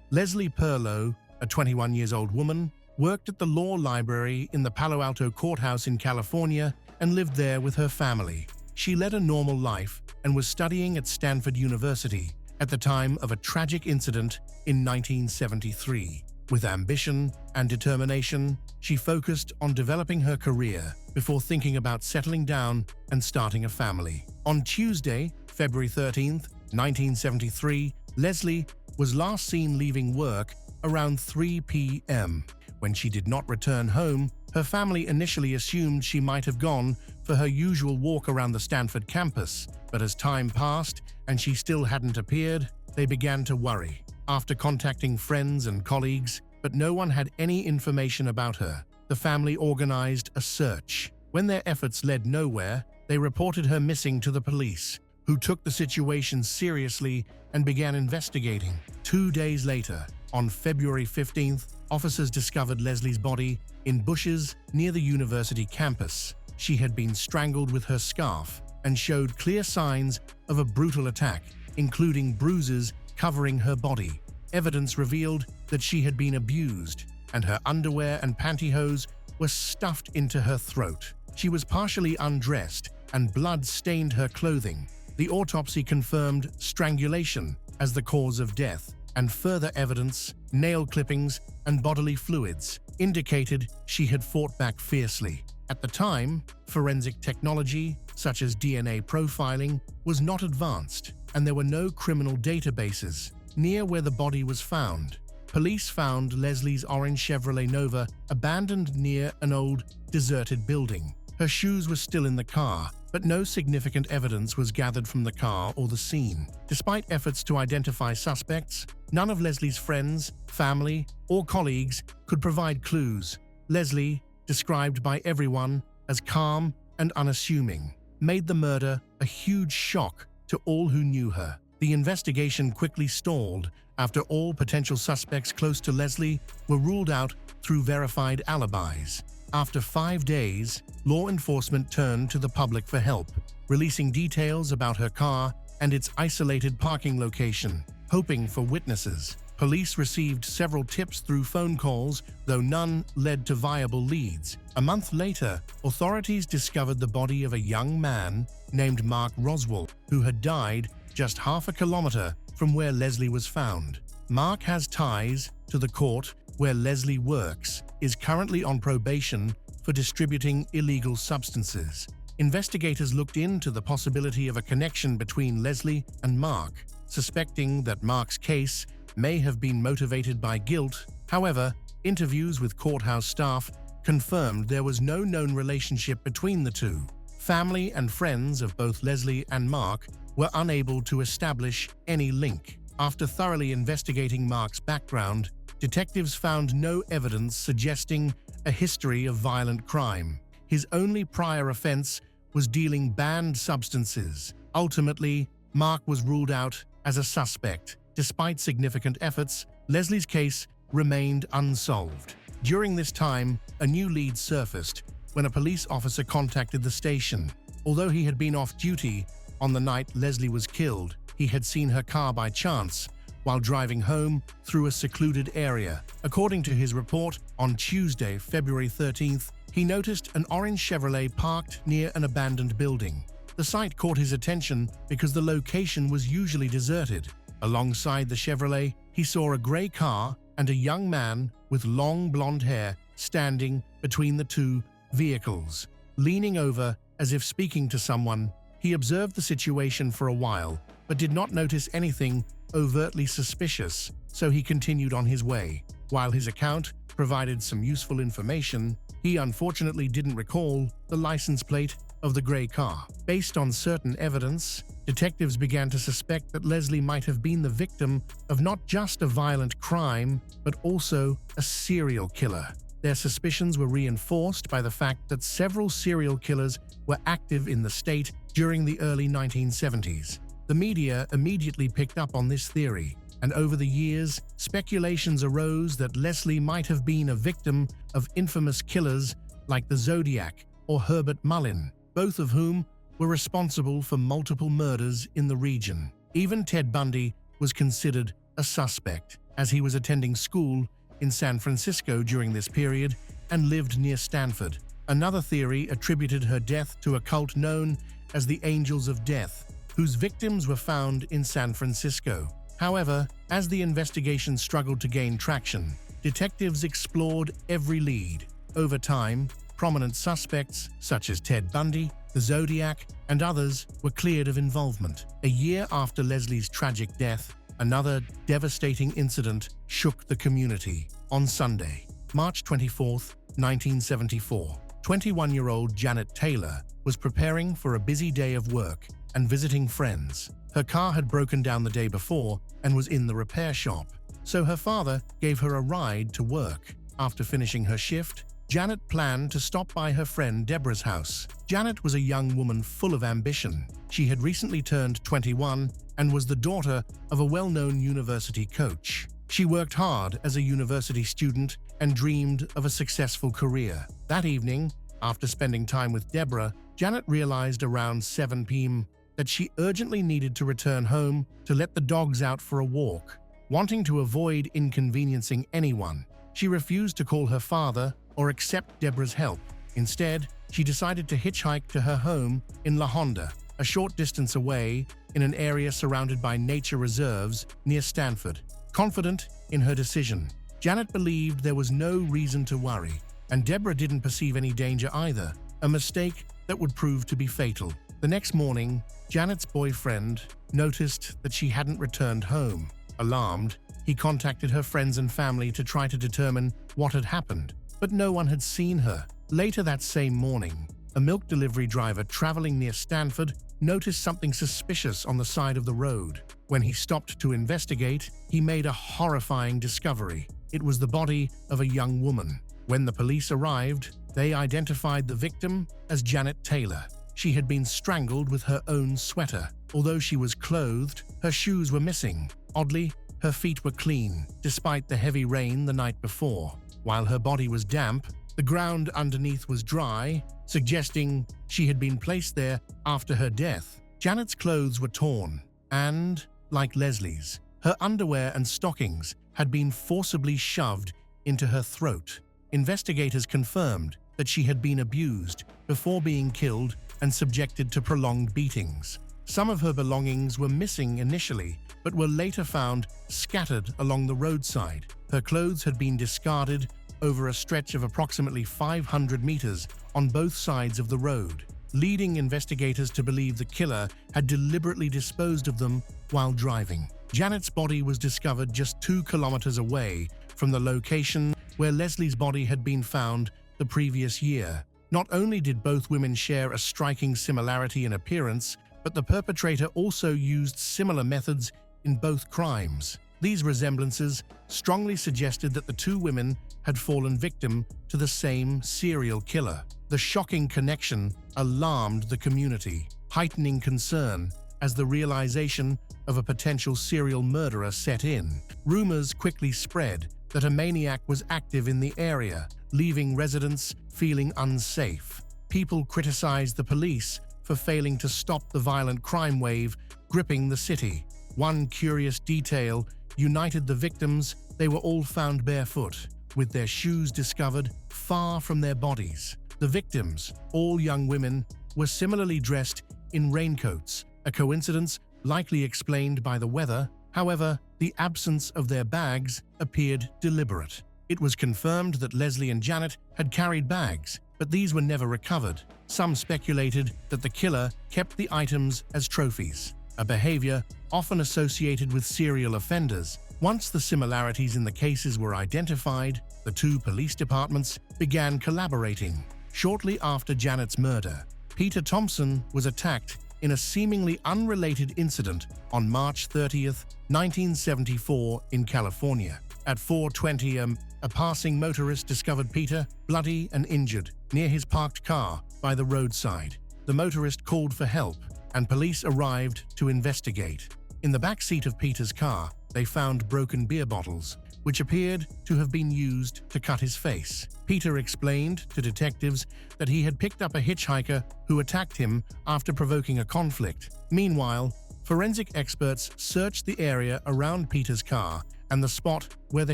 Leslie Perlow, a 21-year-old woman, worked at the law library in the Palo Alto courthouse in California and lived there with her family. She led a normal life and was studying at Stanford University at the time of a tragic incident in 1973. With ambition and determination, she focused on developing her career before thinking about settling down and starting a family. On Tuesday, February 13, 1973, Leslie was last seen leaving work around 3 p.m. When she did not return home, her family initially assumed she might have gone for her usual walk around the Stanford campus, but as time passed and she still hadn't appeared, they began to worry. After contacting friends and colleagues, but no one had any information about her, the family organized a search. When their efforts led nowhere, they reported her missing to the police, who took the situation seriously and began investigating. 2 days later, on February 15th, officers discovered Leslie's body in bushes near the university campus. She had been strangled with her scarf and showed clear signs of a brutal attack, including bruises covering her body. Evidence revealed that she had been abused, and her underwear and pantyhose were stuffed into her throat. She was partially undressed, and blood stained her clothing. The autopsy confirmed strangulation as the cause of death, and further evidence, nail clippings and bodily fluids, indicated she had fought back fiercely. At the time, forensic technology, such as DNA profiling, was not advanced, and there were no criminal databases near where the body was found. Police found Leslie's orange Chevrolet Nova abandoned near an old, deserted building. Her shoes were still in the car, but no significant evidence was gathered from the car or the scene. Despite efforts to identify suspects, none of Leslie's friends, family, or colleagues could provide clues. Leslie, described by everyone as calm and unassuming, made the murder a huge shock to all who knew her. The investigation quickly stalled after all potential suspects close to Leslie were ruled out through verified alibis. After 5 days, law enforcement turned to the public for help, releasing details about her car and its isolated parking location, hoping for witnesses. Police received several tips through phone calls, though none led to viable leads. A month later, authorities discovered the body of a young man named Mark Roswell, who had died just half a kilometer from where Leslie was found. Mark has ties to the court where Leslie works, is currently on probation for distributing illegal substances. Investigators looked into the possibility of a connection between Leslie and Mark, suspecting that Mark's case may have been motivated by guilt. However, interviews with courthouse staff confirmed there was no known relationship between the two. Family and friends of both Leslie and Mark were unable to establish any link. After thoroughly investigating Mark's background, detectives found no evidence suggesting a history of violent crime. His only prior offense was dealing banned substances. Ultimately, Mark was ruled out as a suspect. Despite significant efforts, Leslie's case remained unsolved. During this time, a new lead surfaced when a police officer contacted the station. Although he had been off duty on the night Leslie was killed, he had seen her car by chance while driving home through a secluded area. According to his report, on Tuesday, February 13th, he noticed an orange Chevrolet parked near an abandoned building. The sight caught his attention because the location was usually deserted. Alongside the Chevrolet, he saw a gray car and a young man with long blonde hair standing between the two vehicles. Leaning over as if speaking to someone, he observed the situation for a while, but did not notice anything overtly suspicious, so he continued on his way. While his account provided some useful information, he unfortunately didn't recall the license plate of the gray car. Based on certain evidence, detectives began to suspect that Leslie might have been the victim of not just a violent crime, but also a serial killer. Their suspicions were reinforced by the fact that several serial killers were active in the state during the early 1970s. The media immediately picked up on this theory, and over the years, speculations arose that Leslie might have been a victim of infamous killers like the Zodiac or Herbert Mullin, both of whom were responsible for multiple murders in the region. Even Ted Bundy was considered a suspect, as he was attending school in San Francisco during this period and lived near Stanford. Another theory attributed her death to a cult known as the Angels of Death, whose victims were found in San Francisco. However, as the investigation struggled to gain traction, detectives explored every lead. Over time, prominent suspects such as Ted Bundy, the Zodiac, and others were cleared of involvement. A year after Leslie's tragic death, another devastating incident shook the community. On Sunday, March 24, 1974, 21-year-old Janet Taylor was preparing for a busy day of work and visiting friends. Her car had broken down the day before and was in the repair shop, so her father gave her a ride to work. After finishing her shift, Janet planned to stop by her friend Deborah's house. Janet was a young woman full of ambition. She had recently turned 21 and was the daughter of a well-known university coach. She worked hard as a university student and dreamed of a successful career. That evening, after spending time with Deborah, Janet realized around 7 p.m. that she urgently needed to return home to let the dogs out for a walk. Wanting to avoid inconveniencing anyone, she refused to call her father or accept Deborah's help. Instead, she decided to hitchhike to her home in La Honda, a short distance away in an area surrounded by nature reserves near Stanford. Confident in her decision, Janet believed there was no reason to worry, and Deborah didn't perceive any danger either, a mistake that would prove to be fatal. The next morning, Janet's boyfriend noticed that she hadn't returned home. Alarmed, he contacted her friends and family to try to determine what had happened, but no one had seen her. Later that same morning, a milk delivery driver traveling near Stanford noticed something suspicious on the side of the road. When he stopped to investigate, he made a horrifying discovery. It was the body of a young woman. When the police arrived, they identified the victim as Janet Taylor. She had been strangled with her own sweater. Although she was clothed, her shoes were missing. Oddly, her feet were clean, despite the heavy rain the night before. While her body was damp, the ground underneath was dry, suggesting she had been placed there after her death. Janet's clothes were torn, and, like Leslie's, her underwear and stockings had been forcibly shoved into her throat. Investigators confirmed that she had been abused before being killed and subjected to prolonged beatings. Some of her belongings were missing initially, but were later found scattered along the roadside. Her clothes had been discarded over a stretch of approximately 500 meters on both sides of the road, leading investigators to believe the killer had deliberately disposed of them while driving. Janet's body was discovered just 2 kilometers away from the location where Leslie's body had been found the previous year. Not only did both women share a striking similarity in appearance, but the perpetrator also used similar methods in both crimes. These resemblances strongly suggested that the 2 women had fallen victim to the same serial killer. The shocking connection alarmed the community, heightening concern as the realization of a potential serial murderer set in. Rumors quickly spread that a maniac was active in the area, leaving residents feeling unsafe. People criticized the police for failing to stop the violent crime wave gripping the city. One curious detail united the victims: they were all found barefoot, with their shoes discovered far from their bodies. The victims, all young women, were similarly dressed in raincoats, a coincidence likely explained by the weather. However, the absence of their bags appeared deliberate. It was confirmed that Leslie and Janet had carried bags, but these were never recovered. Some speculated that the killer kept the items as trophies, a behavior often associated with serial offenders. Once the similarities in the cases were identified, the 2 police departments began collaborating. Shortly after Janet's murder, Peter Thompson was attacked in a seemingly unrelated incident on March 30, 1974 in California. At 4:20 am, a passing motorist discovered Peter, bloody and injured, near his parked car by the roadside. The motorist called for help, and police arrived to investigate. In the back seat of Peter's car, they found broken beer bottles, which appeared to have been used to cut his face. Peter explained to detectives that he had picked up a hitchhiker who attacked him after provoking a conflict. Meanwhile, Forensic experts searched the area around Peter's car and the spot where the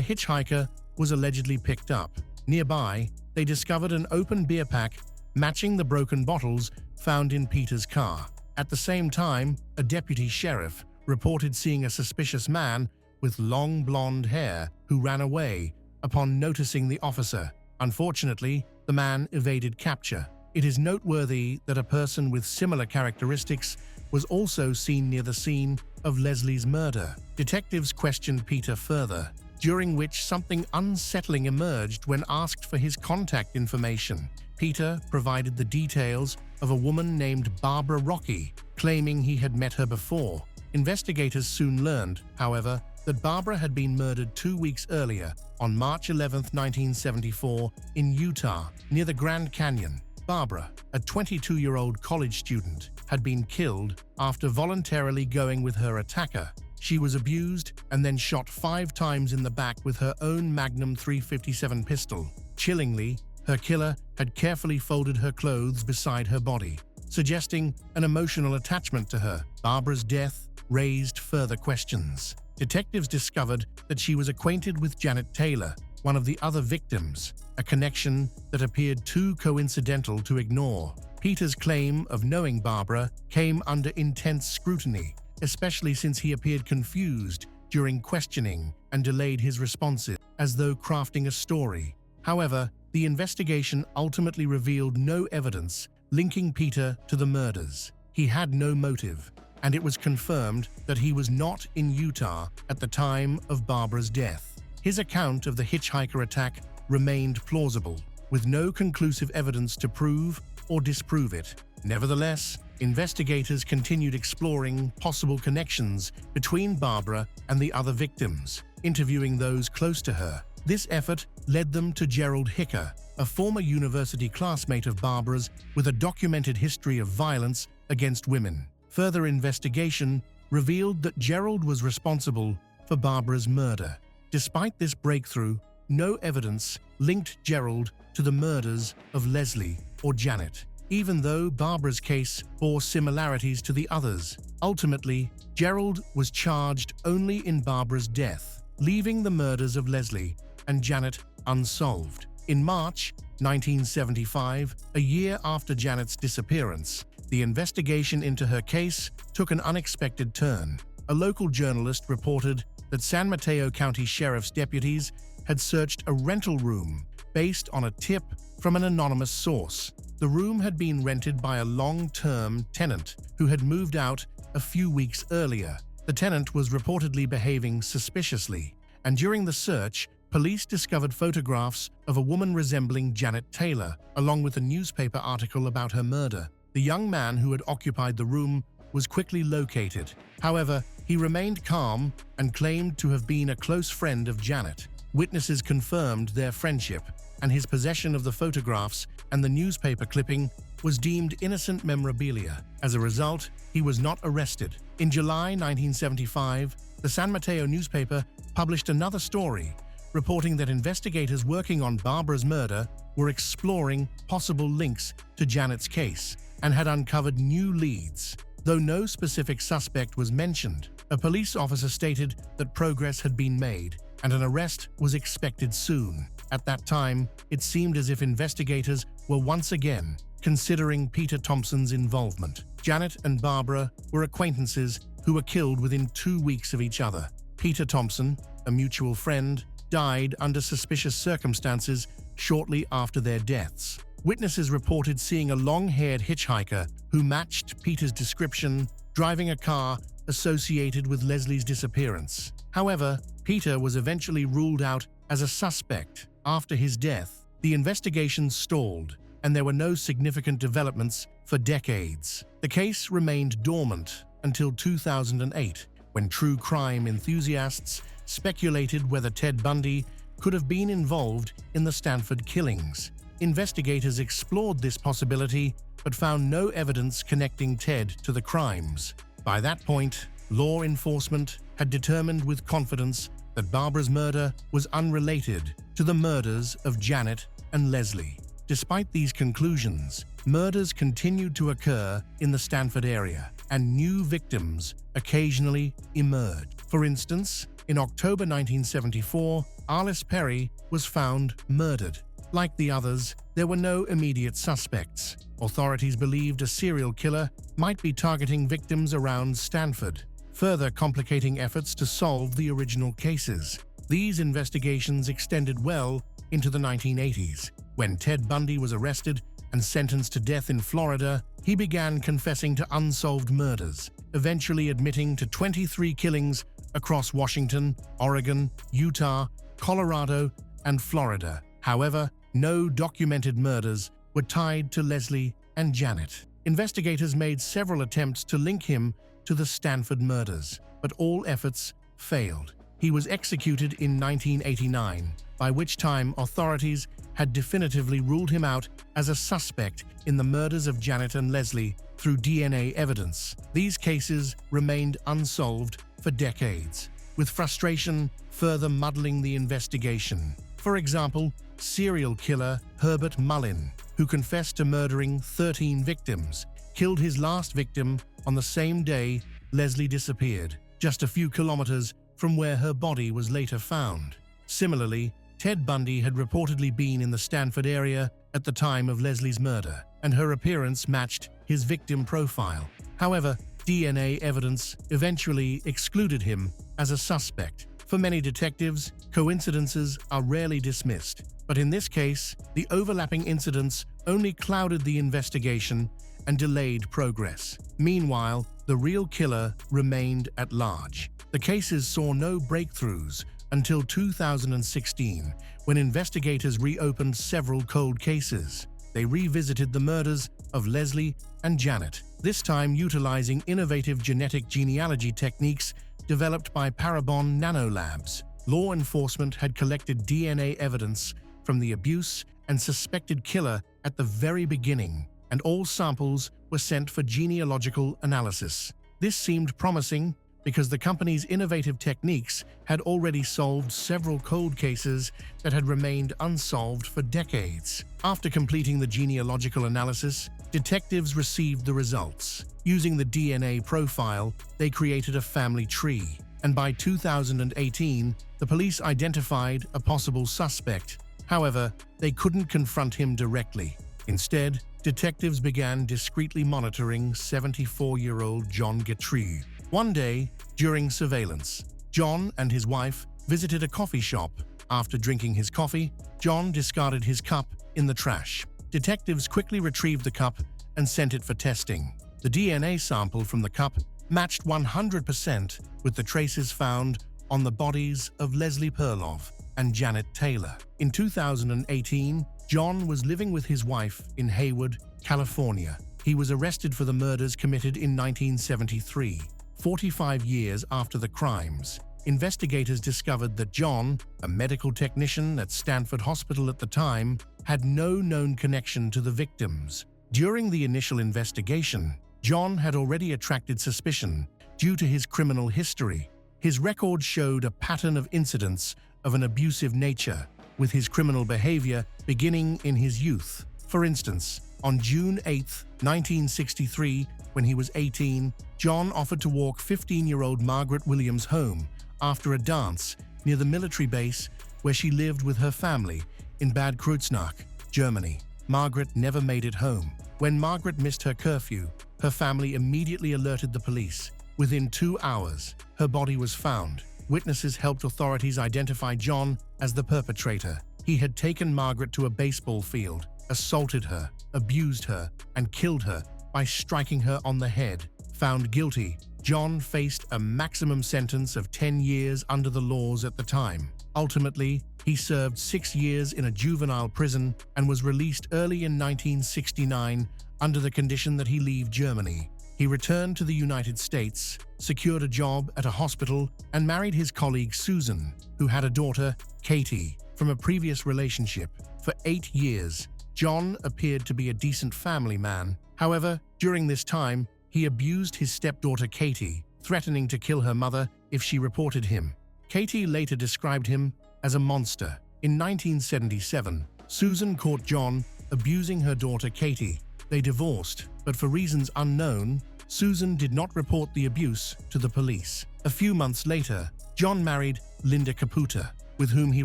hitchhiker was allegedly picked up. Nearby, they discovered an open beer pack matching the broken bottles found in Peter's car. At the same time, a deputy sheriff reported seeing a suspicious man with long blonde hair who ran away upon noticing the officer. Unfortunately, the man evaded capture. It is noteworthy that a person with similar characteristics was also seen near the scene of Leslie's murder. Detectives questioned Peter further, during which something unsettling emerged when asked for his contact information. Peter provided the details of a woman named Barbara Rocky, claiming he had met her before. Investigators soon learned, however, that Barbara had been murdered 2 weeks earlier, on March 11, 1974, in Utah, near the Grand Canyon. Barbara, a 22-year-old college student, had been killed after voluntarily going with her attacker. She was abused and then shot 5 times in the back with her own Magnum .357 pistol. Chillingly, her killer had carefully folded her clothes beside her body, suggesting an emotional attachment to her. Barbara's death raised further questions. Detectives discovered that she was acquainted with Janet Taylor, one of the other victims, a connection that appeared too coincidental to ignore. Peter's claim of knowing Barbara came under intense scrutiny, especially since he appeared confused during questioning and delayed his responses, as though crafting a story. However, the investigation ultimately revealed no evidence linking Peter to the murders. He had no motive, and it was confirmed that he was not in Utah at the time of Barbara's death. His account of the hitchhiker attack remained plausible, with no conclusive evidence to prove or disprove it. Nevertheless, investigators continued exploring possible connections between Barbara and the other victims, interviewing those close to her. This effort led them to Gerald Hicker, a former university classmate of Barbara's with a documented history of violence against women. Further investigation revealed that Gerald was responsible for Barbara's murder. Despite this breakthrough, no evidence linked Gerald to the murders of Leslie or Janet, even though Barbara's case bore similarities to the others. Ultimately, Gerald was charged only in Barbara's death, leaving the murders of Leslie and Janet unsolved. In March 1975, a year after Janet's disappearance, the investigation into her case took an unexpected turn. A local journalist reported that San Mateo County Sheriff's deputies had searched a rental room based on a tip from an anonymous source. The room had been rented by a long-term tenant who had moved out a few weeks earlier. The tenant was reportedly behaving suspiciously, and during the search, police discovered photographs of a woman resembling Janet Taylor, along with a newspaper article about her murder. The young man who had occupied the room was quickly located. However, he remained calm and claimed to have been a close friend of Janet. Witnesses confirmed their friendship, and his possession of the photographs and the newspaper clipping was deemed innocent memorabilia. As a result, he was not arrested. In July 1975, the San Mateo newspaper published another story, reporting that investigators working on Barbara's murder were exploring possible links to Janet's case and had uncovered new leads. Though no specific suspect was mentioned, a police officer stated that progress had been made and an arrest was expected soon. At that time, it seemed as if investigators were once again considering Peter Thompson's involvement. Janet and Barbara were acquaintances who were killed within 2 weeks of each other. Peter Thompson, a mutual friend, died under suspicious circumstances shortly after their deaths. Witnesses reported seeing a long-haired hitchhiker who matched Peter's description, driving a car associated with Leslie's disappearance. However, Peter was eventually ruled out as a suspect. After his death, the investigation stalled, and there were no significant developments for decades. The case remained dormant until 2008, when true crime enthusiasts speculated whether Ted Bundy could have been involved in the Stanford killings. Investigators explored this possibility but found no evidence connecting Ted to the crimes. By that point, law enforcement had determined with confidence that Barbara's murder was unrelated to the murders of Janet and Leslie. Despite these conclusions, murders continued to occur in the Stanford area, and new victims occasionally emerged. For instance, in October 1974, Alice Perry was found murdered. Like the others, there were no immediate suspects. Authorities believed a serial killer might be targeting victims around Stanford, further complicating efforts to solve the original cases. These investigations extended well into the 1980s. When Ted Bundy was arrested and sentenced to death in Florida, he began confessing to unsolved murders, eventually admitting to 23 killings across Washington, Oregon, Utah, Colorado, and Florida. However, no documented murders were tied to Leslie and Janet. Investigators made several attempts to link him to the Stanford murders, but all efforts failed. He was executed in 1989, by which time authorities had definitively ruled him out as a suspect in the murders of Janet and Leslie through DNA evidence. These cases remained unsolved for decades, with frustration further muddling the investigation. For example, serial killer Herbert Mullin, who confessed to murdering 13 victims, killed his last victim on the same day Leslie disappeared, just a few kilometers from where her body was later found. Similarly, Ted Bundy had reportedly been in the Stanford area at the time of Leslie's murder, and her appearance matched his victim profile. However, DNA evidence eventually excluded him as a suspect. For many detectives, coincidences are rarely dismissed, but in this case, the overlapping incidents only clouded the investigation and delayed progress. Meanwhile, the real killer remained at large. The cases saw no breakthroughs until 2016, when investigators reopened several cold cases. They revisited the murders of Leslie and Janet, this time utilizing innovative genetic genealogy techniques developed by Parabon Nanolabs. Law enforcement had collected DNA evidence from the abuse and suspected killer at the very beginning, and all samples were sent for genealogical analysis. This seemed promising because the company's innovative techniques had already solved several cold cases that had remained unsolved for decades. After completing the genealogical analysis, detectives received the results. Using the DNA profile, they created a family tree, and by 2018, the police identified a possible suspect. However, they couldn't confront him directly. Instead, detectives began discreetly monitoring 74-year-old John Guthrie. One day, during surveillance, John and his wife visited a coffee shop. After drinking his coffee, John discarded his cup in the trash. Detectives quickly retrieved the cup and sent it for testing. The DNA sample from the cup matched 100% with the traces found on the bodies of Leslie Perloff and Janet Taylor. In 2018, John was living with his wife in Hayward, California. He was arrested for the murders committed in 1973. 45 years after the crimes, investigators discovered that John, a medical technician at Stanford Hospital at the time, had no known connection to the victims. During the initial investigation, John had already attracted suspicion due to his criminal history. His record showed a pattern of incidents of an abusive nature, with his criminal behavior beginning in his youth. For instance, on June 8, 1963, when he was 18, John offered to walk 15-year-old Margaret Williams home after a dance near the military base where she lived with her family in Bad Kreuznach, Germany. Margaret never made it home. When Margaret missed her curfew, her family immediately alerted the police. Within 2 hours, her body was found. Witnesses helped authorities identify John as the perpetrator. He had taken Margaret to a baseball field, assaulted her, abused her, and killed her by striking her on the head. Found guilty, John faced a maximum sentence of 10 years under the laws at the time. Ultimately, he served 6 years in a juvenile prison and was released early in 1969 under the condition that he leave Germany. He returned to the United States, secured a job at a hospital, and married his colleague Susan, who had a daughter, Katie, from a previous relationship. For 8 years, John appeared to be a decent family man. However, during this time, he abused his stepdaughter Katie, threatening to kill her mother if she reported him. Katie later described him as a monster. In 1977, Susan caught John abusing her daughter Katie. They divorced, but for reasons unknown, Susan did not report the abuse to the police. A few months later, John married Linda Caputa, with whom he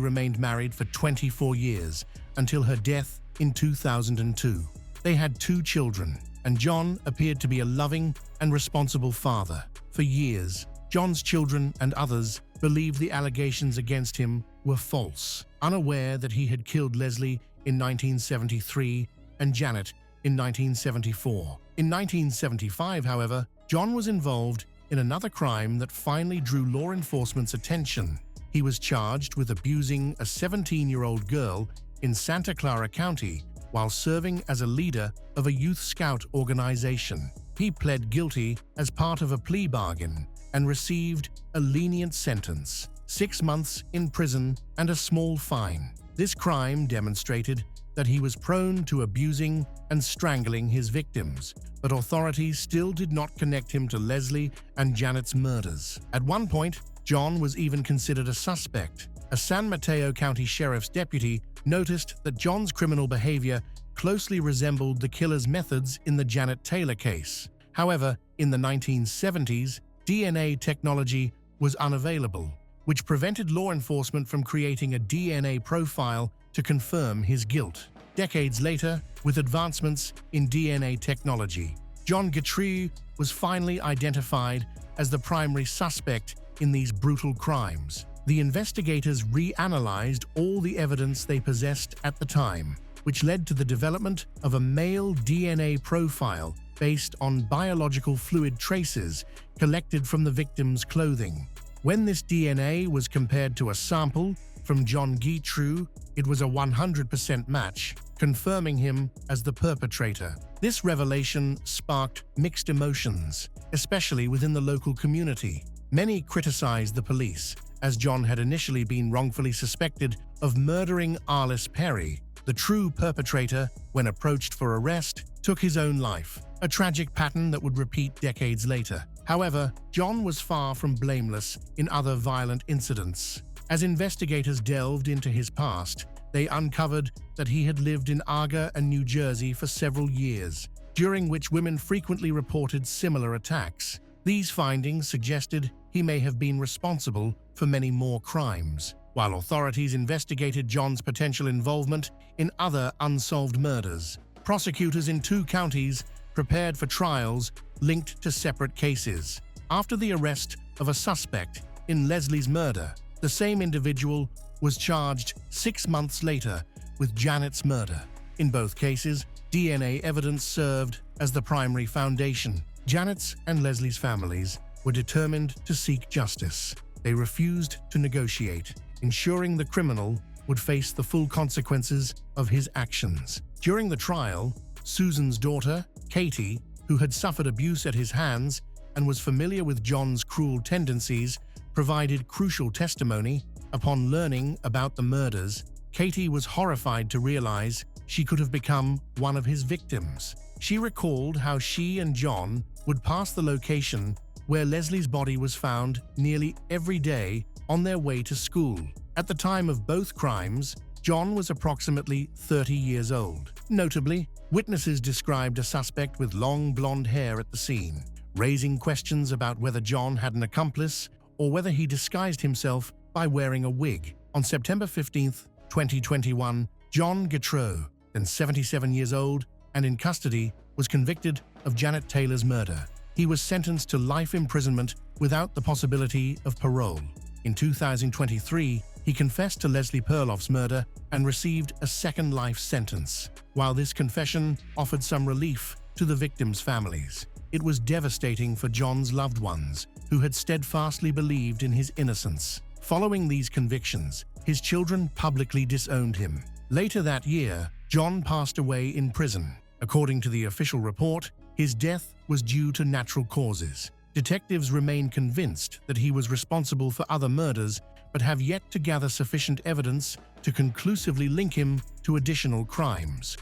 remained married for 24 years until her death in 2002. They had 2 children, and John appeared to be a loving and responsible father. For years, John's children and others believed the allegations against him were false, unaware that he had killed Leslie in 1973 and Janet in 1974. In 1975, however, John was involved in another crime that finally drew law enforcement's attention. He was charged with abusing a 17-year-old girl in Santa Clara County while serving as a leader of a youth scout organization. He pled guilty as part of a plea bargain and received a lenient sentence, 6 months in prison and a small fine. This crime demonstrated that he was prone to abusing and strangling his victims, but authorities still did not connect him to Leslie and Janet's murders. At one point, John was even considered a suspect. A San Mateo County Sheriff's deputy noticed that John's criminal behavior closely resembled the killer's methods in the Janet Taylor case. However, in the 1970s, DNA technology was unavailable, which prevented law enforcement from creating a DNA profile to confirm his guilt. Decades later, with advancements in DNA technology, John Guthrie was finally identified as the primary suspect in these brutal crimes. The investigators reanalyzed all the evidence they possessed at the time, which led to the development of a male DNA profile based on biological fluid traces collected from the victim's clothing. When this DNA was compared to a sample from John Guthrie, it was a 100% match, confirming him as the perpetrator. This revelation sparked mixed emotions, especially within the local community. Many criticized the police, as John had initially been wrongfully suspected of murdering Alice Perry. The true perpetrator, when approached for arrest, took his own life, a tragic pattern that would repeat decades later. However, John was far from blameless in other violent incidents. As investigators delved into his past, they uncovered that he had lived in Aga and New Jersey for several years, during which women frequently reported similar attacks. These findings suggested he may have been responsible for many more crimes. While authorities investigated John's potential involvement in other unsolved murders, prosecutors in 2 counties prepared for trials linked to separate cases. After the arrest of a suspect in Leslie's murder, the same individual was charged 6 months later with Janet's murder. In both cases, DNA evidence served as the primary foundation. Janet's and Leslie's families were determined to seek justice. They refused to negotiate, ensuring the criminal would face the full consequences of his actions. During the trial, Susan's daughter, Katie, who had suffered abuse at his hands and was familiar with John's cruel tendencies, provided crucial testimony. Upon learning about the murders, Katie was horrified to realize she could have become one of his victims. She recalled how she and John would pass the location where Leslie's body was found nearly every day on their way to school. At the time of both crimes, John was approximately 30 years old. Notably, witnesses described a suspect with long blonde hair at the scene, raising questions about whether John had an accomplice or whether he disguised himself by wearing a wig. On September 15, 2021, John Guthrie, then 77 years old and in custody, was convicted of Janet Taylor's murder. He was sentenced to life imprisonment without the possibility of parole. In 2023, he confessed to Leslie Perloff's murder and received a second life sentence. While this confession offered some relief to the victims' families, it was devastating for John's loved ones, who had steadfastly believed in his innocence. Following these convictions, his children publicly disowned him. Later that year, John passed away in prison. According to the official report, his death was due to natural causes. Detectives remain convinced that he was responsible for other murders, but have yet to gather sufficient evidence to conclusively link him to additional crimes.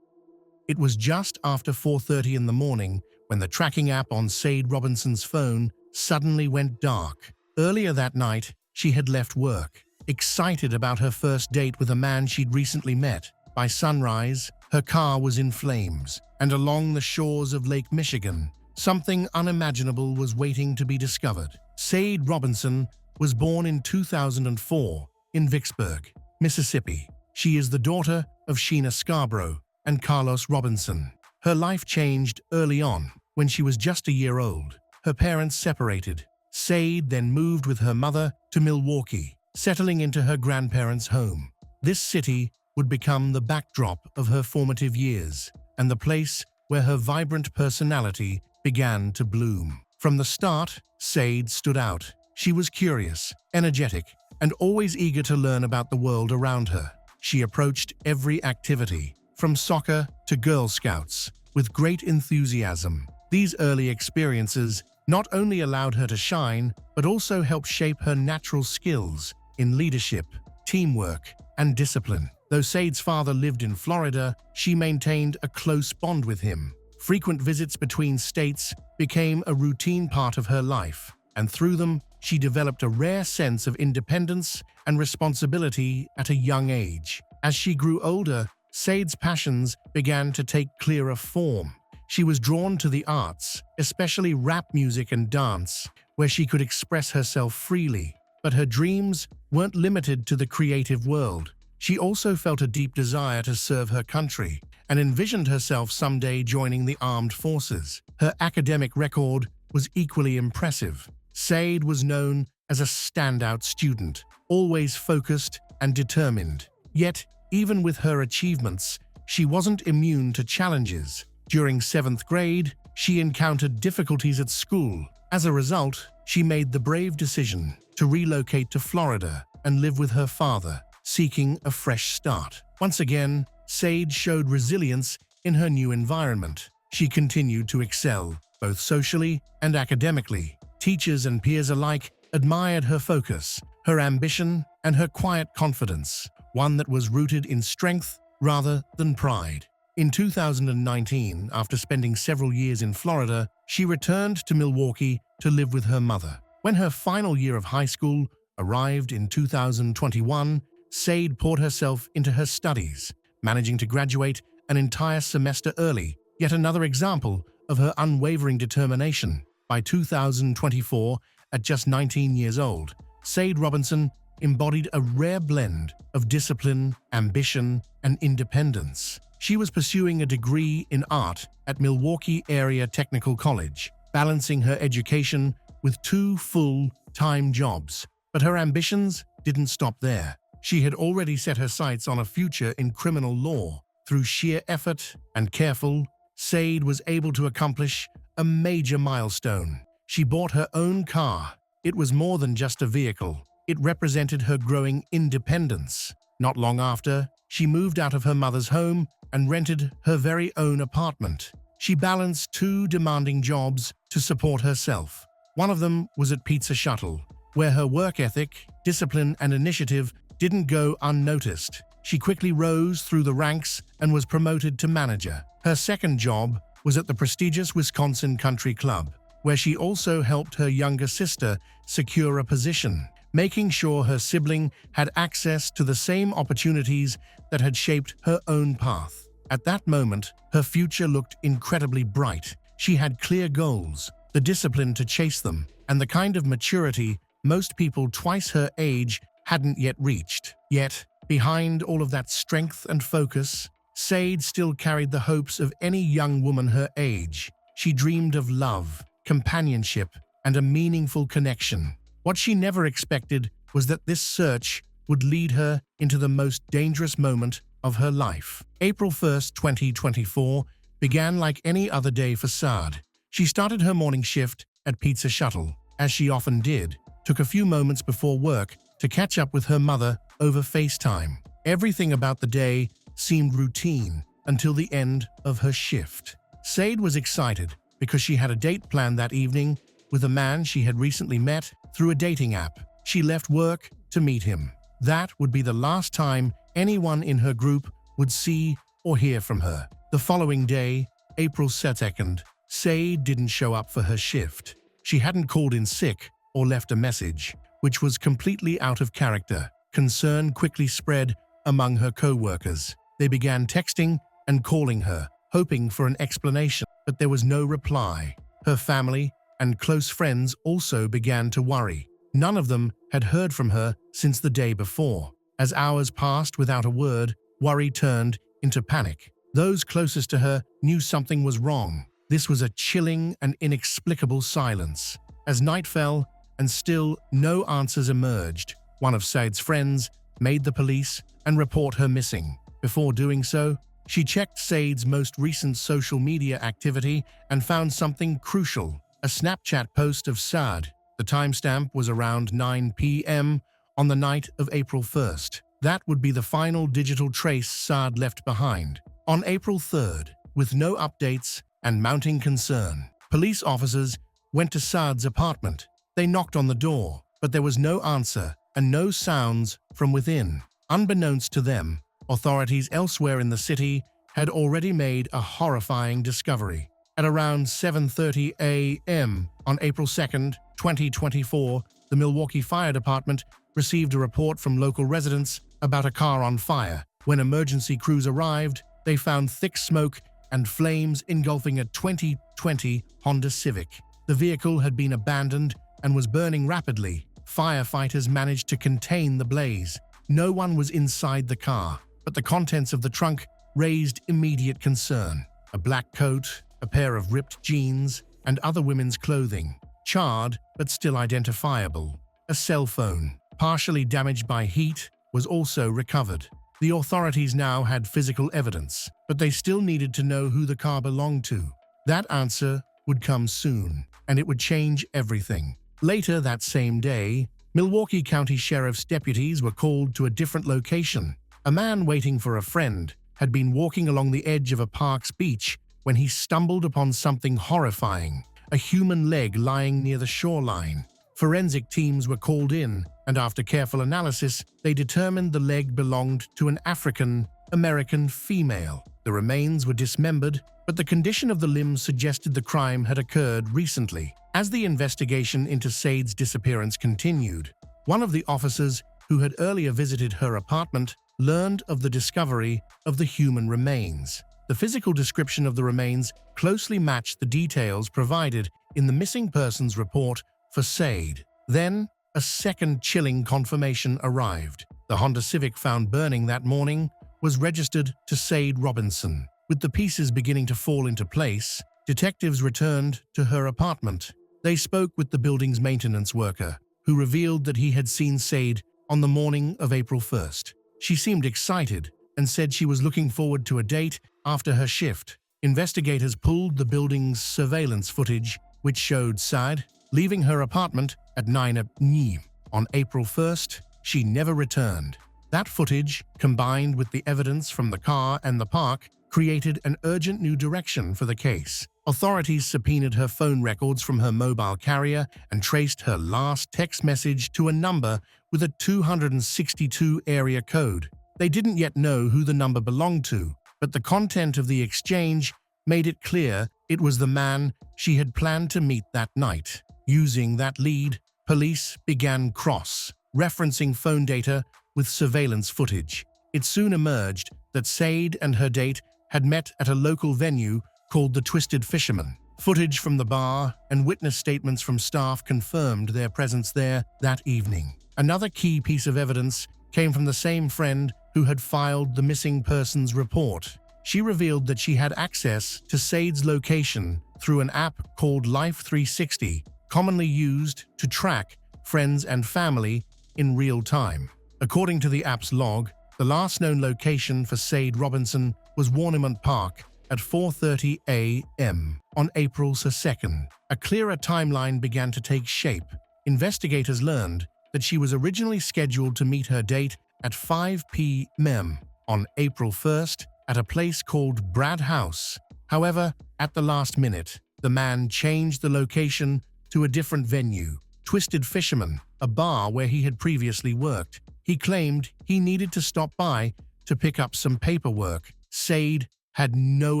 It was just after 4:30 in the morning when the tracking app on Sade Robinson's phone suddenly went dark. Earlier that night, she had left work, excited about her first date with a man she'd recently met. By sunrise, her car was in flames, and along the shores of Lake Michigan, something unimaginable was waiting to be discovered. Sade Robinson was born in 2004 in Vicksburg, Mississippi. She is the daughter of Sheena Scarborough and Carlos Robinson. Her life changed early on. When she was just a year old, her parents separated. Sade then moved with her mother to Milwaukee, settling into her grandparents' home. This city would become the backdrop of her formative years and the place where her vibrant personality began to bloom. From the start, Sade stood out. She was curious, energetic, and always eager to learn about the world around her. She approached every activity, from soccer to Girl Scouts, with great enthusiasm. These early experiences not only allowed her to shine, but also helped shape her natural skills in leadership, teamwork, and discipline. Though Sade's father lived in Florida, she maintained a close bond with him. Frequent visits between states became a routine part of her life, and through them, she developed a rare sense of independence and responsibility at a young age. As she grew older, Sade's passions began to take clearer form. She was drawn to the arts, especially rap music and dance, where she could express herself freely. But her dreams weren't limited to the creative world. She also felt a deep desire to serve her country and envisioned herself someday joining the armed forces. Her academic record was equally impressive. Sade was known as a standout student, always focused and determined. Yet, even with her achievements, she wasn't immune to challenges. During 7th grade, she encountered difficulties at school. As a result, she made the brave decision to relocate to Florida and live with her father, seeking a fresh start. Once again, Sade showed resilience in her new environment. She continued to excel, both socially and academically. Teachers and peers alike admired her focus, her ambition, and her quiet confidence, one that was rooted in strength rather than pride. In 2019, after spending several years in Florida, she returned to Milwaukee to live with her mother. When her final year of high school arrived in 2021, Sade poured herself into her studies, managing to graduate an entire semester early, yet another example of her unwavering determination. By 2024, at just 19 years old, Sade Robinson embodied a rare blend of discipline, ambition, and independence. She was pursuing a degree in art at Milwaukee Area Technical College, balancing her education with 2 full-time jobs. But her ambitions didn't stop there. She had already set her sights on a future in criminal law. Through sheer effort and careful, Sade was able to accomplish a major milestone. She bought her own car. It was more than just a vehicle. It represented her growing independence. Not long after, she moved out of her mother's home and rented her very own apartment. She balanced 2 demanding jobs to support herself. One of them was at Pizza Shuttle, where her work ethic, discipline, and initiative didn't go unnoticed. She quickly rose through the ranks and was promoted to manager. Her second job was at the prestigious Wisconsin Country Club, where she also helped her younger sister secure a position, making sure her sibling had access to the same opportunities that had shaped her own path. At that moment, her future looked incredibly bright. She had clear goals, the discipline to chase them, and the kind of maturity most people twice her age hadn't yet reached. Yet, behind all of that strength and focus, Sade still carried the hopes of any young woman her age. She dreamed of love, companionship, and a meaningful connection. What she never expected was that this search would lead her into the most dangerous moment of her life. April 1st, 2024 began like any other day for Sade. She started her morning shift at Pizza Shuttle, as she often did, took a few moments before work to catch up with her mother over FaceTime. Everything about the day seemed routine until the end of her shift. Sade was excited because she had a date planned that evening with a man she had recently met through a dating app. She left work to meet him. That would be the last time anyone in her group would see or hear from her. The following day, April 2nd, Said didn't show up for her shift. She hadn't called in sick or left a message, which was completely out of character. Concern quickly spread among her co-workers. They began texting and calling her, hoping for an explanation, but there was no reply. Her family and close friends also began to worry. None of them had heard from her since the day before. As hours passed without a word, worry turned into panic. Those closest to her knew something was wrong. This was a chilling and inexplicable silence. As night fell and still no answers emerged, one of Said's friends made the police and report her missing. Before doing so, she checked Said's most recent social media activity and found something crucial: a Snapchat post of Saad. The timestamp was around 9 p.m. on the night of April 1st. That would be the final digital trace Saad left behind. On April 3rd, with no updates and mounting concern, police officers went to Saad's apartment. They knocked on the door, but there was no answer and no sounds from within. Unbeknownst to them, authorities elsewhere in the city had already made a horrifying discovery. At around 7:30 a.m. on April 2nd, 2024, the Milwaukee Fire Department received a report from local residents about a car on fire. When emergency crews arrived, they found thick smoke and flames engulfing a 2020 Honda Civic. The vehicle had been abandoned and was burning rapidly. Firefighters managed to contain the blaze. No one was inside the car, but the contents of the trunk raised immediate concern. A black coat, a pair of ripped jeans, and other women's clothing, charred but still identifiable. A cell phone, partially damaged by heat, was also recovered. The authorities now had physical evidence, but they still needed to know who the car belonged to. That answer would come soon, and it would change everything. Later that same day, Milwaukee County Sheriff's deputies were called to a different location. A man waiting for a friend had been walking along the edge of a park's beach when he stumbled upon something horrifying: a human leg lying near the shoreline. Forensic teams were called in, and after careful analysis, they determined the leg belonged to an African-American female. The remains were dismembered, but the condition of the limbs suggested the crime had occurred recently. As the investigation into Said's disappearance continued, one of the officers who had earlier visited her apartment learned of the discovery of the human remains. The physical description of the remains closely matched the details provided in the missing persons report for Said. Then, a second chilling confirmation arrived. The Honda Civic found burning that morning was registered to Said Robinson. With the pieces beginning to fall into place, detectives returned to her apartment. They spoke with the building's maintenance worker, who revealed that he had seen Said on the morning of April 1st. She seemed excited and said she was looking forward to a date after her shift. Investigators pulled the building's surveillance footage, which showed Said leaving her apartment at 9 p.m. On April 1st, she never returned. That footage, combined with the evidence from the car and the park, created an urgent new direction for the case. Authorities subpoenaed her phone records from her mobile carrier and traced her last text message to a number with a 262 area code. They didn't yet know who the number belonged to, but the content of the exchange made it clear it was the man she had planned to meet that night. Using that lead, police began cross-referencing phone data with surveillance footage. It soon emerged that Said and her date had met at a local venue called the Twisted Fisherman. Footage from the bar and witness statements from staff confirmed their presence there that evening. Another key piece of evidence came from the same friend who had filed the missing persons report. She revealed that she had access to Said's location through an app called Life 360, commonly used to track friends and family in real time. According to the app's log, the last known location for Said Robinson was Warnimont Park at 4:30 a.m. on April 2nd. A clearer timeline began to take shape. Investigators learned that she was originally scheduled to meet her date at 5 p.m. on April 1st at a place called Brad House. However, at the last minute, the man changed the location to a different venue, Twisted Fisherman, a bar where he had previously worked. He claimed he needed to stop by to pick up some paperwork, Said had no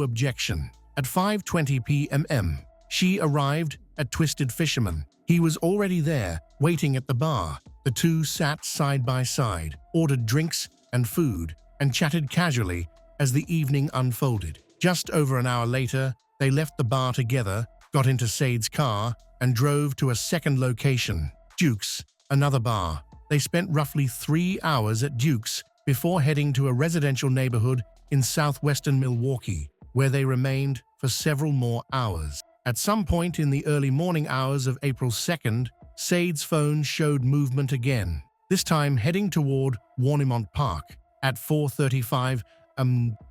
objection. At 5:20 p.m., she arrived at Twisted Fisherman. He was already there, waiting at the bar. The two sat side by side, ordered drinks and food, and chatted casually as the evening unfolded. Just over an hour later, they left the bar together, got into Said's car, and drove to a second location, Duke's, another bar. They spent roughly 3 hours at Duke's before heading to a residential neighborhood in southwestern Milwaukee, where they remained for several more hours. At some point in the early morning hours of April 2nd, Said's phone showed movement again, this time heading toward Warnemont Park. At 4:35,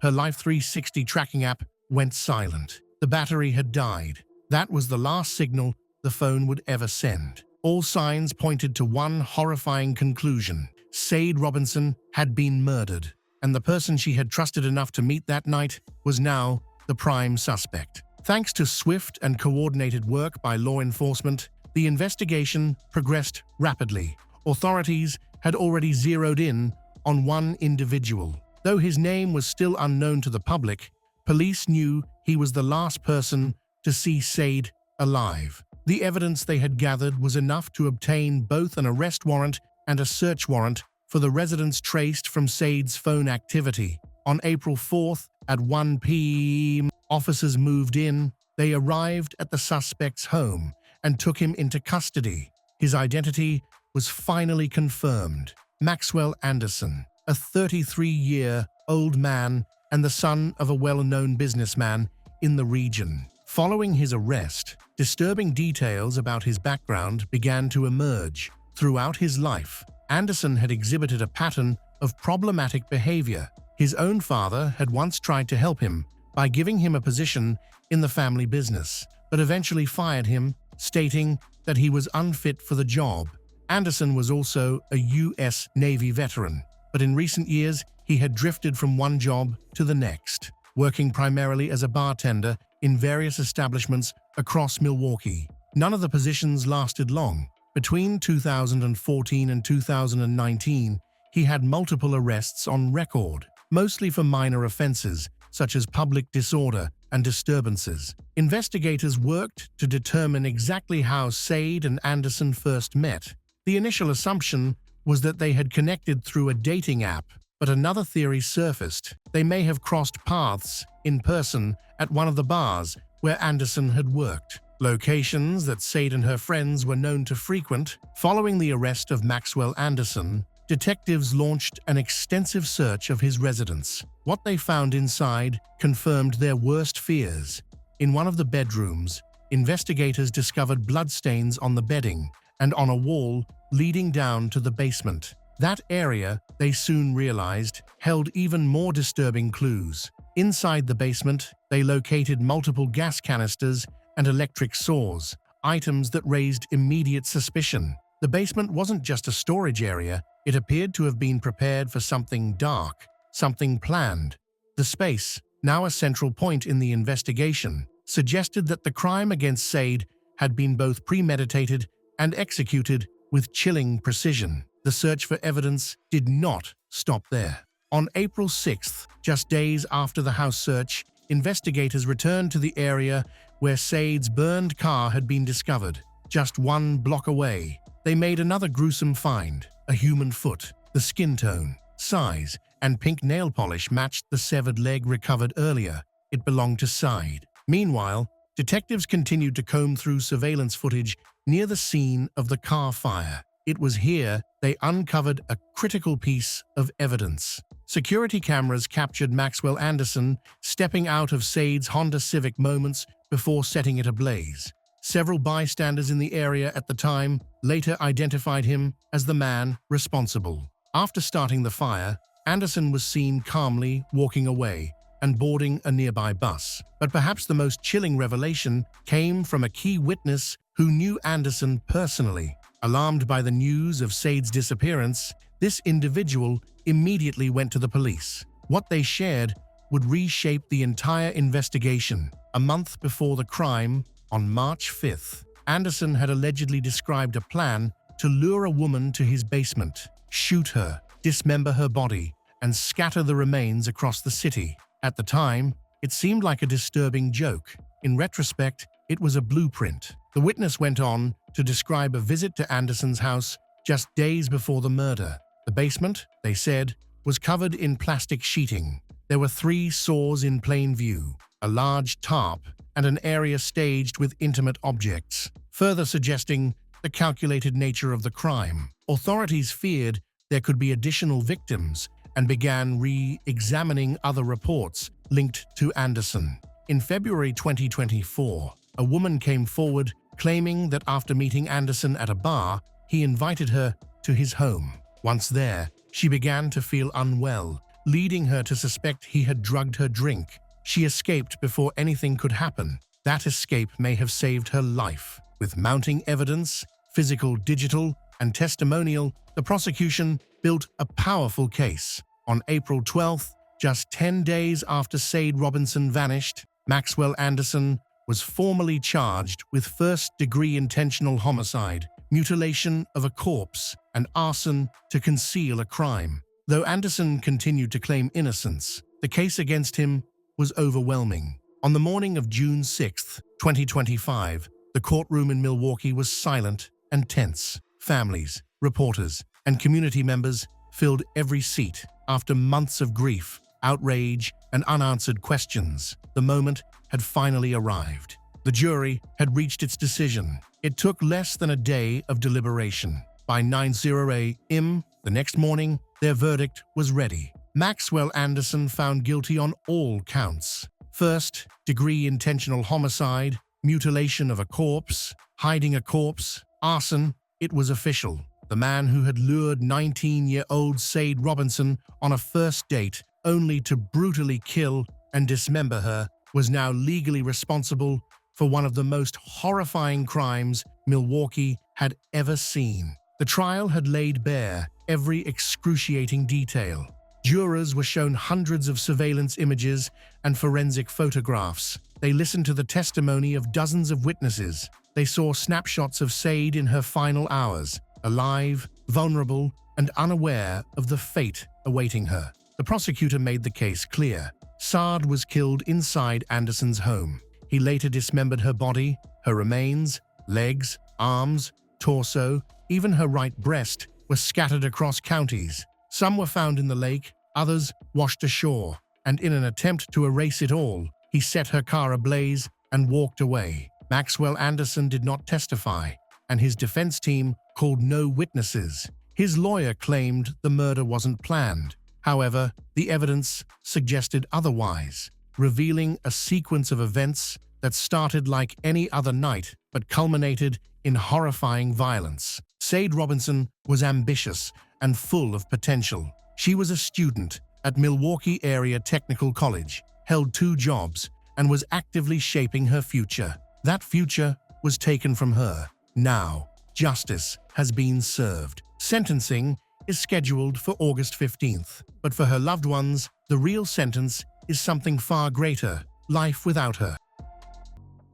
her Life 360 tracking app went silent. The battery had died. That was the last signal the phone would ever send. All signs pointed to one horrifying conclusion. Said Robinson had been murdered, and the person she had trusted enough to meet that night was now the prime suspect. Thanks to swift and coordinated work by law enforcement, the investigation progressed rapidly. Authorities had already zeroed in on one individual. Though his name was still unknown to the public, police knew he was the last person to see Said alive. The evidence they had gathered was enough to obtain both an arrest warrant and a search warrant for the residence traced from Said's phone activity. On April 4th at 1 p.m., officers moved in. They arrived at the suspect's home and took him into custody. His identity was finally confirmed. Maxwell Anderson, a 33-year-old man and the son of a well-known businessman in the region. Following his arrest, disturbing details about his background began to emerge. Throughout his life, Anderson had exhibited a pattern of problematic behavior. His own father had once tried to help him by giving him a position in the family business, but eventually fired him, stating that he was unfit for the job. Anderson was also a U.S. Navy veteran, but in recent years he had drifted from one job to the next, working primarily as a bartender in various establishments across Milwaukee. None of the positions lasted long. Between 2014 and 2019, he had multiple arrests on record, mostly for minor offenses such as public disorder and disturbances. Investigators worked to determine exactly how Said and Anderson first met. The initial assumption was that they had connected through a dating app, but another theory surfaced. They may have crossed paths in person at one of the bars where Anderson had worked, locations that Said and her friends were known to frequent. Following the arrest of Maxwell Anderson, detectives launched an extensive search of his residence. What they found inside confirmed their worst fears. In one of the bedrooms, investigators discovered bloodstains on the bedding and on a wall leading down to the basement. That area, they soon realized, held even more disturbing clues. Inside the basement, they located multiple gas canisters and electric saws, items that raised immediate suspicion. The basement wasn't just a storage area, it appeared to have been prepared for something dark, something planned. The space, now a central point in the investigation, suggested that the crime against Said had been both premeditated and executed with chilling precision. The search for evidence did not stop there. On April 6th, just days after the house search, investigators returned to the area where Said's burned car had been discovered. Just 1 block away, they made another gruesome find: a human foot. The skin tone, size, and pink nail polish matched the severed leg recovered earlier. It belonged to Said. Meanwhile, detectives continued to comb through surveillance footage near the scene of the car fire. It was here they uncovered a critical piece of evidence. Security cameras captured Maxwell Anderson stepping out of Said's Honda Civic moments before setting it ablaze. Several bystanders in the area at the time later identified him as the man responsible. After starting the fire, Anderson was seen calmly walking away and boarding a nearby bus. But perhaps the most chilling revelation came from a key witness who knew Anderson personally. Alarmed by the news of Said's disappearance, this individual immediately went to the police. What they shared would reshape the entire investigation. A month before the crime, on March 5th, Anderson had allegedly described a plan to lure a woman to his basement, shoot her, dismember her body, and scatter the remains across the city. At the time, it seemed like a disturbing joke. In retrospect, it was a blueprint. The witness went on to describe a visit to Anderson's house just days before the murder. The basement, they said, was covered in plastic sheeting. There were 3 saws in plain view, a large tarp, and an area staged with intimate objects, further suggesting the calculated nature of the crime. Authorities feared there could be additional victims and began re-examining other reports linked to Anderson. In February 2024, a woman came forward claiming that after meeting Anderson at a bar, he invited her to his home. Once there, she began to feel unwell, leading her to suspect he had drugged her drink. She escaped before anything could happen. That escape may have saved her life. With mounting evidence, physical, digital, and testimonial, the prosecution built a powerful case. On April 12th, just 10 days after Sade Robinson vanished, Maxwell Anderson was formally charged with first-degree intentional homicide, mutilation of a corpse, and arson to conceal a crime. Though Anderson continued to claim innocence, the case against him was overwhelming. On the morning of June 6, 2025, the courtroom in Milwaukee was silent and tense. Families, reporters, and community members filled every seat. After months of grief, outrage, and unanswered questions, the moment had finally arrived. The jury had reached its decision. It took less than a day of deliberation. By 9:00 a.m. the next morning, their verdict was ready. Maxwell Anderson found guilty on all counts. First-degree intentional homicide, mutilation of a corpse, hiding a corpse, arson. It was official. The man who had lured 19-year-old Sade Robinson on a first date only to brutally kill and dismember her was now legally responsible for one of the most horrifying crimes Milwaukee had ever seen. The trial had laid bare every excruciating detail. Jurors were shown hundreds of surveillance images and forensic photographs. They listened to the testimony of dozens of witnesses. They saw snapshots of Sade in her final hours, alive, vulnerable, and unaware of the fate awaiting her. The prosecutor made the case clear. Sade was killed inside Anderson's home. He later dismembered her body, her remains, legs, arms, torso, even her right breast were scattered across counties. Some were found in the lake, others washed ashore, and in an attempt to erase it all, he set her car ablaze and walked away. Maxwell Anderson did not testify, and his defense team called no witnesses. His lawyer claimed the murder wasn't planned. However, the evidence suggested otherwise, revealing a sequence of events that started like any other night but culminated in horrifying violence. Sade Robinson was ambitious and full of potential. She was a student at Milwaukee Area Technical College, held 2 jobs, and was actively shaping her future. That future was taken from her. Now, justice has been served. Sentencing is scheduled for August 15th, but for her loved ones, the real sentence is something far greater: life without her.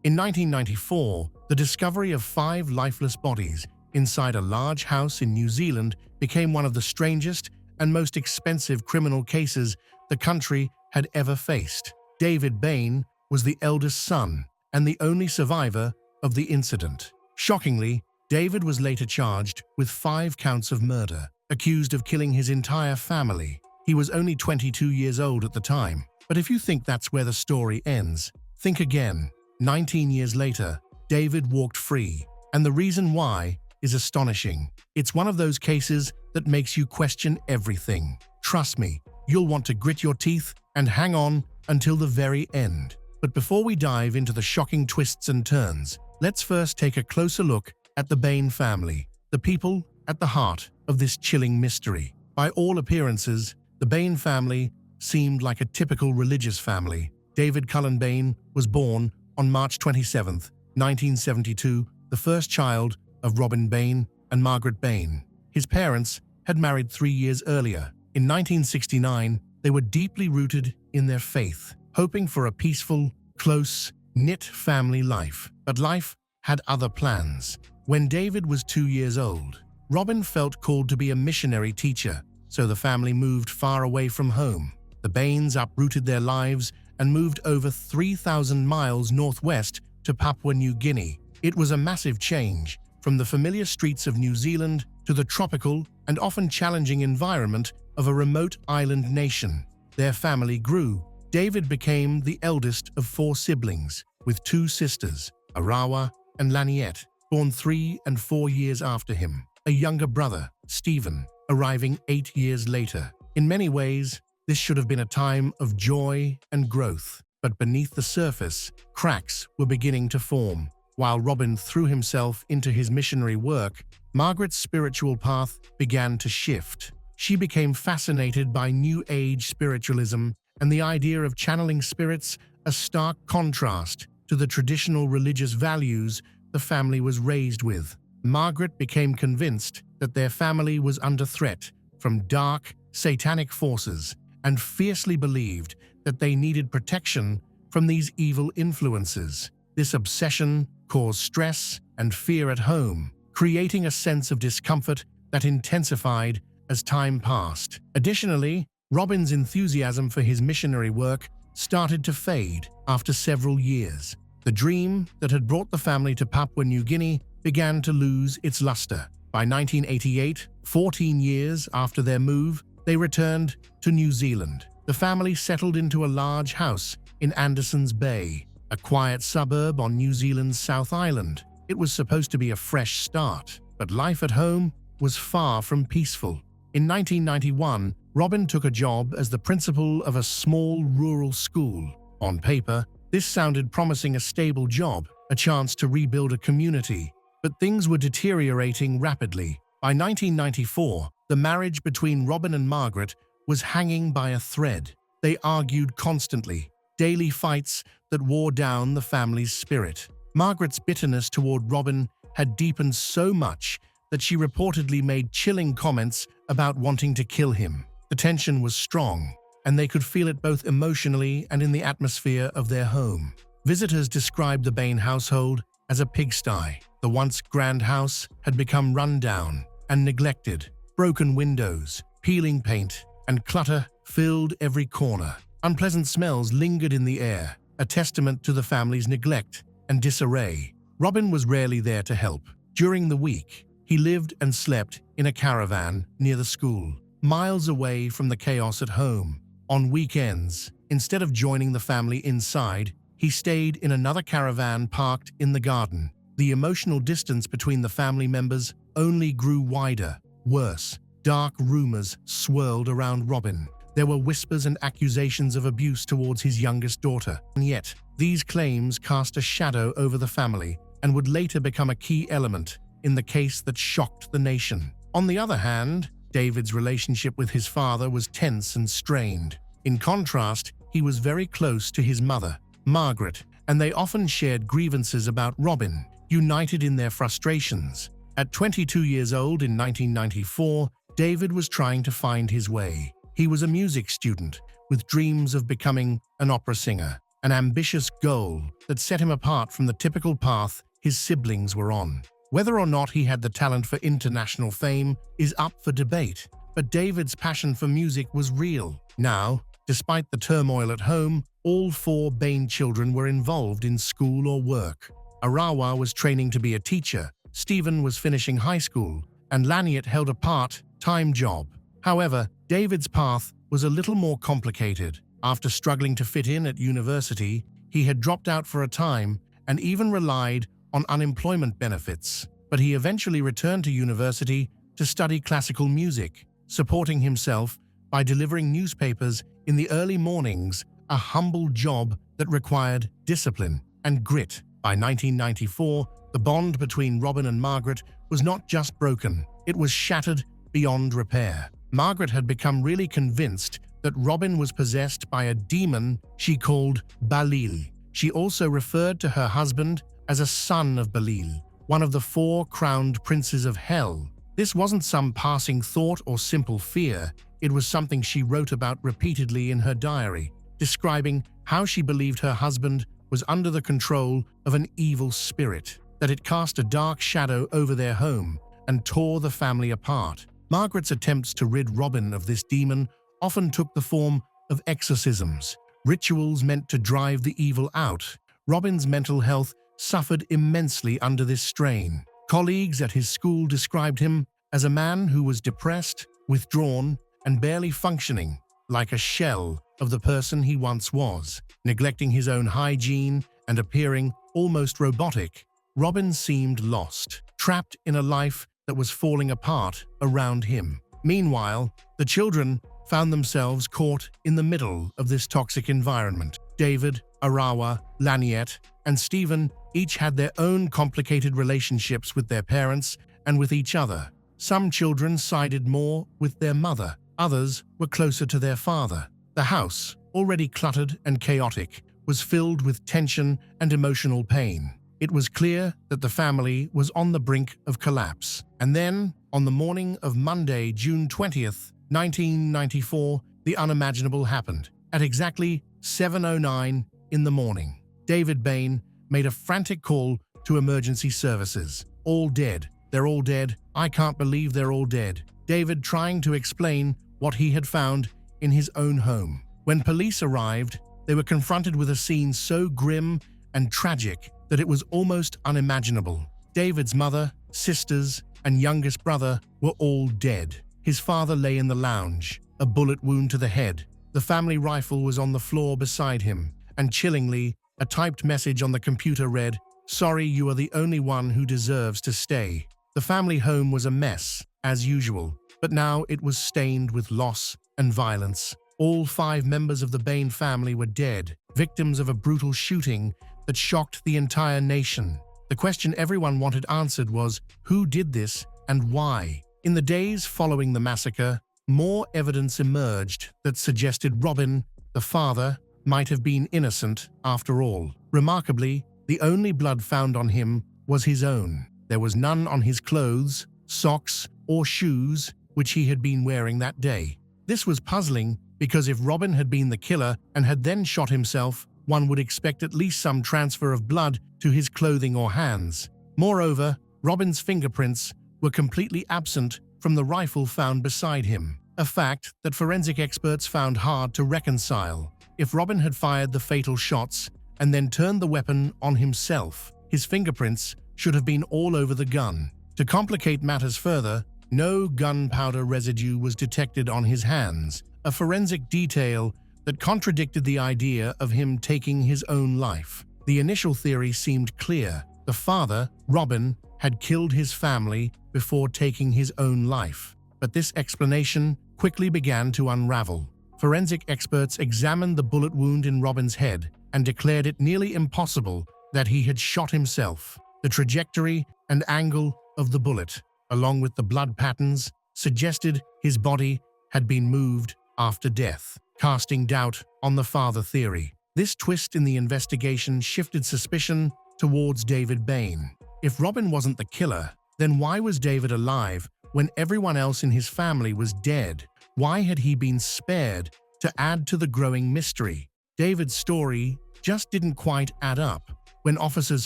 In 1994, the discovery of 5 lifeless bodies inside a large house in New Zealand became one of the strangest and most expensive criminal cases the country had ever faced. David Bain was the eldest son and the only survivor of the incident. Shockingly, David was later charged with 5 counts of murder, accused of killing his entire family. He was only 22 years old at the time. But if you think that's where the story ends, think again. 19 years later, David walked free, and the reason why is astonishing. It's one of those cases that makes you question everything. Trust me, you'll want to grit your teeth and hang on until the very end. But before we dive into the shocking twists and turns, let's first take a closer look at the Bain family, the people at the heart of this chilling mystery. By all appearances, the Bain family seemed like a typical religious family. David Cullen Bain was born on March 27, 1972, the first child of Robin Bain and Margaret Bain. His parents had married 3 years earlier. In 1969, they were deeply rooted in their faith, hoping for a peaceful, close-knit family life. But life had other plans. When David was 2 years old, Robin felt called to be a missionary teacher, so the family moved far away from home. The Baines uprooted their lives and moved over 3,000 miles northwest to Papua New Guinea. It was a massive change, from the familiar streets of New Zealand to the tropical and often challenging environment of a remote island nation. Their family grew. David became the eldest of 4 siblings, with 2 sisters, Arawa and Laniette, born 3 and 4 years after him. A younger brother, Stephen, arriving 8 years later. In many ways, this should have been a time of joy and growth, but beneath the surface, cracks were beginning to form. While Robin threw himself into his missionary work, Margaret's spiritual path began to shift. She became fascinated by New Age spiritualism and the idea of channeling spirits, a stark contrast to the traditional religious values the family was raised with. Margaret became convinced that their family was under threat from dark, satanic forces and fiercely believed that they needed protection from these evil influences. This obsession caused stress and fear at home, creating a sense of discomfort that intensified as time passed. Additionally, Robin's enthusiasm for his missionary work started to fade after several years. The dream that had brought the family to Papua New Guinea began to lose its luster. By 1988, 14 years after their move, they returned to New Zealand. The family settled into a large house in Anderson's Bay, a quiet suburb on New Zealand's South Island. It was supposed to be a fresh start, but life at home was far from peaceful. In 1991, Robin took a job as the principal of a small rural school. On paper, this sounded promising, a stable job, a chance to rebuild a community. But things were deteriorating rapidly. By 1994, the marriage between Robin and Margaret was hanging by a thread. They argued constantly, daily fights that wore down the family's spirit. Margaret's bitterness toward Robin had deepened so much that she reportedly made chilling comments about wanting to kill him. The tension was strong, and they could feel it both emotionally and in the atmosphere of their home. Visitors described the Bain household as a pigsty. The once grand house had become run down and neglected. Broken windows, peeling paint, and clutter filled every corner. Unpleasant smells lingered in the air, a testament to the family's neglect and disarray. Robin was rarely there to help. During the week, he lived and slept in a caravan near the school, miles away from the chaos at home. On weekends, instead of joining the family inside, he stayed in another caravan parked in the garden. The emotional distance between the family members only grew wider. Worse, dark rumors swirled around Robin. There were whispers and accusations of abuse towards his youngest daughter. And yet, these claims cast a shadow over the family and would later become a key element in the case that shocked the nation. On the other hand, David's relationship with his father was tense and strained. In contrast, he was very close to his mother, Margaret, and they often shared grievances about Robin, united in their frustrations. At 22 years old in 1994, David was trying to find his way. He was a music student with dreams of becoming an opera singer, an ambitious goal that set him apart from the typical path his siblings were on. Whether or not he had the talent for international fame is up for debate, but David's passion for music was real. Now, despite the turmoil at home, all 4 Bain children were involved in school or work. Arawa was training to be a teacher, Stephen was finishing high school, and Laniette held a part-time job. However, David's path was a little more complicated. After struggling to fit in at university, he had dropped out for a time and even relied on unemployment benefits. But he eventually returned to university to study classical music, supporting himself by delivering newspapers in the early mornings, a humble job that required discipline and grit. By 1994, the bond between Robin and Margaret was not just broken, it was shattered beyond repair. Margaret had become really convinced that Robin was possessed by a demon she called Balil. She also referred to her husband as a son of Balil, one of the 4 crowned princes of hell. This wasn't some passing thought or simple fear, it was something she wrote about repeatedly in her diary, describing how she believed her husband was under the control of an evil spirit, that it cast a dark shadow over their home and tore the family apart. Margaret's attempts to rid Robin of this demon often took the form of exorcisms, rituals meant to drive the evil out. Robin's mental health suffered immensely under this strain. Colleagues at his school described him as a man who was depressed, withdrawn, and barely functioning, like a shell of the person he once was. Neglecting his own hygiene and appearing almost robotic, Robin seemed lost, trapped in a life that was falling apart around him. Meanwhile, the children found themselves caught in the middle of this toxic environment. David, Arawa, Laniette, and Stephen each had their own complicated relationships with their parents and with each other. Some children sided more with their mother, others were closer to their father. The house, already cluttered and chaotic, was filled with tension and emotional pain. It was clear that the family was on the brink of collapse. And then, on the morning of Monday, June 20th, 1994, the unimaginable happened. At exactly 7:09 in the morning, David Bain made a frantic call to emergency services. All dead. They're all dead. I can't believe they're all dead. David trying to explain what he had found in his own home. When police arrived, they were confronted with a scene so grim and tragic that it was almost unimaginable. David's mother, sisters, and youngest brother were all dead. His father lay in the lounge, a bullet wound to the head. The family rifle was on the floor beside him, and chillingly, a typed message on the computer read, "Sorry, you are the only one who deserves to stay." The family home was a mess, as usual, but now it was stained with loss and violence. All 5 members of the Bain family were dead, victims of a brutal shooting that shocked the entire nation. The question everyone wanted answered was, who did this and why? In the days following the massacre, more evidence emerged that suggested Robin, the father, might have been innocent after all. Remarkably, the only blood found on him was his own. There was none on his clothes, socks, or shoes, which he had been wearing that day. This was puzzling because if Robin had been the killer and had then shot himself, one would expect at least some transfer of blood to his clothing or hands. Moreover, Robin's fingerprints were completely absent from the rifle found beside him, a fact that forensic experts found hard to reconcile. If Robin had fired the fatal shots and then turned the weapon on himself, his fingerprints should have been all over the gun. To complicate matters further, no gunpowder residue was detected on his hands, a forensic detail that contradicted the idea of him taking his own life. The initial theory seemed clear. The father, Robin, had killed his family before taking his own life. But this explanation quickly began to unravel. Forensic experts examined the bullet wound in Robin's head and declared it nearly impossible that he had shot himself. The trajectory and angle of the bullet, along with the blood patterns, suggested his body had been moved after death, casting doubt on the father theory. This twist in the investigation shifted suspicion towards David Bain. If Robin wasn't the killer, then why was David alive when everyone else in his family was dead? Why had he been spared to add to the growing mystery? David's story just didn't quite add up. When officers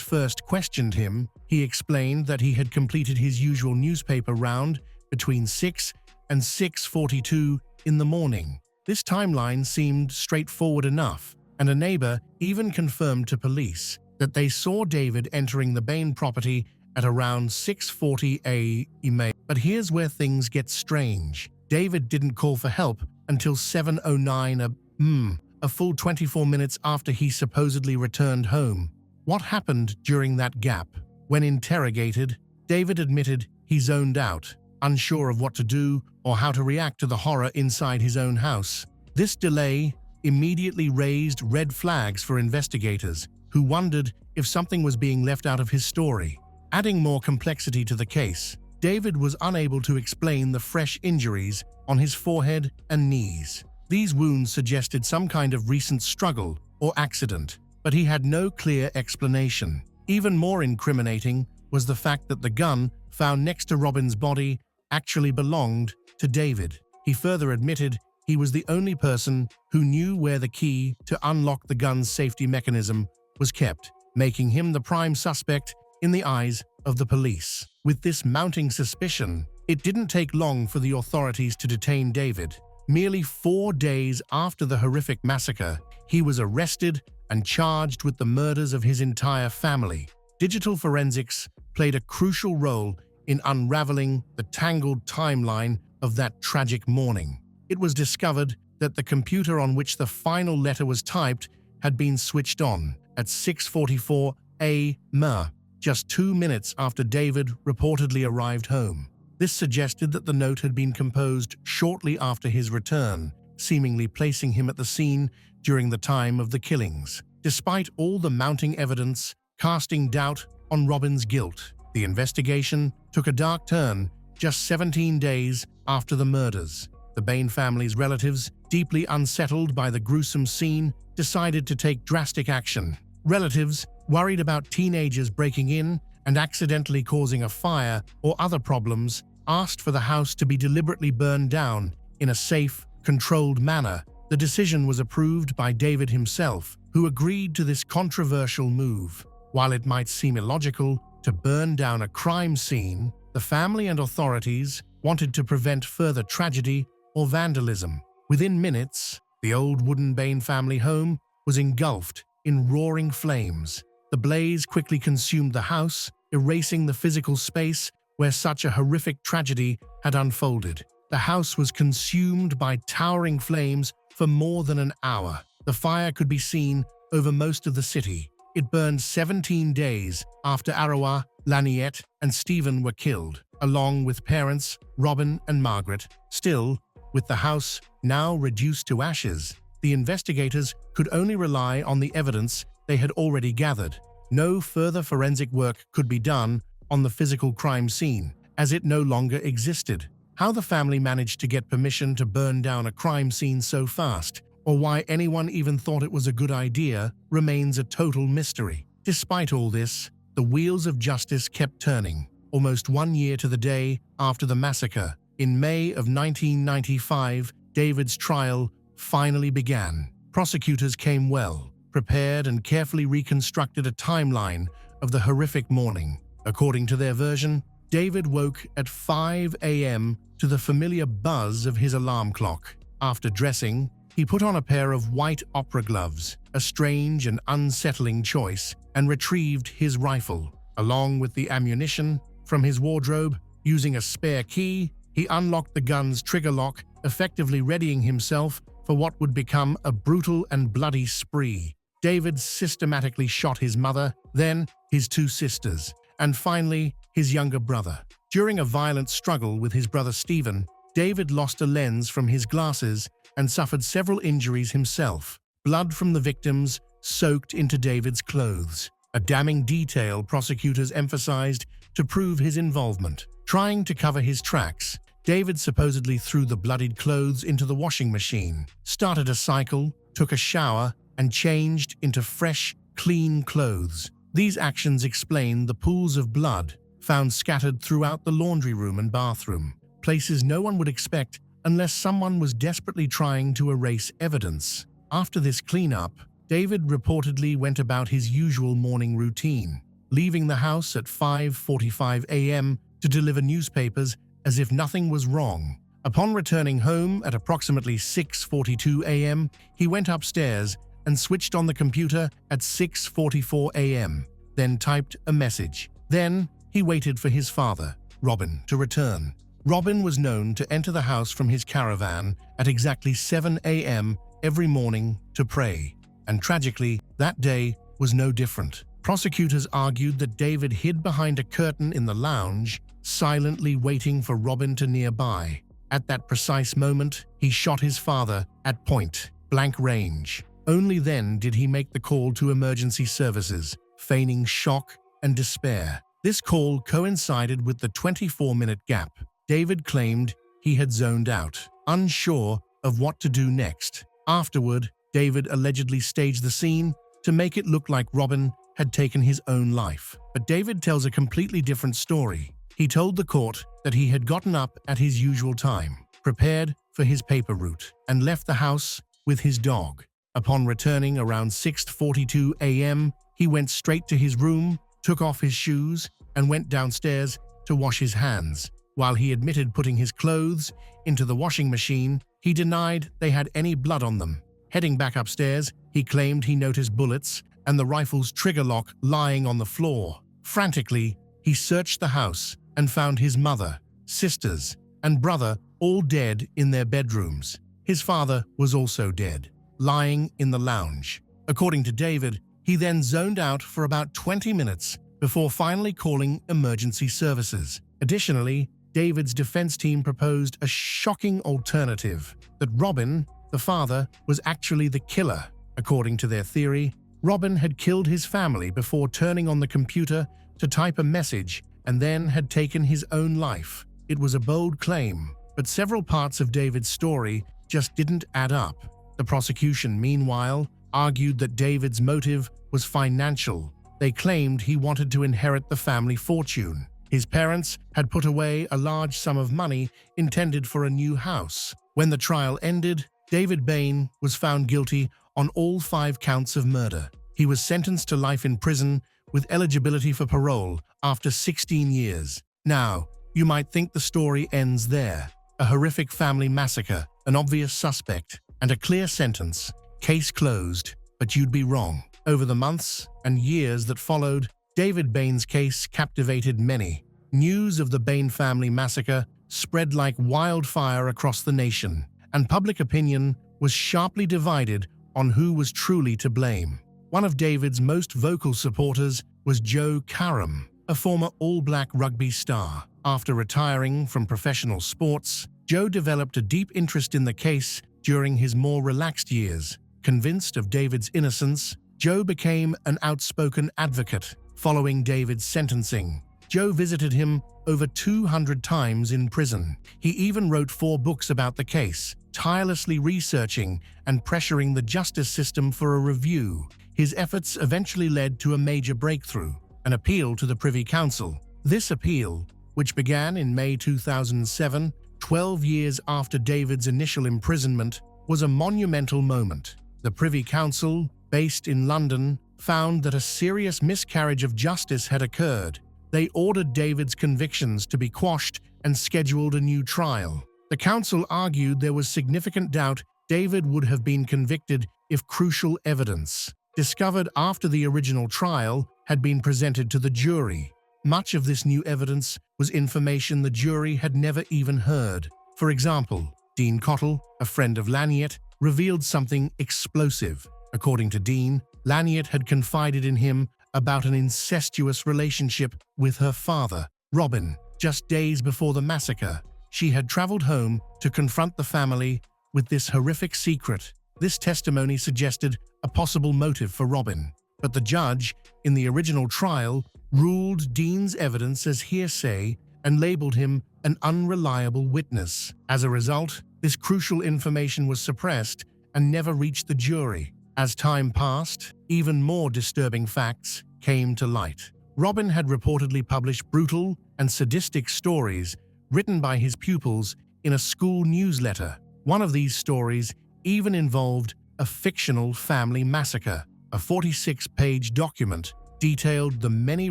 first questioned him, he explained that he had completed his usual newspaper round between 6 and 6:42 in the morning. This timeline seemed straightforward enough, and a neighbor even confirmed to police that they saw David entering the Bain property at around 6:40 a.m. But here's where things get strange. David didn't call for help until 7:09 a.m., a full 24 minutes after he supposedly returned home. What happened during that gap? When interrogated, David admitted he zoned out, unsure of what to do or how to react to the horror inside his own house. This delay immediately raised red flags for investigators, who wondered if something was being left out of his story. Adding more complexity to the case, David was unable to explain the fresh injuries on his forehead and knees. These wounds suggested some kind of recent struggle or accident, but he had no clear explanation. Even more incriminating was the fact that the gun found next to Robin's body actually belonged to David. He further admitted he was the only person who knew where the key to unlock the gun's safety mechanism was kept, making him the prime suspect in the eyes of the police. With this mounting suspicion, it didn't take long for the authorities to detain David. Merely 4 days after the horrific massacre, he was arrested and charged with the murders of his entire family. Digital forensics played a crucial role in unraveling the tangled timeline of that tragic morning. It was discovered that the computer on which the final letter was typed had been switched on at 6:44 a.m., just 2 minutes after David reportedly arrived home. This suggested that the note had been composed shortly after his return, seemingly placing him at the scene during the time of the killings. Despite all the mounting evidence casting doubt on Robin's guilt, the investigation took a dark turn just 17 days after the murders. The Bain family's relatives, deeply unsettled by the gruesome scene, decided to take drastic action. Relatives, worried about teenagers breaking in and accidentally causing a fire or other problems, asked for the house to be deliberately burned down in a safe, controlled manner. The decision was approved by David himself, who agreed to this controversial move. While it might seem illogical to burn down a crime scene, the family and authorities wanted to prevent further tragedy or vandalism. Within minutes, the old wooden Bain family home was engulfed in roaring flames. The blaze quickly consumed the house, erasing the physical space where such a horrific tragedy had unfolded. The house was consumed by towering flames for more than an hour. The fire could be seen over most of the city. It burned 17 days after Arawa, Laniette, and Stephen were killed, along with parents Robin and Margaret. Still, with the house now reduced to ashes, the investigators could only rely on the evidence they had already gathered. No further forensic work could be done on the physical crime scene, as it no longer existed. How the family managed to get permission to burn down a crime scene so fast, or why anyone even thought it was a good idea, remains a total mystery. Despite all this, the wheels of justice kept turning. Almost 1 year to the day after the massacre, in May of 1995, David's trial finally began. Prosecutors came well prepared and carefully reconstructed a timeline of the horrific morning. According to their version, David woke at 5 a.m. to the familiar buzz of his alarm clock. After dressing, he put on a pair of white opera gloves, a strange and unsettling choice, and retrieved his rifle. Along with the ammunition from his wardrobe, using a spare key, he unlocked the gun's trigger lock, effectively readying himself for what would become a brutal and bloody spree. David systematically shot his mother, then his 2 sisters, and finally his younger brother. During a violent struggle with his brother Stephen, David lost a lens from his glasses and suffered several injuries himself. Blood from the victims soaked into David's clothes, a damning detail prosecutors emphasized to prove his involvement. Trying to cover his tracks, David supposedly threw the bloodied clothes into the washing machine, started a cycle, took a shower, and changed into fresh, clean clothes. These actions explain the pools of blood found scattered throughout the laundry room and bathroom, places no one would expect unless someone was desperately trying to erase evidence. After this cleanup, David reportedly went about his usual morning routine, leaving the house at 5:45 a.m. to deliver newspapers as if nothing was wrong. Upon returning home at approximately 6:42 a.m., he went upstairs and switched on the computer at 6:44 a.m., then typed a message. Then, he waited for his father, Robin, to return. Robin was known to enter the house from his caravan at exactly 7 a.m. every morning to pray, and tragically, that day was no different. Prosecutors argued that David hid behind a curtain in the lounge, silently waiting for Robin to nearby. At that precise moment, he shot his father at point-blank range. Only then did he make the call to emergency services, feigning shock and despair. This call coincided with the 24-minute gap. David claimed he had zoned out, unsure of what to do next. Afterward, David allegedly staged the scene to make it look like Robin had taken his own life. But David tells a completely different story. He told the court that he had gotten up at his usual time, prepared for his paper route, and left the house with his dog. Upon returning around 6:42 a.m., he went straight to his room, took off his shoes, and went downstairs to wash his hands. While he admitted putting his clothes into the washing machine, He denied they had any blood on them. Heading back upstairs, he claimed he noticed bullets and the rifle's trigger lock lying on the floor. Frantically, he searched the house and found his mother, sisters, and brother all dead in their bedrooms. His father was also dead, lying in the lounge. According to David, he then zoned out for about 20 minutes before finally calling emergency services. Additionally, David's defense team proposed a shocking alternative, that Robin, the father, was actually the killer. According to their theory, Robin had killed his family before turning on the computer to type a message and then had taken his own life. It was a bold claim, but several parts of David's story just didn't add up. The prosecution, meanwhile, argued that David's motive was financial. They claimed he wanted to inherit the family fortune. His parents had put away a large sum of money intended for a new house. When the trial ended, David Bain was found guilty on all 5 counts of murder. He was sentenced to life in prison with eligibility for parole after 16 years. Now, you might think the story ends there. A horrific family massacre, an obvious suspect, and a clear sentence. Case closed, but you'd be wrong. Over the months and years that followed, David Bain's case captivated many. News of the Bain family massacre spread like wildfire across the nation, and public opinion was sharply divided on who was truly to blame. One of David's most vocal supporters was Joe Karam, a former All-Black rugby star. After retiring from professional sports, Joe developed a deep interest in the case during his more relaxed years. Convinced of David's innocence, Joe became an outspoken advocate. Following David's sentencing, Joe visited him over 200 times in prison. He even wrote 4 books about the case, tirelessly researching and pressuring the justice system for a review. His efforts eventually led to a major breakthrough, an appeal to the Privy Council. This appeal, which began in May 2007, 12 years after David's initial imprisonment, was a monumental moment. The Privy Council, based in London, found that a serious miscarriage of justice had occurred. They ordered David's convictions to be quashed and scheduled a new trial. The council argued there was significant doubt David would have been convicted if crucial evidence, discovered after the original trial, had been presented to the jury. Much of this new evidence was information the jury had never even heard. For example, Dean Cottle, a friend of Laniet, revealed something explosive. According to Dean, Laniet had confided in him about an incestuous relationship with her father, Robin. Just days before the massacre, she had traveled home to confront the family with this horrific secret. This testimony suggested a possible motive for Robin, but the judge, in the original trial, ruled Dean's evidence as hearsay and labeled him an unreliable witness. As a result, this crucial information was suppressed and never reached the jury. As time passed, even more disturbing facts came to light. Robin had reportedly published brutal and sadistic stories written by his pupils in a school newsletter. One of these stories even involved a fictional family massacre. A 46-page document detailed the many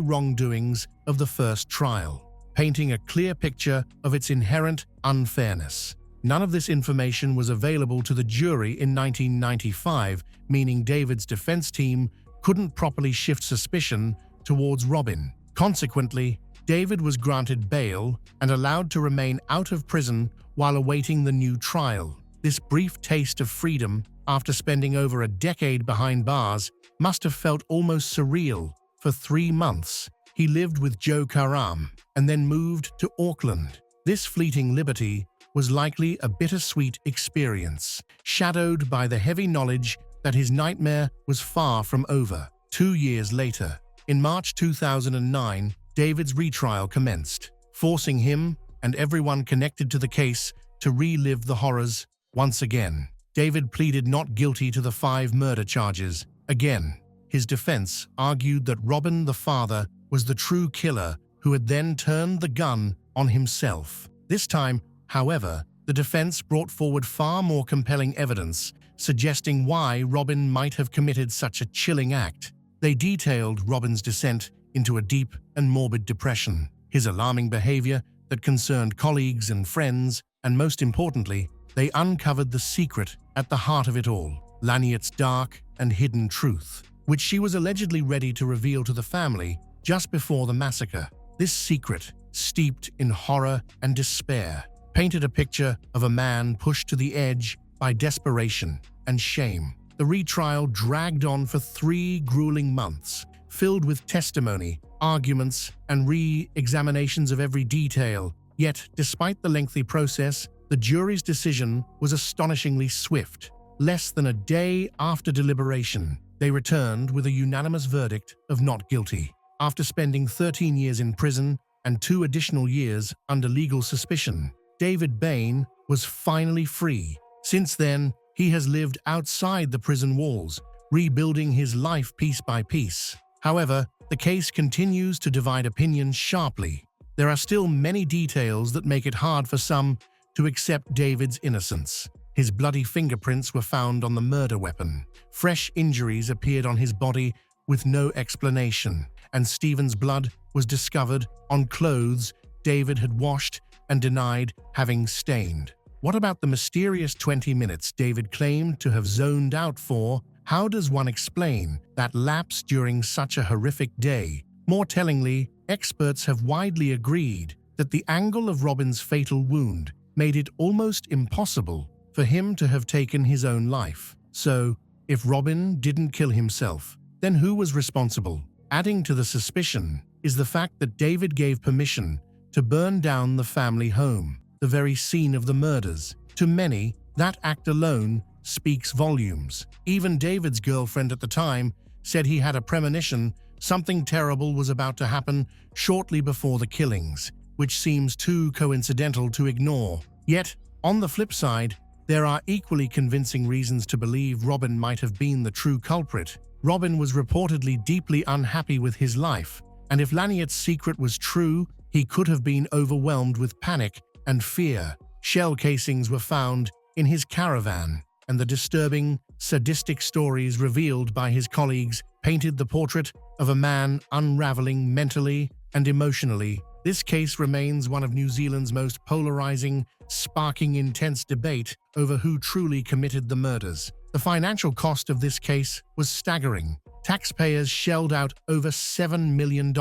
wrongdoings of the first trial, painting a clear picture of its inherent unfairness. None of this information was available to the jury in 1995, meaning David's defense team couldn't properly shift suspicion towards Robin. Consequently, David was granted bail and allowed to remain out of prison while awaiting the new trial. This brief taste of freedom, after spending over a decade behind bars, must have felt almost surreal. For 3 months, he lived with Joe Karam and then moved to Auckland. This fleeting liberty was likely a bittersweet experience, shadowed by the heavy knowledge that his nightmare was far from over. 2 years later, in March 2009, David's retrial commenced, forcing him and everyone connected to the case to relive the horrors once again. David pleaded not guilty to the 5 murder charges. Again, his defense argued that Robin, the father, was the true killer who had then turned the gun on himself. This time, however, the defense brought forward far more compelling evidence, suggesting why Robin might have committed such a chilling act. They detailed Robin's descent into a deep and morbid depression, his alarming behavior that concerned colleagues and friends, and most importantly, They uncovered the secret at the heart of it all, Laniette's dark and hidden truth, which she was allegedly ready to reveal to the family just before the massacre. This secret, steeped in horror and despair, painted a picture of a man pushed to the edge by desperation and shame. The retrial dragged on for 3 grueling months, filled with testimony, arguments, and re-examinations of every detail. Yet, despite the lengthy process, the jury's decision was astonishingly swift. Less than a day after deliberation, they returned with a unanimous verdict of not guilty. After spending 13 years in prison and 2 additional years under legal suspicion, David Bain was finally free. Since then, he has lived outside the prison walls, rebuilding his life piece by piece. However, the case continues to divide opinions sharply. There are still many details that make it hard for some to accept David's innocence. His bloody fingerprints were found on the murder weapon. Fresh injuries appeared on his body with no explanation, and Stephen's blood was discovered on clothes David had washed and denied having stained. What about the mysterious 20 minutes David claimed to have zoned out for? How does one explain that lapse during such a horrific day? More tellingly, experts have widely agreed that the angle of Robin's fatal wound made it almost impossible for him to have taken his own life. So, if Robin didn't kill himself, then who was responsible? Adding to the suspicion is the fact that David gave permission to burn down the family home, the very scene of the murders. To many, that act alone speaks volumes. Even David's girlfriend at the time said he had a premonition something terrible was about to happen shortly before the killings, which seems too coincidental to ignore. Yet, on the flip side, there are equally convincing reasons to believe Robin might have been the true culprit. Robin was reportedly deeply unhappy with his life, and if Laniette's secret was true, he could have been overwhelmed with panic and fear. Shell casings were found in his caravan, and the disturbing, sadistic stories revealed by his colleagues painted the portrait of a man unraveling mentally and emotionally. This case remains one of New Zealand's most polarizing, sparking intense debate over who truly committed the murders. The financial cost of this case was staggering. Taxpayers shelled out over $7 million,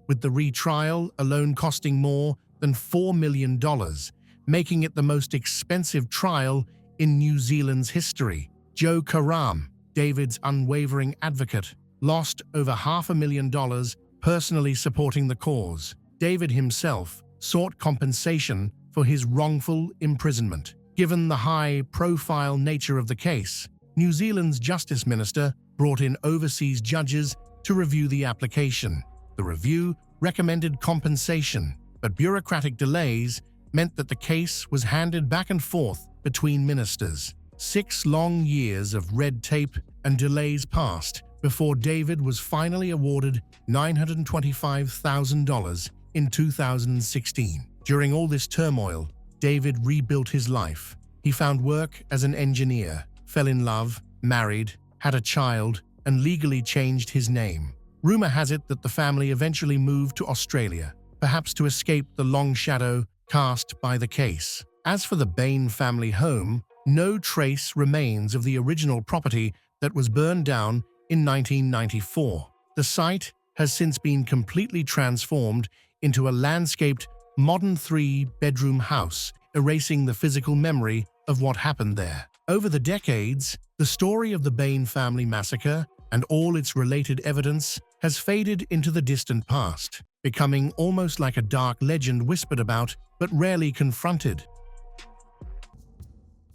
with the retrial alone costing more than $4 million, making it the most expensive trial in New Zealand's history. Joe Karam, David's unwavering advocate, lost over $500,000 personally supporting the cause. David himself sought compensation for his wrongful imprisonment. Given the high-profile nature of the case, New Zealand's Justice Minister brought in overseas judges to review the application. The review recommended compensation, but bureaucratic delays meant that the case was handed back and forth between ministers. 6 long years of red tape and delays passed before David was finally awarded $925,000 in 2016. During all this turmoil, David rebuilt his life. He found work as an engineer, fell in love, married, had a child, and legally changed his name. Rumor has it that the family eventually moved to Australia, perhaps to escape the long shadow cast by the case. As for the Bain family home, no trace remains of the original property that was burned down in 1994. The site has since been completely transformed into a landscaped, modern 3-bedroom house, erasing the physical memory of what happened there. Over the decades, the story of the Bain family massacre and all its related evidence has faded into the distant past, becoming almost like a dark legend whispered about but rarely confronted.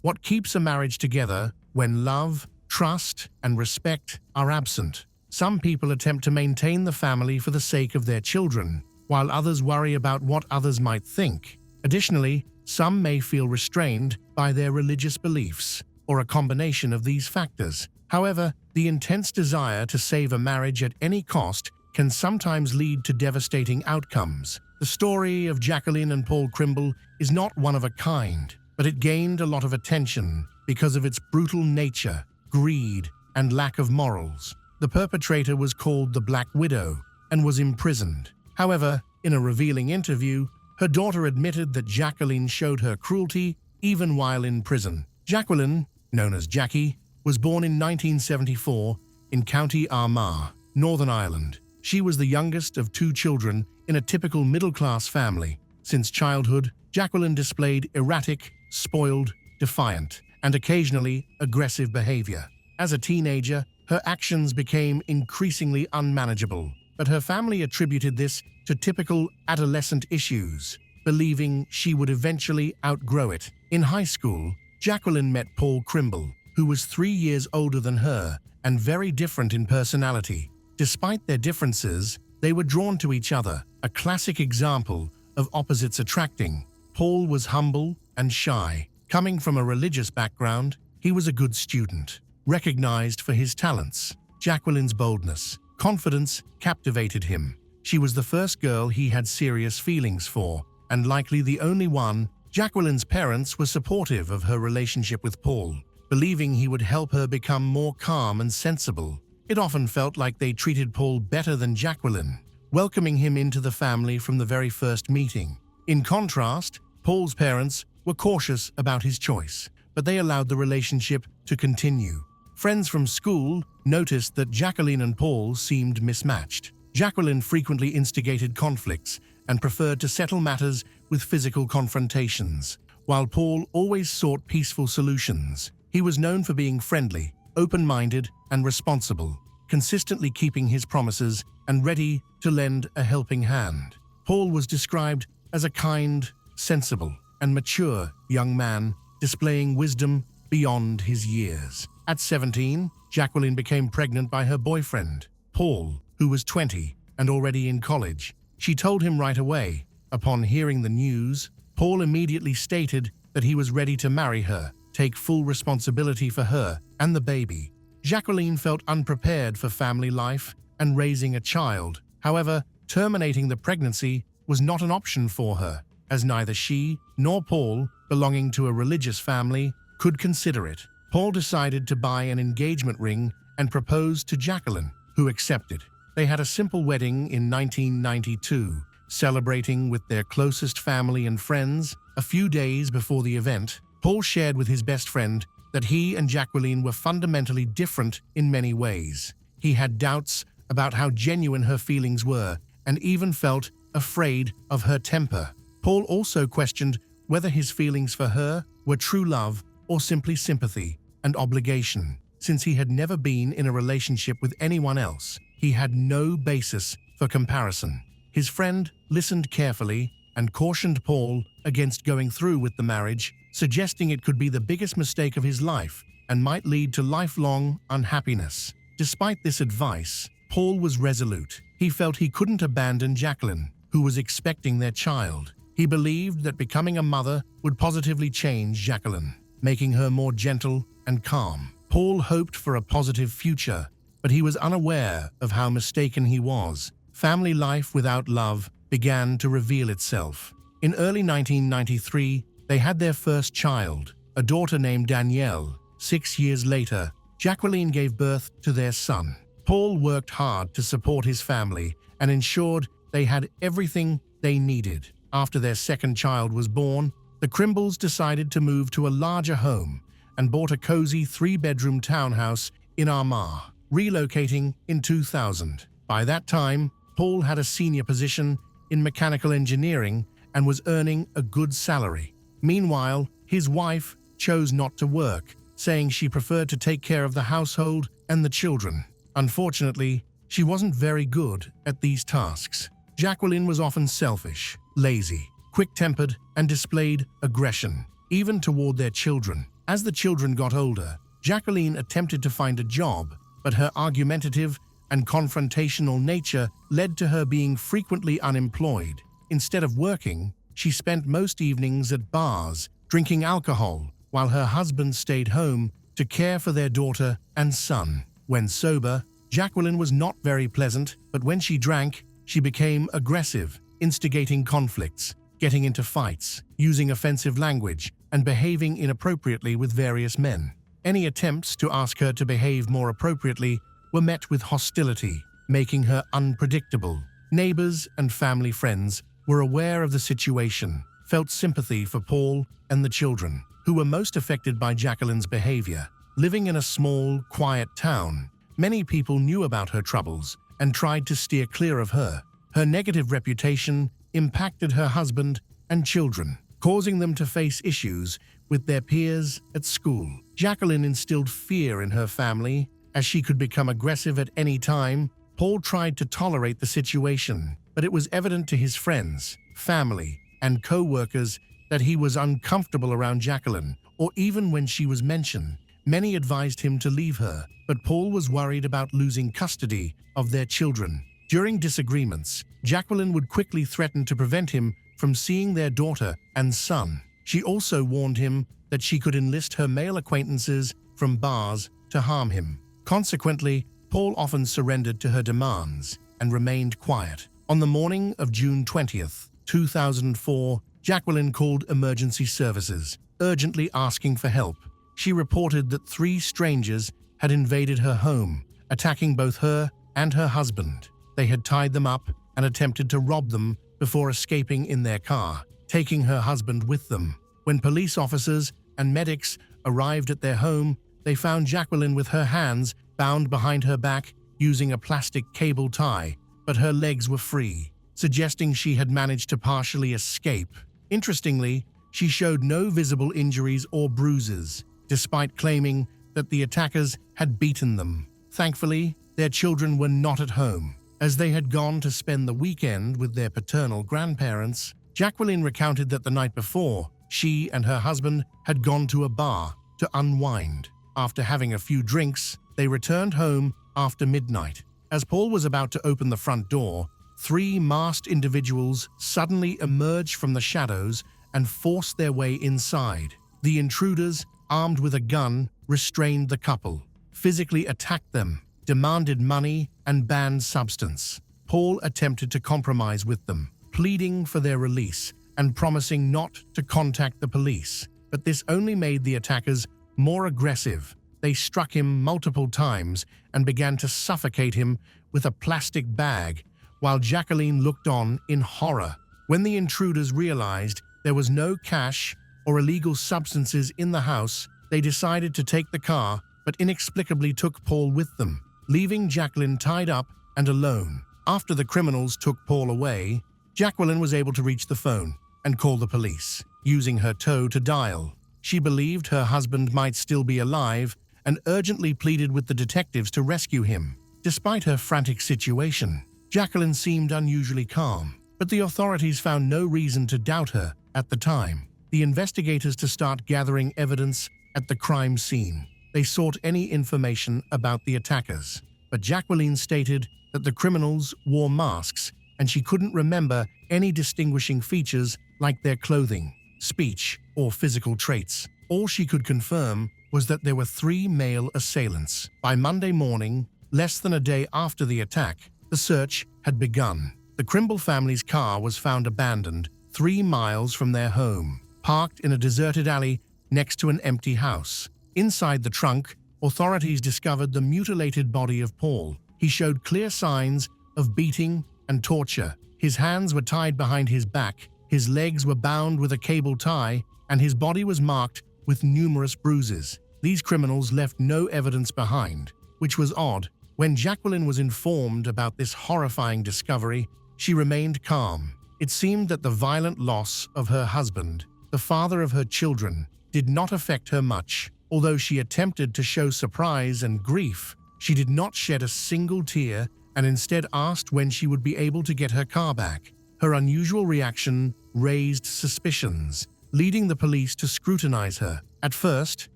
What keeps a marriage together when love, trust, and respect are absent? Some people attempt to maintain the family for the sake of their children, while others worry about what others might think. Additionally, some may feel restrained by their religious beliefs, or a combination of these factors. However, the intense desire to save a marriage at any cost can sometimes lead to devastating outcomes. The story of Jacqueline and Paul Crimble is not one of a kind, but it gained a lot of attention because of its brutal nature, greed, and lack of morals. The perpetrator was called the Black Widow and was imprisoned. However, in a revealing interview, her daughter admitted that Jacqueline showed her cruelty even while in prison. Jacqueline, known as Jackie, was born in 1974 in County Armagh, Northern Ireland. She was the youngest of two children in a typical middle-class family. Since childhood, Jacqueline displayed erratic, spoiled, defiant, and occasionally aggressive behavior. As a teenager, her actions became increasingly unmanageable, but her family attributed this to typical adolescent issues, believing she would eventually outgrow it. In high school, Jacqueline met Paul Crimble, who was 3 years older than her and very different in personality. Despite their differences, they were drawn to each other, a classic example of opposites attracting. Paul was humble and shy. Coming from a religious background, he was a good student, recognized for his talents. Jacqueline's boldness, confidence captivated him. She was the first girl he had serious feelings for, and likely the only one. Jacqueline's parents were supportive of her relationship with Paul, believing he would help her become more calm and sensible. It often felt like they treated Paul better than Jacqueline, welcoming him into the family from the very first meeting. In contrast, Paul's parents were cautious about his choice, but they allowed the relationship to continue. Friends from school noticed that Jacqueline and Paul seemed mismatched. Jacqueline frequently instigated conflicts and preferred to settle matters with physical confrontations, while Paul always sought peaceful solutions. He was known for being friendly, open-minded, and responsible, consistently keeping his promises and ready to lend a helping hand. Paul was described as a kind, sensible, and mature young man, displaying wisdom beyond his years. At 17, Jacqueline became pregnant by her boyfriend, Paul, who was 20 and already in college. She told him right away. Upon hearing the news, Paul immediately stated that he was ready to marry her, take full responsibility for her and the baby. Jacqueline felt unprepared for family life and raising a child. However, terminating the pregnancy was not an option for her, as neither she nor Paul, belonging to a religious family, could consider it. Paul decided to buy an engagement ring and proposed to Jacqueline, who accepted. They had a simple wedding in 1992, celebrating with their closest family and friends. A few days before the event, Paul shared with his best friend that he and Jacqueline were fundamentally different in many ways. He had doubts about how genuine her feelings were and even felt afraid of her temper. Paul also questioned whether his feelings for her were true love or simply sympathy and obligation. Since he had never been in a relationship with anyone else, he had no basis for comparison. His friend listened carefully and cautioned Paul against going through with the marriage, suggesting it could be the biggest mistake of his life and might lead to lifelong unhappiness. Despite this advice, Paul was resolute. He felt he couldn't abandon Jacqueline, who was expecting their child. He believed that becoming a mother would positively change Jacqueline, making her more gentle and calm. Paul hoped for a positive future, but he was unaware of how mistaken he was. Family life without love began to reveal itself. In early 1993, they had their first child, a daughter named Danielle. 6 years later, Jacqueline gave birth to their son. Paul worked hard to support his family and ensured they had everything they needed. After their second child was born, the Crimbles decided to move to a larger home and bought a cozy 3-bedroom townhouse in Armagh, relocating in 2000. By that time, Paul had a senior position in mechanical engineering and was earning a good salary. Meanwhile, his wife chose not to work, saying she preferred to take care of the household and the children. Unfortunately, she wasn't very good at these tasks. Jacqueline was often selfish, lazy, quick-tempered, and displayed aggression, even toward their children. As the children got older, Jacqueline attempted to find a job, but her argumentative and confrontational nature led to her being frequently unemployed. Instead of working, she spent most evenings at bars, drinking alcohol, while her husband stayed home to care for their daughter and son. When sober, Jacqueline was not very pleasant, but when she drank, she became aggressive, instigating conflicts, getting into fights, using offensive language, and behaving inappropriately with various men. Any attempts to ask her to behave more appropriately were met with hostility, making her unpredictable. Neighbors and family friends were aware of the situation, felt sympathy for Paul and the children, who were most affected by Jacqueline's behavior. Living in a small, quiet town, many people knew about her troubles and tried to steer clear of her. Her negative reputation impacted her husband and children, causing them to face issues with their peers at school. Jacqueline instilled fear in her family, as she could become aggressive at any time. Paul tried to tolerate the situation, but it was evident to his friends, family, and co-workers that he was uncomfortable around Jacqueline, or even when she was mentioned. Many advised him to leave her, but Paul was worried about losing custody of their children. During disagreements, Jacqueline would quickly threaten to prevent him from seeing their daughter and son. She also warned him that she could enlist her male acquaintances from bars to harm him. Consequently, Paul often surrendered to her demands and remained quiet. On the morning of June 20th, 2004, Jacqueline called emergency services, urgently asking for help. She reported that 3 strangers had invaded her home, attacking both her and her husband. They had tied them up and attempted to rob them before escaping in their car, taking her husband with them. When police officers and medics arrived at their home, they found Jacqueline with her hands bound behind her back using a plastic cable tie, but her legs were free, suggesting she had managed to partially escape. Interestingly, she showed no visible injuries or bruises, despite claiming that the attackers had beaten them. Thankfully, their children were not at home, as they had gone to spend the weekend with their paternal grandparents. Jacqueline recounted that the night before, she and her husband had gone to a bar to unwind. After having a few drinks, they returned home after midnight. As Paul was about to open the front door, 3 masked individuals suddenly emerged from the shadows and forced their way inside. The intruders, armed with a gun, restrained the couple, physically attacked them, demanded money, and banned substance. Paul attempted to compromise with them, pleading for their release and promising not to contact the police. But this only made the attackers more aggressive. They struck him multiple times and began to suffocate him with a plastic bag, while Jacqueline looked on in horror. When the intruders realized there was no cash or illegal substances in the house, they decided to take the car, but inexplicably took Paul with them, leaving Jacqueline tied up and alone. After the criminals took Paul away, Jacqueline was able to reach the phone and call the police, using her toe to dial. She believed her husband might still be alive and urgently pleaded with the detectives to rescue him. Despite her frantic situation, Jacqueline seemed unusually calm, but the authorities found no reason to doubt her at the time. The investigators to start gathering evidence at the crime scene. They sought any information about the attackers, but Jacqueline stated that the criminals wore masks and she couldn't remember any distinguishing features like their clothing, speech, or physical traits. All she could confirm was that there were 3 male assailants. By Monday morning, less than a day after the attack, the search had begun. The Crimble family's car was found abandoned 3 miles from their home, parked in a deserted alley next to an empty house. Inside the trunk, authorities discovered the mutilated body of Paul. He showed clear signs of beating and torture. His hands were tied behind his back, his legs were bound with a cable tie, and his body was marked with numerous bruises. These criminals left no evidence behind, which was odd. When Jacqueline was informed about this horrifying discovery, she remained calm. It seemed that the violent loss of her husband, the father of her children, did not affect her much. Although she attempted to show surprise and grief, she did not shed a single tear and instead asked when she would be able to get her car back. Her unusual reaction raised suspicions, leading the police to scrutinize her. At first,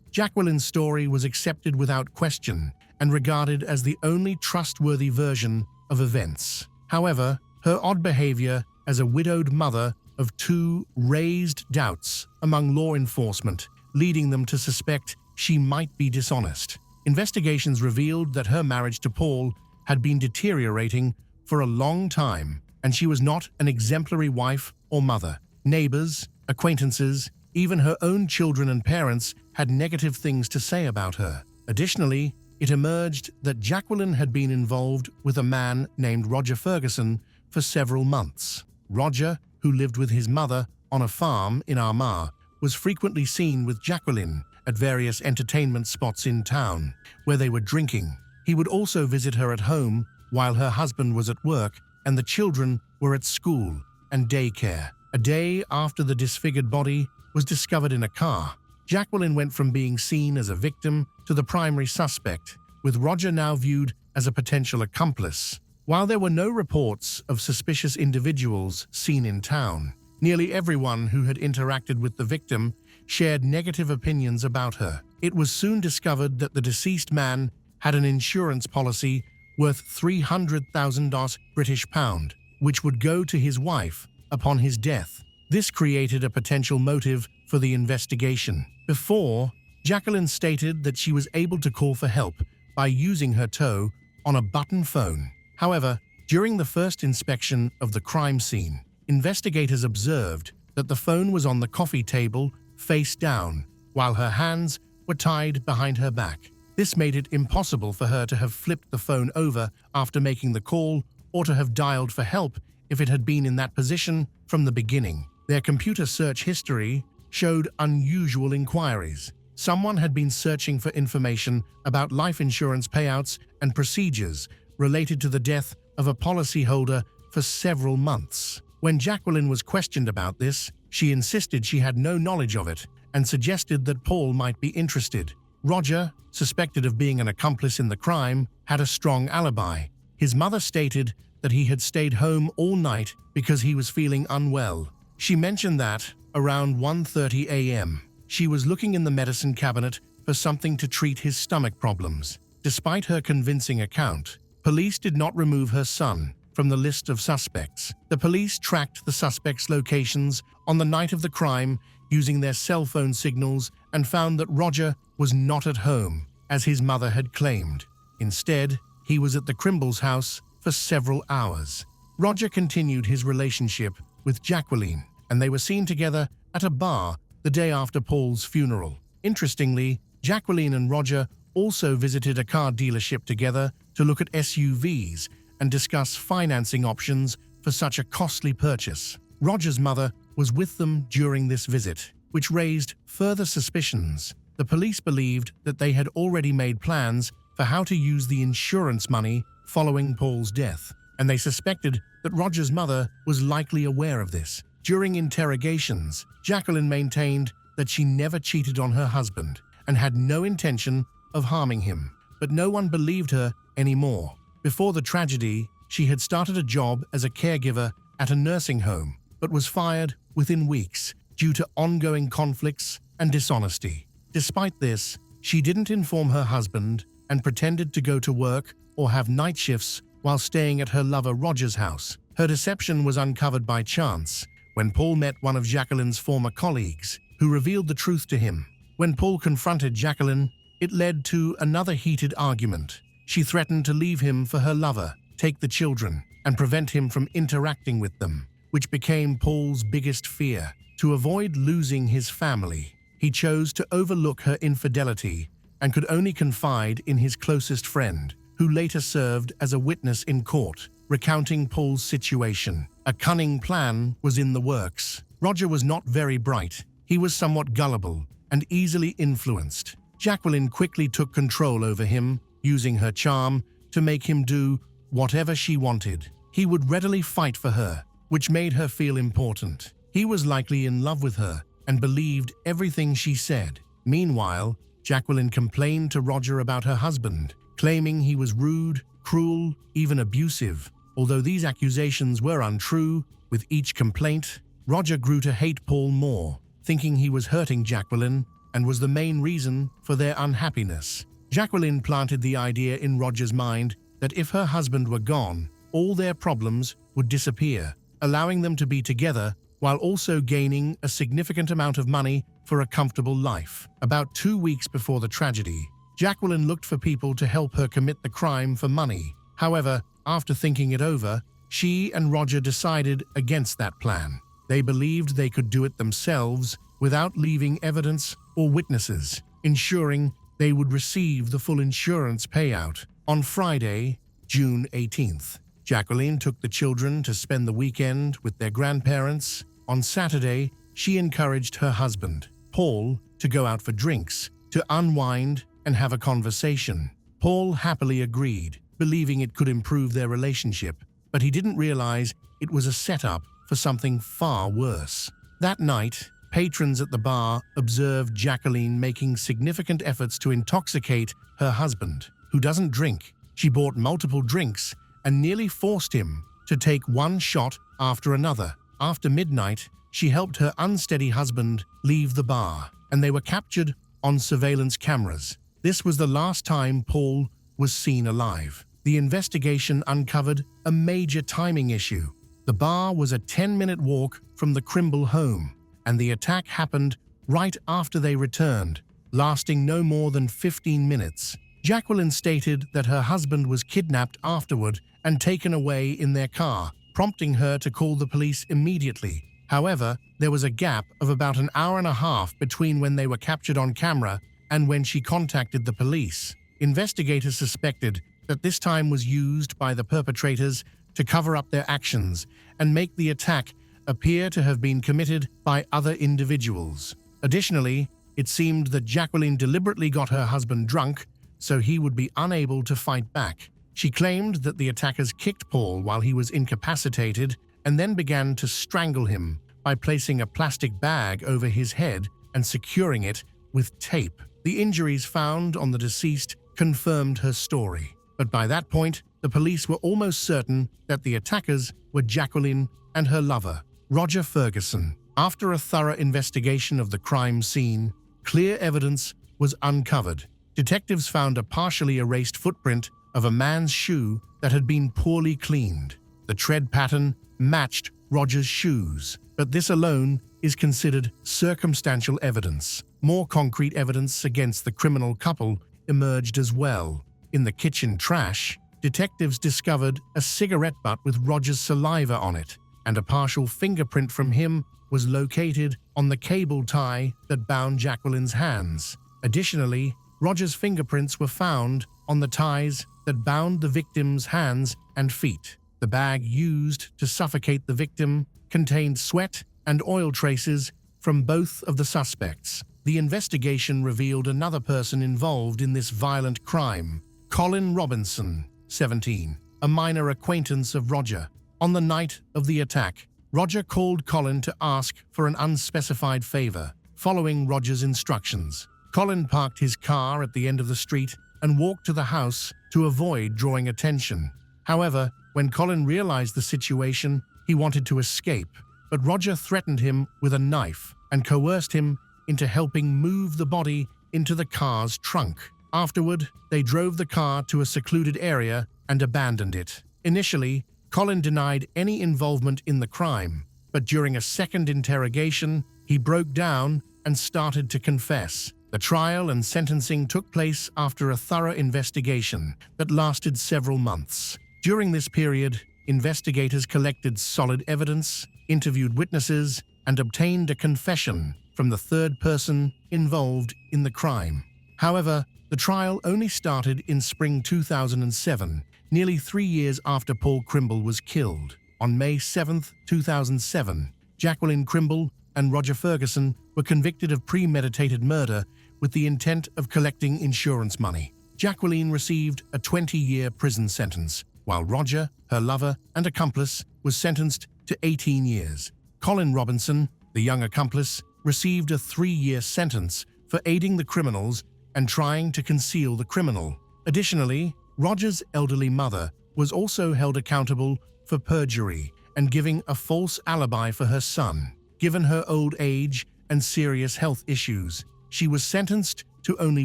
Jacqueline's story was accepted without question and regarded as the only trustworthy version of events. However, her odd behavior as a widowed mother of 2 raised doubts among law enforcement, leading them to suspect she might be dishonest. Investigations revealed that her marriage to Paul had been deteriorating for a long time, and she was not an exemplary wife or mother. Neighbors, acquaintances, even her own children and parents had negative things to say about her. Additionally, it emerged that Jacqueline had been involved with a man named Roger Ferguson for several months. Roger, who lived with his mother on a farm in Armagh, was frequently seen with Jacqueline at various entertainment spots in town where they were drinking. He would also visit her at home while her husband was at work and the children were at school and daycare. A day after the disfigured body was discovered in a car, Jacqueline went from being seen as a victim to the primary suspect, with Roger now viewed as a potential accomplice. While there were no reports of suspicious individuals seen in town, nearly everyone who had interacted with the victim shared negative opinions about her. It was soon discovered that the deceased man had an insurance policy worth $300,000 British pound, which would go to his wife upon his death. This created a potential motive for the investigation. Before, Jacqueline stated that she was able to call for help by using her toe on a button phone. However, during the first inspection of the crime scene, investigators observed that the phone was on the coffee table face down, while her hands were tied behind her back. This made it impossible for her to have flipped the phone over after making the call or to have dialed for help if it had been in that position from the beginning. Their computer search history showed unusual inquiries. Someone had been searching for information about life insurance payouts and procedures related to the death of a policyholder for several months. When Jacqueline was questioned about this, she insisted she had no knowledge of it and suggested that Paul might be interested. Roger, suspected of being an accomplice in the crime, had a strong alibi. His mother stated that he had stayed home all night because he was feeling unwell. She mentioned that, around 1:30 a.m., she was looking in the medicine cabinet for something to treat his stomach problems. Despite her convincing account, police did not remove her son from the list of suspects. The police tracked the suspects' locations on the night of the crime using their cell phone signals and found that Roger was not at home, as his mother had claimed. Instead, he was at the Crimbles' house for several hours. Roger continued his relationship with Jacqueline, and they were seen together at a bar the day after Paul's funeral. Interestingly, Jacqueline and Roger also visited a car dealership together to look at SUVs and discuss financing options for such a costly purchase. Roger's mother was with them during this visit, which raised further suspicions. The police believed that they had already made plans for how to use the insurance money following Paul's death, and they suspected that Roger's mother was likely aware of this. During interrogations, Jacqueline maintained that she never cheated on her husband and had no intention of harming him, but no one believed her anymore. Before the tragedy, she had started a job as a caregiver at a nursing home, but was fired within weeks due to ongoing conflicts and dishonesty. Despite this, she didn't inform her husband and pretended to go to work or have night shifts while staying at her lover Roger's house. Her deception was uncovered by chance when Paul met one of Jacqueline's former colleagues, who revealed the truth to him. When Paul confronted Jacqueline, it led to another heated argument. She threatened to leave him for her lover, take the children, and prevent him from interacting with them, which became Paul's biggest fear. To avoid losing his family, he chose to overlook her infidelity and could only confide in his closest friend, who later served as a witness in court, recounting Paul's situation. A cunning plan was in the works. Roger was not very bright. He was somewhat gullible and easily influenced. Jacqueline quickly took control over him, using her charm to make him do whatever she wanted. He would readily fight for her, which made her feel important. He was likely in love with her and believed everything she said. Meanwhile, Jacqueline complained to Roger about her husband, claiming he was rude, cruel, even abusive. Although these accusations were untrue, with each complaint, Roger grew to hate Paul more, thinking he was hurting Jacqueline and was the main reason for their unhappiness. Jacqueline planted the idea in Roger's mind that if her husband were gone, all their problems would disappear, allowing them to be together while also gaining a significant amount of money for a comfortable life. About 2 weeks before the tragedy, Jacqueline looked for people to help her commit the crime for money. However, after thinking it over, she and Roger decided against that plan. They believed they could do it themselves without leaving evidence or witnesses, ensuring they would receive the full insurance payout. On Friday, June 18th, Jacqueline took the children to spend the weekend with their grandparents. On Saturday, she encouraged her husband, Paul, to go out for drinks, to unwind and have a conversation. Paul happily agreed, believing it could improve their relationship, but he didn't realize it was a setup for something far worse. That night, patrons at the bar observed Jacqueline making significant efforts to intoxicate her husband, who doesn't drink. She bought multiple drinks and nearly forced him to take one shot after another. After midnight, she helped her unsteady husband leave the bar, and they were captured on surveillance cameras. This was the last time Paul was seen alive. The investigation uncovered a major timing issue. The bar was a 10-minute walk from the Krimble home, and the attack happened right after they returned, lasting no more than 15 minutes. Jacqueline stated that her husband was kidnapped afterward and taken away in their car, prompting her to call the police immediately. However, there was a gap of about an hour and a half between when they were captured on camera and when she contacted the police. Investigators suspected that this time was used by the perpetrators to cover up their actions and make the attack appear to have been committed by other individuals. Additionally, it seemed that Jacqueline deliberately got her husband drunk so he would be unable to fight back. She claimed that the attackers kicked Paul while he was incapacitated and then began to strangle him by placing a plastic bag over his head and securing it with tape. The injuries found on the deceased confirmed her story, but by that point, the police were almost certain that the attackers were Jacqueline and her lover, Roger Ferguson. After a thorough investigation of the crime scene, clear evidence was uncovered. Detectives found a partially erased footprint of a man's shoe that had been poorly cleaned. The tread pattern matched Roger's shoes, but this alone is considered circumstantial evidence. More concrete evidence against the criminal couple emerged as well. In the kitchen trash, detectives discovered a cigarette butt with Roger's saliva on it, and a partial fingerprint from him was located on the cable tie that bound Jacqueline's hands. Additionally, Roger's fingerprints were found on the ties that bound the victim's hands and feet. The bag used to suffocate the victim contained sweat and oil traces from both of the suspects. The investigation revealed another person involved in this violent crime, Colin Robinson, 17, a minor acquaintance of Roger. On the night of the attack, Roger called Colin to ask for an unspecified favor. Following Roger's instructions, Colin parked his car at the end of the street and walked to the house to avoid drawing attention. However, when Colin realized the situation, he wanted to escape, but Roger threatened him with a knife and coerced him into helping move the body into the car's trunk. Afterward, they drove the car to a secluded area and abandoned it. Initially, Colin denied any involvement in the crime, but during a second interrogation, he broke down and started to confess. The trial and sentencing took place after a thorough investigation that lasted several months. During this period, investigators collected solid evidence, interviewed witnesses, and obtained a confession from the third person involved in the crime. However, the trial only started in spring 2007, nearly 3 years after Paul Krimble was killed. On May 7, 2007, Jacqueline Krimble and Roger Ferguson were convicted of premeditated murder with the intent of collecting insurance money. Jacqueline received a 20-year prison sentence, while Roger, her lover and accomplice, was sentenced to 18 years. Colin Robinson, the young accomplice, received a 3-year sentence for aiding the criminals and trying to conceal the criminal. Additionally, Roger's elderly mother was also held accountable for perjury and giving a false alibi for her son. Given her old age and serious health issues, she was sentenced to only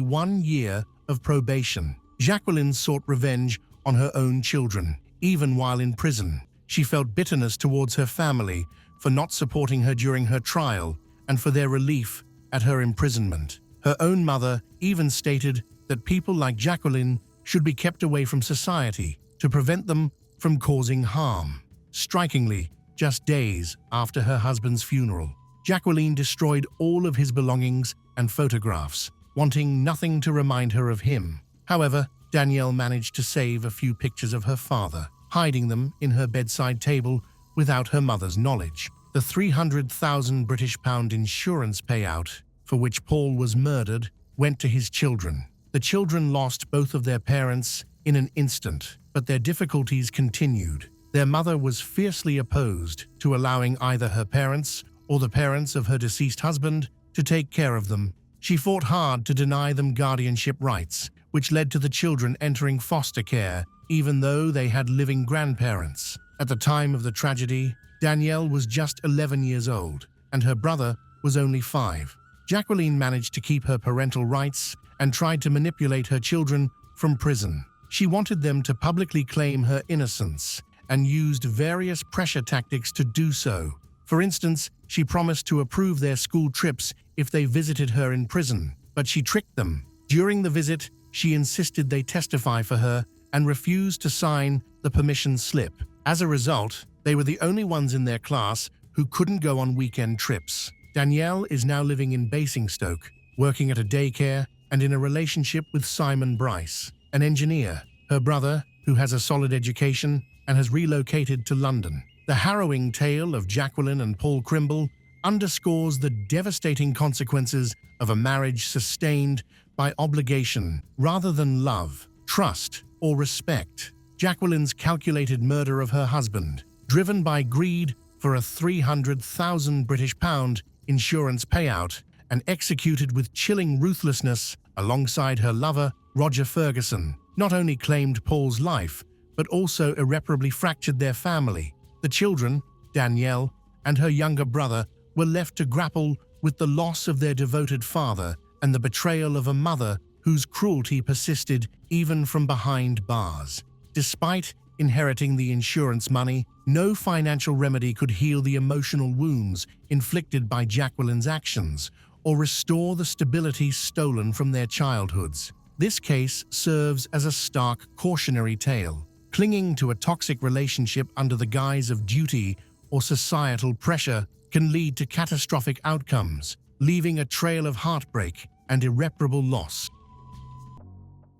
1 year of probation. Jacqueline sought revenge on her own children. Even while in prison, she felt bitterness towards her family for not supporting her during her trial and for their relief at her imprisonment. Her own mother even stated that people like Jacqueline should be kept away from society to prevent them from causing harm. Strikingly, just days after her husband's funeral, Jacqueline destroyed all of his belongings and photographs, wanting nothing to remind her of him. However, Danielle managed to save a few pictures of her father, hiding them in her bedside table without her mother's knowledge. The £300,000 insurance payout, for which Paul was murdered, went to his children. The children lost both of their parents in an instant, but their difficulties continued. Their mother was fiercely opposed to allowing either her parents or the parents of her deceased husband to take care of them. She fought hard to deny them guardianship rights, which led to the children entering foster care, even though they had living grandparents. At the time of the tragedy, Danielle was just 11 years old, and her brother was only 5. Jacqueline managed to keep her parental rights and tried to manipulate her children from prison. She wanted them to publicly claim her innocence and used various pressure tactics to do so. For instance, she promised to approve their school trips if they visited her in prison, but she tricked them. During the visit, she insisted they testify for her and refused to sign the permission slip. As a result, they were the only ones in their class who couldn't go on weekend trips. Danielle is now living in Basingstoke, working at a daycare and in a relationship with Simon Bryce, an engineer, her brother, who has a solid education and has relocated to London. The harrowing tale of Jacqueline and Paul Crimble underscores the devastating consequences of a marriage sustained by obligation rather than love, trust, or respect. Jacqueline's calculated murder of her husband, driven by greed for a £300,000 insurance payout and executed with chilling ruthlessness alongside her lover, Roger Ferguson, not only claimed Paul's life, but also irreparably fractured their family. The children, Danielle, and her younger brother were left to grapple with the loss of their devoted father and the betrayal of a mother whose cruelty persisted even from behind bars. Despite inheriting the insurance money, no financial remedy could heal the emotional wounds inflicted by Jacqueline's actions or restore the stability stolen from their childhoods. This case serves as a stark cautionary tale. Clinging to a toxic relationship under the guise of duty or societal pressure can lead to catastrophic outcomes, leaving a trail of heartbreak and irreparable loss.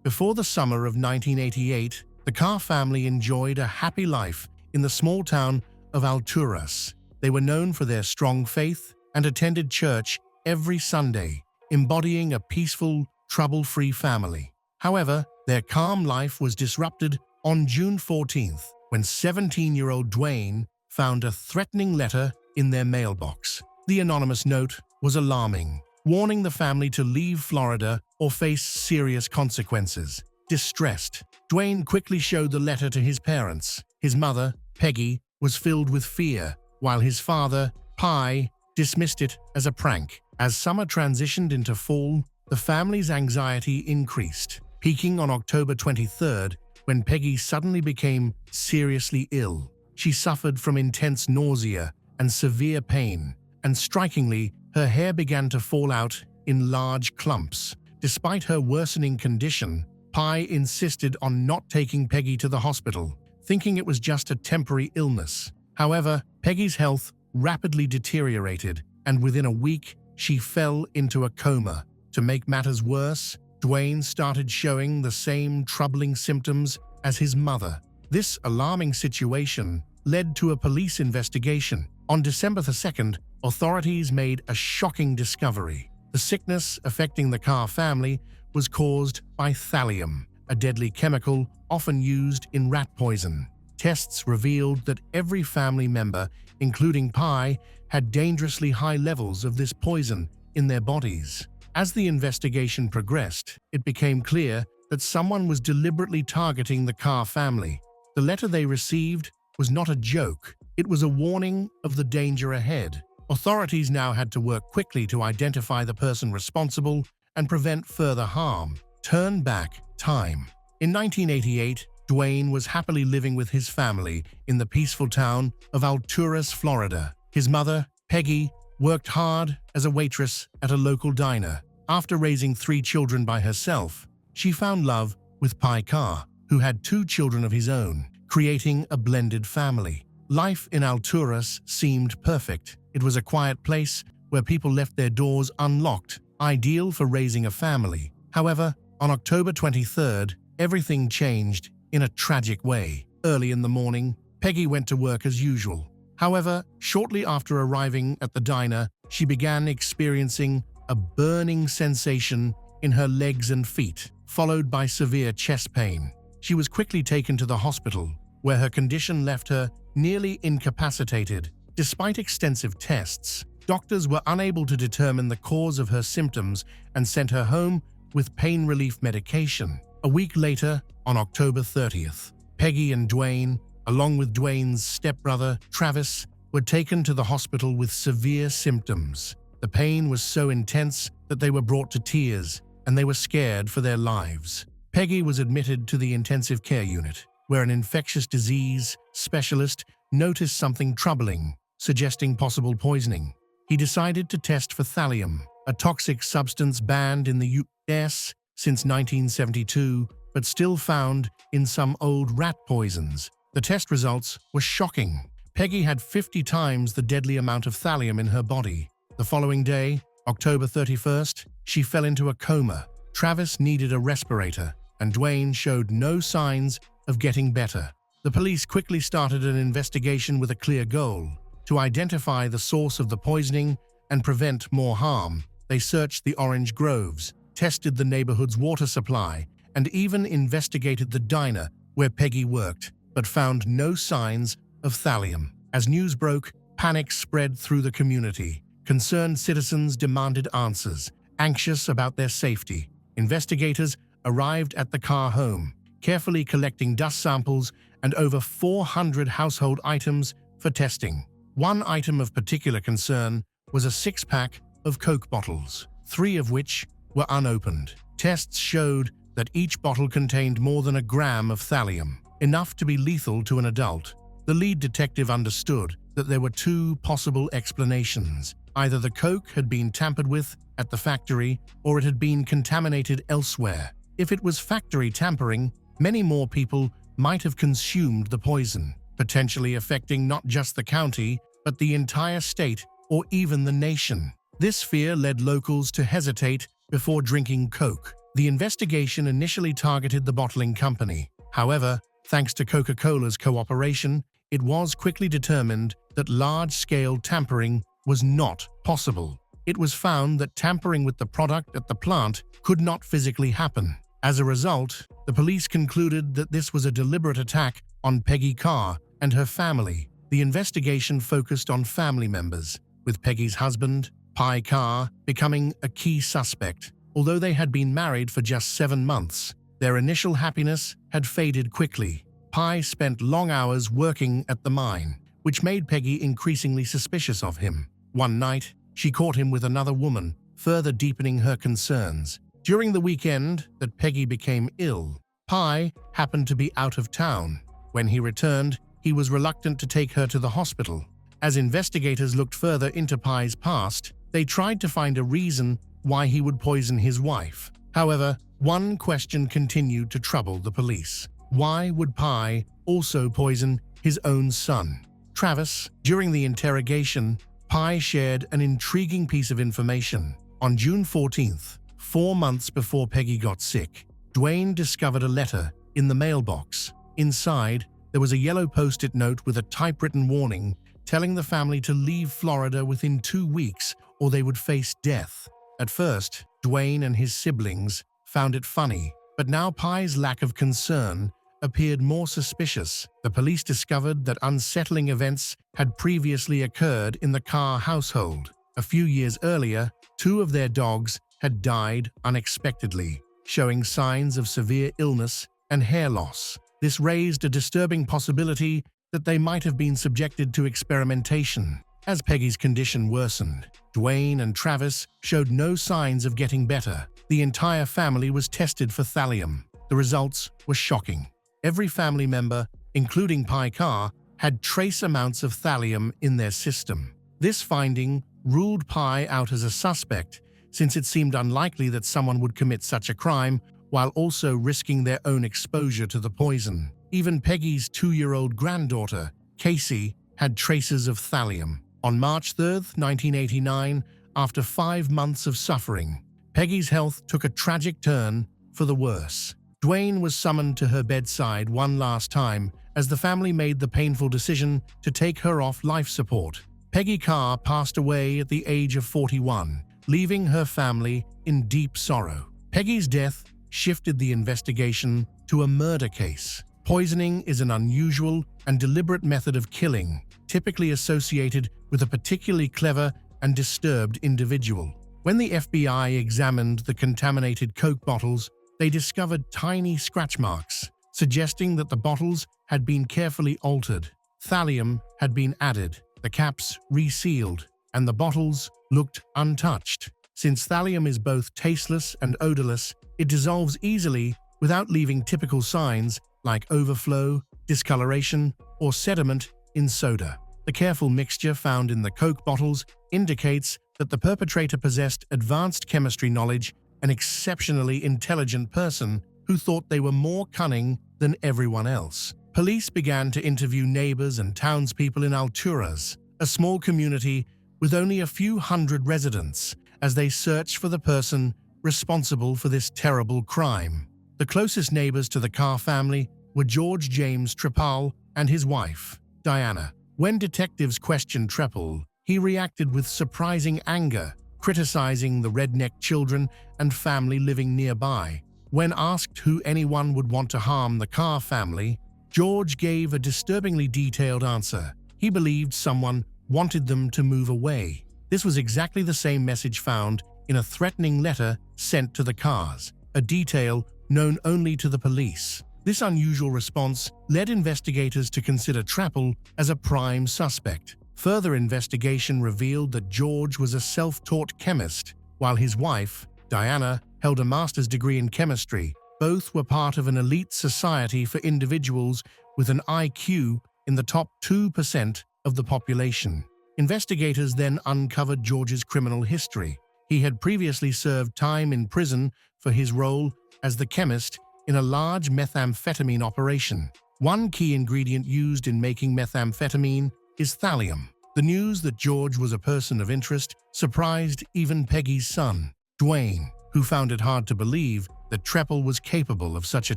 Before the summer of 1988, the Carr family enjoyed a happy life in the small town of Alturas. They were known for their strong faith and attended church every Sunday, embodying a peaceful, trouble-free family. However, their calm life was disrupted on June 14th, when 17-year-old Dwayne found a threatening letter in their mailbox. The anonymous note was alarming, warning the family to leave Florida or face serious consequences. Distressed, Dwayne quickly showed the letter to his parents. His mother, Peggy, was filled with fear, while his father, Pi, dismissed it as a prank. As summer transitioned into fall, the family's anxiety increased, peaking on October 23rd, when Peggy suddenly became seriously ill. She suffered from intense nausea and severe pain, and strikingly, her hair began to fall out in large clumps. Despite her worsening condition, Pi insisted on not taking Peggy to the hospital, thinking it was just a temporary illness. However, Peggy's health rapidly deteriorated, and within a week, she fell into a coma. To make matters worse, Dwayne started showing the same troubling symptoms as his mother. This alarming situation led to a police investigation. On December 2nd, authorities made a shocking discovery. The sickness affecting the Carr family was caused by thallium, a deadly chemical often used in rat poison. Tests revealed that every family member, including Pi, had dangerously high levels of this poison in their bodies. As the investigation progressed, it became clear that someone was deliberately targeting the Carr family. The letter they received was not a joke. It was a warning of the danger ahead. Authorities now had to work quickly to identify the person responsible and prevent further harm. Turn back time. In 1988, Dwayne was happily living with his family in the peaceful town of Alturas, Florida. His mother, Peggy, worked hard as a waitress at a local diner. After raising 3 children by herself, she found love with Pi Carr, who had 2 children of his own, creating a blended family. Life in Alturas seemed perfect. It was a quiet place where people left their doors unlocked, ideal for raising a family. However, on October 23rd, everything changed in a tragic way. Early in the morning, Peggy went to work as usual. However, shortly after arriving at the diner, she began experiencing a burning sensation in her legs and feet, followed by severe chest pain. She was quickly taken to the hospital, where her condition left her nearly incapacitated. Despite extensive tests, doctors were unable to determine the cause of her symptoms and sent her home with pain relief medication. A week later, on October 30th, Peggy and Dwayne, along with Dwayne's stepbrother, Travis, were taken to the hospital with severe symptoms. The pain was so intense that they were brought to tears, and they were scared for their lives. Peggy was admitted to the intensive care unit, where an infectious disease specialist noticed something troubling, suggesting possible poisoning. He decided to test for thallium, a toxic substance banned in the U.S. since 1972, but still found in some old rat poisons. The test results were shocking. Peggy had 50 times the deadly amount of thallium in her body. The following day, October 31st, she fell into a coma. Travis needed a respirator, and Dwayne showed no signs of getting better. The police quickly started an investigation with a clear goal: to identify the source of the poisoning and prevent more harm. They searched the orange groves, tested the neighborhood's water supply, and even investigated the diner where Peggy worked, but found no signs of thallium. As news broke, panic spread through the community. Concerned citizens demanded answers, anxious about their safety. Investigators arrived at the Carr home, carefully collecting dust samples and over 400 household items for testing. One item of particular concern was a six-pack of Coke bottles, 3 of which were unopened. Tests showed that each bottle contained more than a gram of thallium, enough to be lethal to an adult. The lead detective understood that there were 2 possible explanations. Either the Coke had been tampered with at the factory, or it had been contaminated elsewhere. If it was factory tampering, many more people might have consumed the poison, potentially affecting not just the county, but the entire state or even the nation. This fear led locals to hesitate before drinking Coke. The investigation initially targeted the bottling company. However, thanks to Coca-Cola's cooperation, it was quickly determined that large-scale tampering was not possible. It was found that tampering with the product at the plant could not physically happen. As a result, the police concluded that this was a deliberate attack on Peggy Carr and her family. The investigation focused on family members, with Peggy's husband, Pi Carr, becoming a key suspect. Although they had been married for just 7 months, their initial happiness had faded quickly. Pi spent long hours working at the mine, which made Peggy increasingly suspicious of him. One night, she caught him with another woman, further deepening her concerns. During the weekend that Peggy became ill, Pi happened to be out of town. When he returned, he was reluctant to take her to the hospital. As investigators looked further into Pi's past, they tried to find a reason why he would poison his wife. However, one question continued to trouble the police. Why would Pi also poison his own son, Travis? During the interrogation, Pi shared an intriguing piece of information. On June 14th, 4 months before Peggy got sick, Dwayne discovered a letter in the mailbox. Inside, there was a yellow post-it note with a typewritten warning telling the family to leave Florida within 2 weeks or they would face death. At first, Dwayne and his siblings found it funny, but now Pi's lack of concern appeared more suspicious. The police discovered that unsettling events had previously occurred in the Carr household. A few years earlier, 2 of their dogs had died unexpectedly, showing signs of severe illness and hair loss. This raised a disturbing possibility that they might have been subjected to experimentation. As Peggy's condition worsened, Dwayne and Travis showed no signs of getting better. The entire family was tested for thallium. The results were shocking. Every family member, including Pi Carr, had trace amounts of thallium in their system. This finding ruled Pi out as a suspect, since it seemed unlikely that someone would commit such a crime while also risking their own exposure to the poison. Even Peggy's 2-year-old granddaughter, Casey, had traces of thallium. On March 3, 1989, after 5 months of suffering, Peggy's health took a tragic turn for the worse. Dwayne was summoned to her bedside one last time as the family made the painful decision to take her off life support. Peggy Carr passed away at the age of 41, leaving her family in deep sorrow. Peggy's death shifted the investigation to a murder case. Poisoning is an unusual and deliberate method of killing, typically associated with a particularly clever and disturbed individual. When the FBI examined the contaminated Coke bottles, they discovered tiny scratch marks, suggesting that the bottles had been carefully altered. Thallium had been added, the caps resealed, and the bottles looked untouched. Since thallium is both tasteless and odorless, it dissolves easily without leaving typical signs like overflow, discoloration, or sediment in soda. The careful mixture found in the Coke bottles indicates that the perpetrator possessed advanced chemistry knowledge, an exceptionally intelligent person who thought they were more cunning than everyone else. Police began to interview neighbors and townspeople in Alturas, a small community with only a few hundred residents, as they searched for the person responsible for this terrible crime. The closest neighbors to the Carr family were George James Trepal and his wife, Diana. When detectives questioned Trepal, he reacted with surprising anger, criticizing the redneck children and family living nearby. When asked who anyone would want to harm the Carr family, George gave a disturbingly detailed answer. He believed someone wanted them to move away. This was exactly the same message found in a threatening letter sent to the Carrs, a detail known only to the police. This unusual response led investigators to consider Trepal as a prime suspect. Further investigation revealed that George was a self-taught chemist, while his wife, Diana, held a master's degree in chemistry. Both were part of an elite society for individuals with an IQ in the top 2% of the population. Investigators then uncovered George's criminal history. He had previously served time in prison for his role as the chemist in a large methamphetamine operation. One key ingredient used in making methamphetamine is thallium. The news that George was a person of interest surprised even Peggy's son, Dwayne, who found it hard to believe that Trepal was capable of such a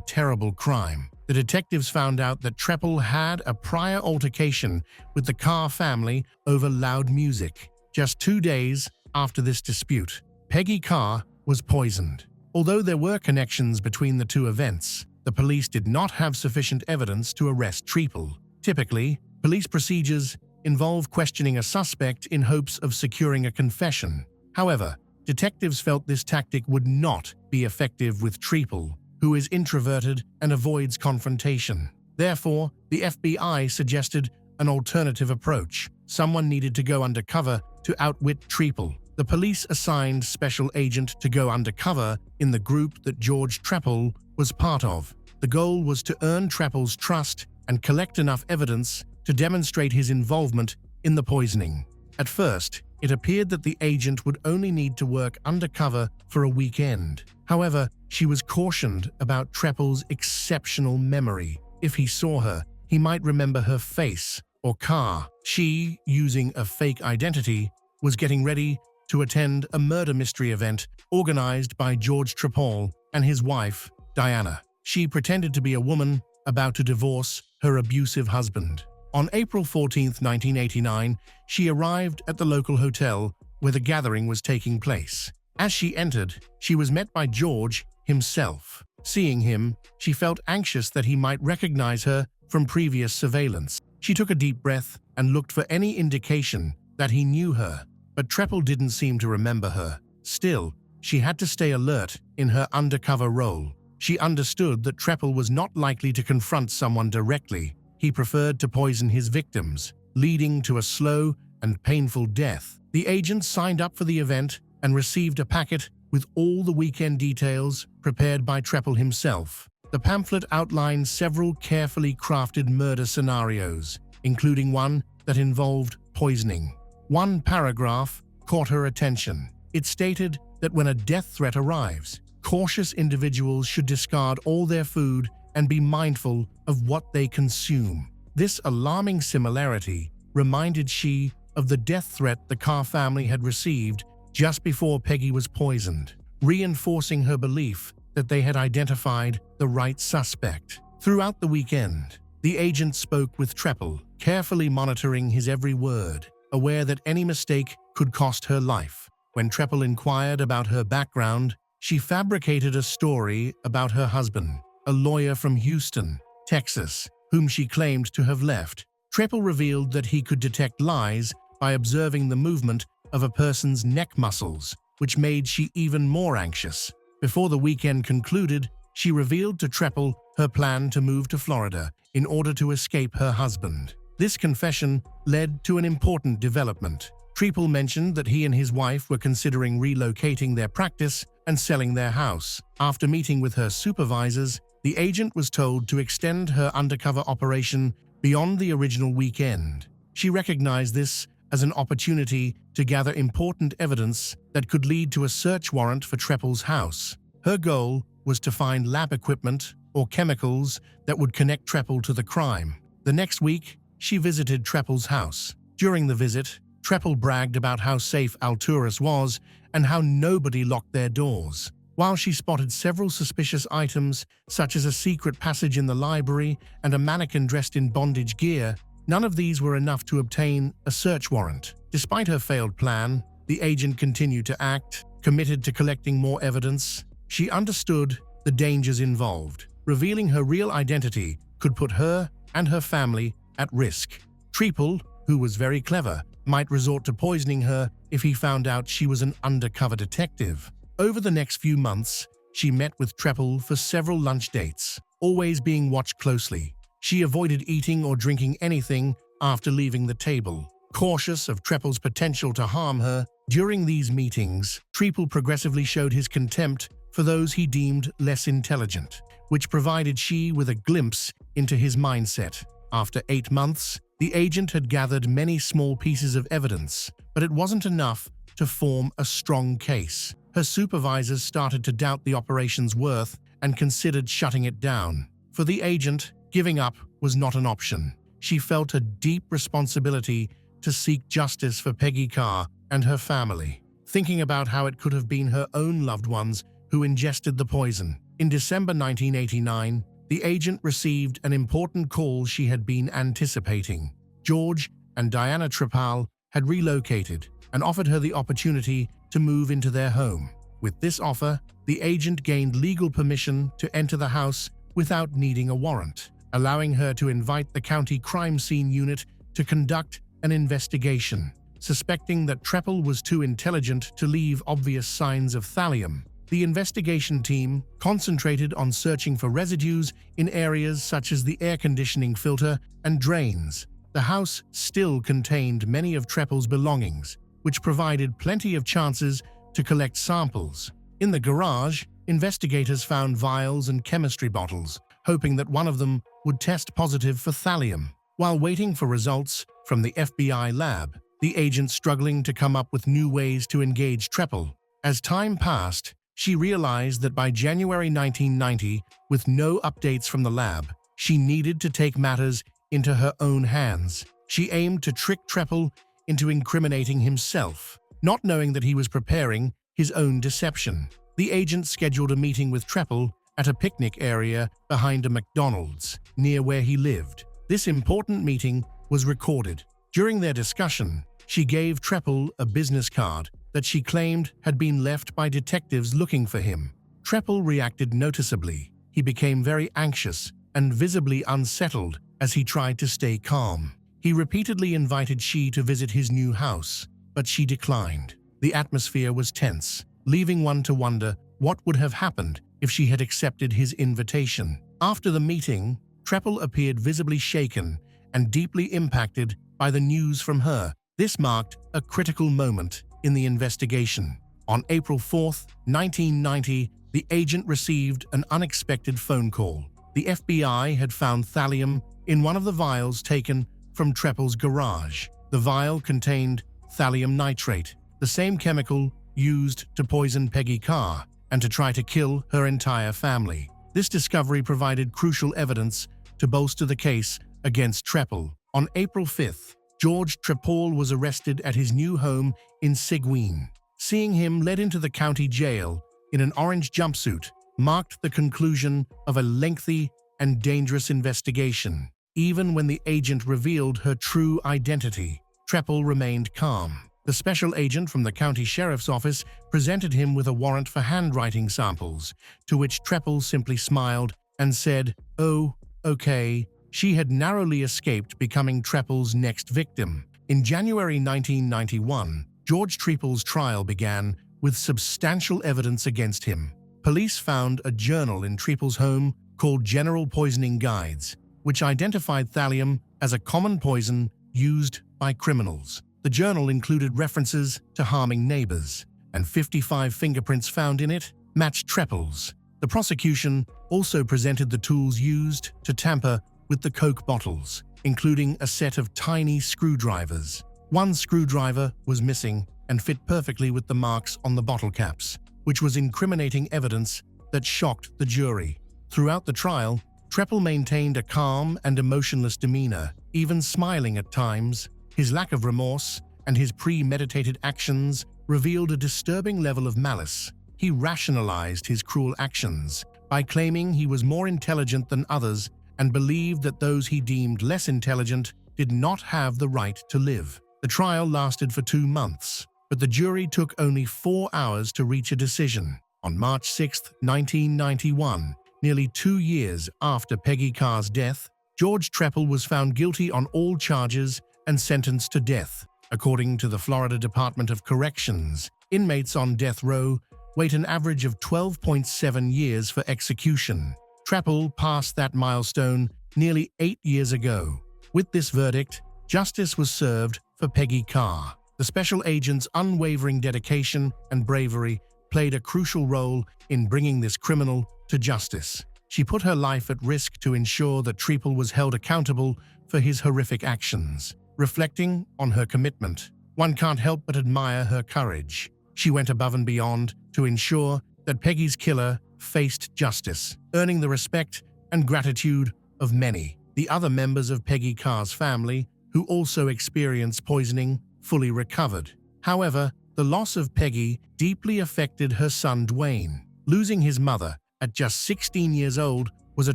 terrible crime. The detectives found out that Trepal had a prior altercation with the Carr family over loud music. Just 2 days after this dispute, Peggy Carr was poisoned. Although there were connections between the two events, the police did not have sufficient evidence to arrest Trepal. Typically, police procedures involve questioning a suspect in hopes of securing a confession. However, detectives felt this tactic would not be effective with Trepal, who is introverted and avoids confrontation. Therefore, the FBI suggested an alternative approach. Someone needed to go undercover to outwit Trepal. The police assigned Special Agent to go undercover in the group that George Trepal was part of. The goal was to earn Trepal's trust and collect enough evidence to demonstrate his involvement in the poisoning. At first, it appeared that the agent would only need to work undercover for a weekend. However, she was cautioned about Trepal's exceptional memory. If he saw her, he might remember her face or car. She, using a fake identity, was getting ready to attend a murder mystery event organized by George Trepal and his wife, Diana. She pretended to be a woman about to divorce her abusive husband. On April 14, 1989, she arrived at the local hotel where the gathering was taking place. As she entered, she was met by George himself. Seeing him, she felt anxious that he might recognize her from previous surveillance. She took a deep breath and looked for any indication that he knew her, but Trepal didn't seem to remember her. Still, she had to stay alert in her undercover role. She understood that Trepal was not likely to confront someone directly. He preferred to poison his victims, leading to a slow and painful death. The agent signed up for the event and received a packet with all the weekend details prepared by Trepal himself. The pamphlet outlined several carefully crafted murder scenarios, including one that involved poisoning. One paragraph caught her attention. It stated that when a death threat arrives, cautious individuals should discard all their food and be mindful of what they consume. This alarming similarity reminded she of the death threat the Carr family had received just before Peggy was poisoned, reinforcing her belief that they had identified the right suspect. Throughout the weekend, The agent spoke with Treppel, carefully monitoring his every word, aware that any mistake could cost her life. When Treppel inquired about her background, she fabricated a story about her husband, a lawyer from Houston, Texas, whom she claimed to have left. Treppel revealed that he could detect lies by observing the movement of a person's neck muscles, which made she even more anxious. Before the weekend concluded, she revealed to Treppel her plan to move to Florida in order to escape her husband. This confession led to an important development. Treppel mentioned that he and his wife were considering relocating their practice and selling their house. After meeting with her supervisors, the agent was told to extend her undercover operation beyond the original weekend. She recognized this as an opportunity to gather important evidence that could lead to a search warrant for Treppel's house. Her goal was to find lab equipment or chemicals that would connect Treppel to the crime. The next week, she visited Treppel's house. During the visit, Treppel bragged about how safe Alturas was and how nobody locked their doors. While she spotted several suspicious items, such as a secret passage in the library and a mannequin dressed in bondage gear, none of these were enough to obtain a search warrant. Despite her failed plan, the agent continued to act, committed to collecting more evidence. She understood the dangers involved. Revealing her real identity could put her and her family at risk. Treppel, who was very clever, might resort to poisoning her if he found out she was an undercover detective. Over the next few months, she met with Treppel for several lunch dates, always being watched closely. She avoided eating or drinking anything after leaving the table. Cautious of Treppel's potential to harm her, during these meetings, Treppel progressively showed his contempt for those he deemed less intelligent, which provided she with a glimpse into his mindset. After 8 months, the agent had gathered many small pieces of evidence, but it wasn't enough to form a strong case. Her supervisors started to doubt the operation's worth and considered shutting it down. For the agent, giving up was not an option. She felt a deep responsibility to seek justice for Peggy Carr and her family, thinking about how it could have been her own loved ones who ingested the poison. In December 1989, the agent received an important call she had been anticipating. George and Diana Treppel had relocated and offered her the opportunity to move into their home. With this offer, the agent gained legal permission to enter the house without needing a warrant, allowing her to invite the county crime scene unit to conduct an investigation. Suspecting that Treppel was too intelligent to leave obvious signs of thallium, the investigation team concentrated on searching for residues in areas such as the air conditioning filter and drains. The house still contained many of Treppel's belongings, which provided plenty of chances to collect samples. In the garage, investigators found vials and chemistry bottles, hoping that one of them would test positive for thallium. While waiting for results from the FBI lab, the agent struggling to come up with new ways to engage Treppel. As time passed, she realized that by January 1990, with no updates from the lab, she needed to take matters into her own hands. She aimed to trick Treppel into incriminating himself, not knowing that he was preparing his own deception. The agent scheduled a meeting with Treppel at a picnic area behind a McDonald's, near where he lived. This important meeting was recorded. During their discussion, she gave Treppel a business card that she claimed had been left by detectives looking for him. Treppel reacted noticeably. He became very anxious and visibly unsettled as he tried to stay calm. He repeatedly invited she to visit his new house, but she declined. The atmosphere was tense, leaving one to wonder what would have happened if she had accepted his invitation. After the meeting, Treppel appeared visibly shaken and deeply impacted by the news from her. This marked a critical moment in the investigation. On April 4, 1990, the agent received an unexpected phone call. The FBI had found thallium in one of the vials taken from Treppel's garage. The vial contained thallium nitrate, the same chemical used to poison Peggy Carr and to try to kill her entire family. This discovery provided crucial evidence to bolster the case against Treppel. On April 5th, George Treppel was arrested at his new home in Seguin. Seeing him led into the county jail in an orange jumpsuit marked the conclusion of a lengthy and dangerous investigation. Even when the agent revealed her true identity, Treppel remained calm. The special agent from the county sheriff's office presented him with a warrant for handwriting samples, to which Treppel simply smiled and said, "Oh, okay." She had narrowly escaped becoming Treppel's next victim. In January 1991, George Treppel's trial began with substantial evidence against him. Police found a journal in Treppel's home called General Poisoning Guides, which identified thallium as a common poison used by criminals. The journal included references to harming neighbors, and 55 fingerprints found in it matched Treppel's. The prosecution also presented the tools used to tamper with the Coke bottles, including a set of tiny screwdrivers. One screwdriver was missing and fit perfectly with the marks on the bottle caps, which was incriminating evidence that shocked the jury. Throughout the trial, Treppel maintained a calm and emotionless demeanor, even smiling at times. His lack of remorse and his premeditated actions revealed a disturbing level of malice. He rationalized his cruel actions by claiming he was more intelligent than others and believed that those he deemed less intelligent did not have the right to live. The trial lasted for 2 months, but the jury took only 4 hours to reach a decision. On March 6, 1991, nearly 2 years after Peggy Carr's death, George Treppel was found guilty on all charges and sentenced to death. According to the Florida Department of Corrections, inmates on death row wait an average of 12.7 years for execution. Treppel passed that milestone nearly 8 years ago. With this verdict, justice was served for Peggy Carr. The special agent's unwavering dedication and bravery played a crucial role in bringing this criminal to justice. She put her life at risk to ensure that Treppel was held accountable for his horrific actions. Reflecting on her commitment, one can't help but admire her courage. She went above and beyond to ensure that Peggy's killer faced justice, earning the respect and gratitude of many. The other members of Peggy Carr's family, who also experienced poisoning, fully recovered. However, the loss of Peggy deeply affected her son Dwayne. Losing his mother at just 16 years old was a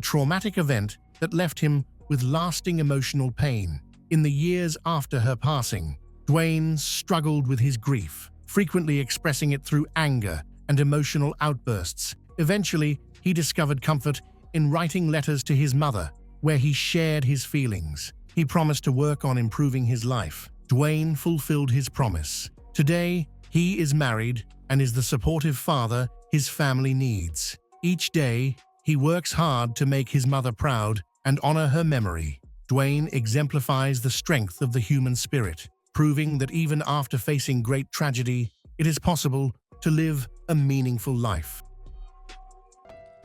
traumatic event that left him with lasting emotional pain. In the years after her passing, Dwayne struggled with his grief, frequently expressing it through anger and emotional outbursts. Eventually, he discovered comfort in writing letters to his mother, where he shared his feelings. He promised to work on improving his life. Dwayne fulfilled his promise. Today, he is married and is the supportive father his family needs. Each day, he works hard to make his mother proud and honor her memory. Dwayne exemplifies the strength of the human spirit, proving that even after facing great tragedy, it is possible to live a meaningful life.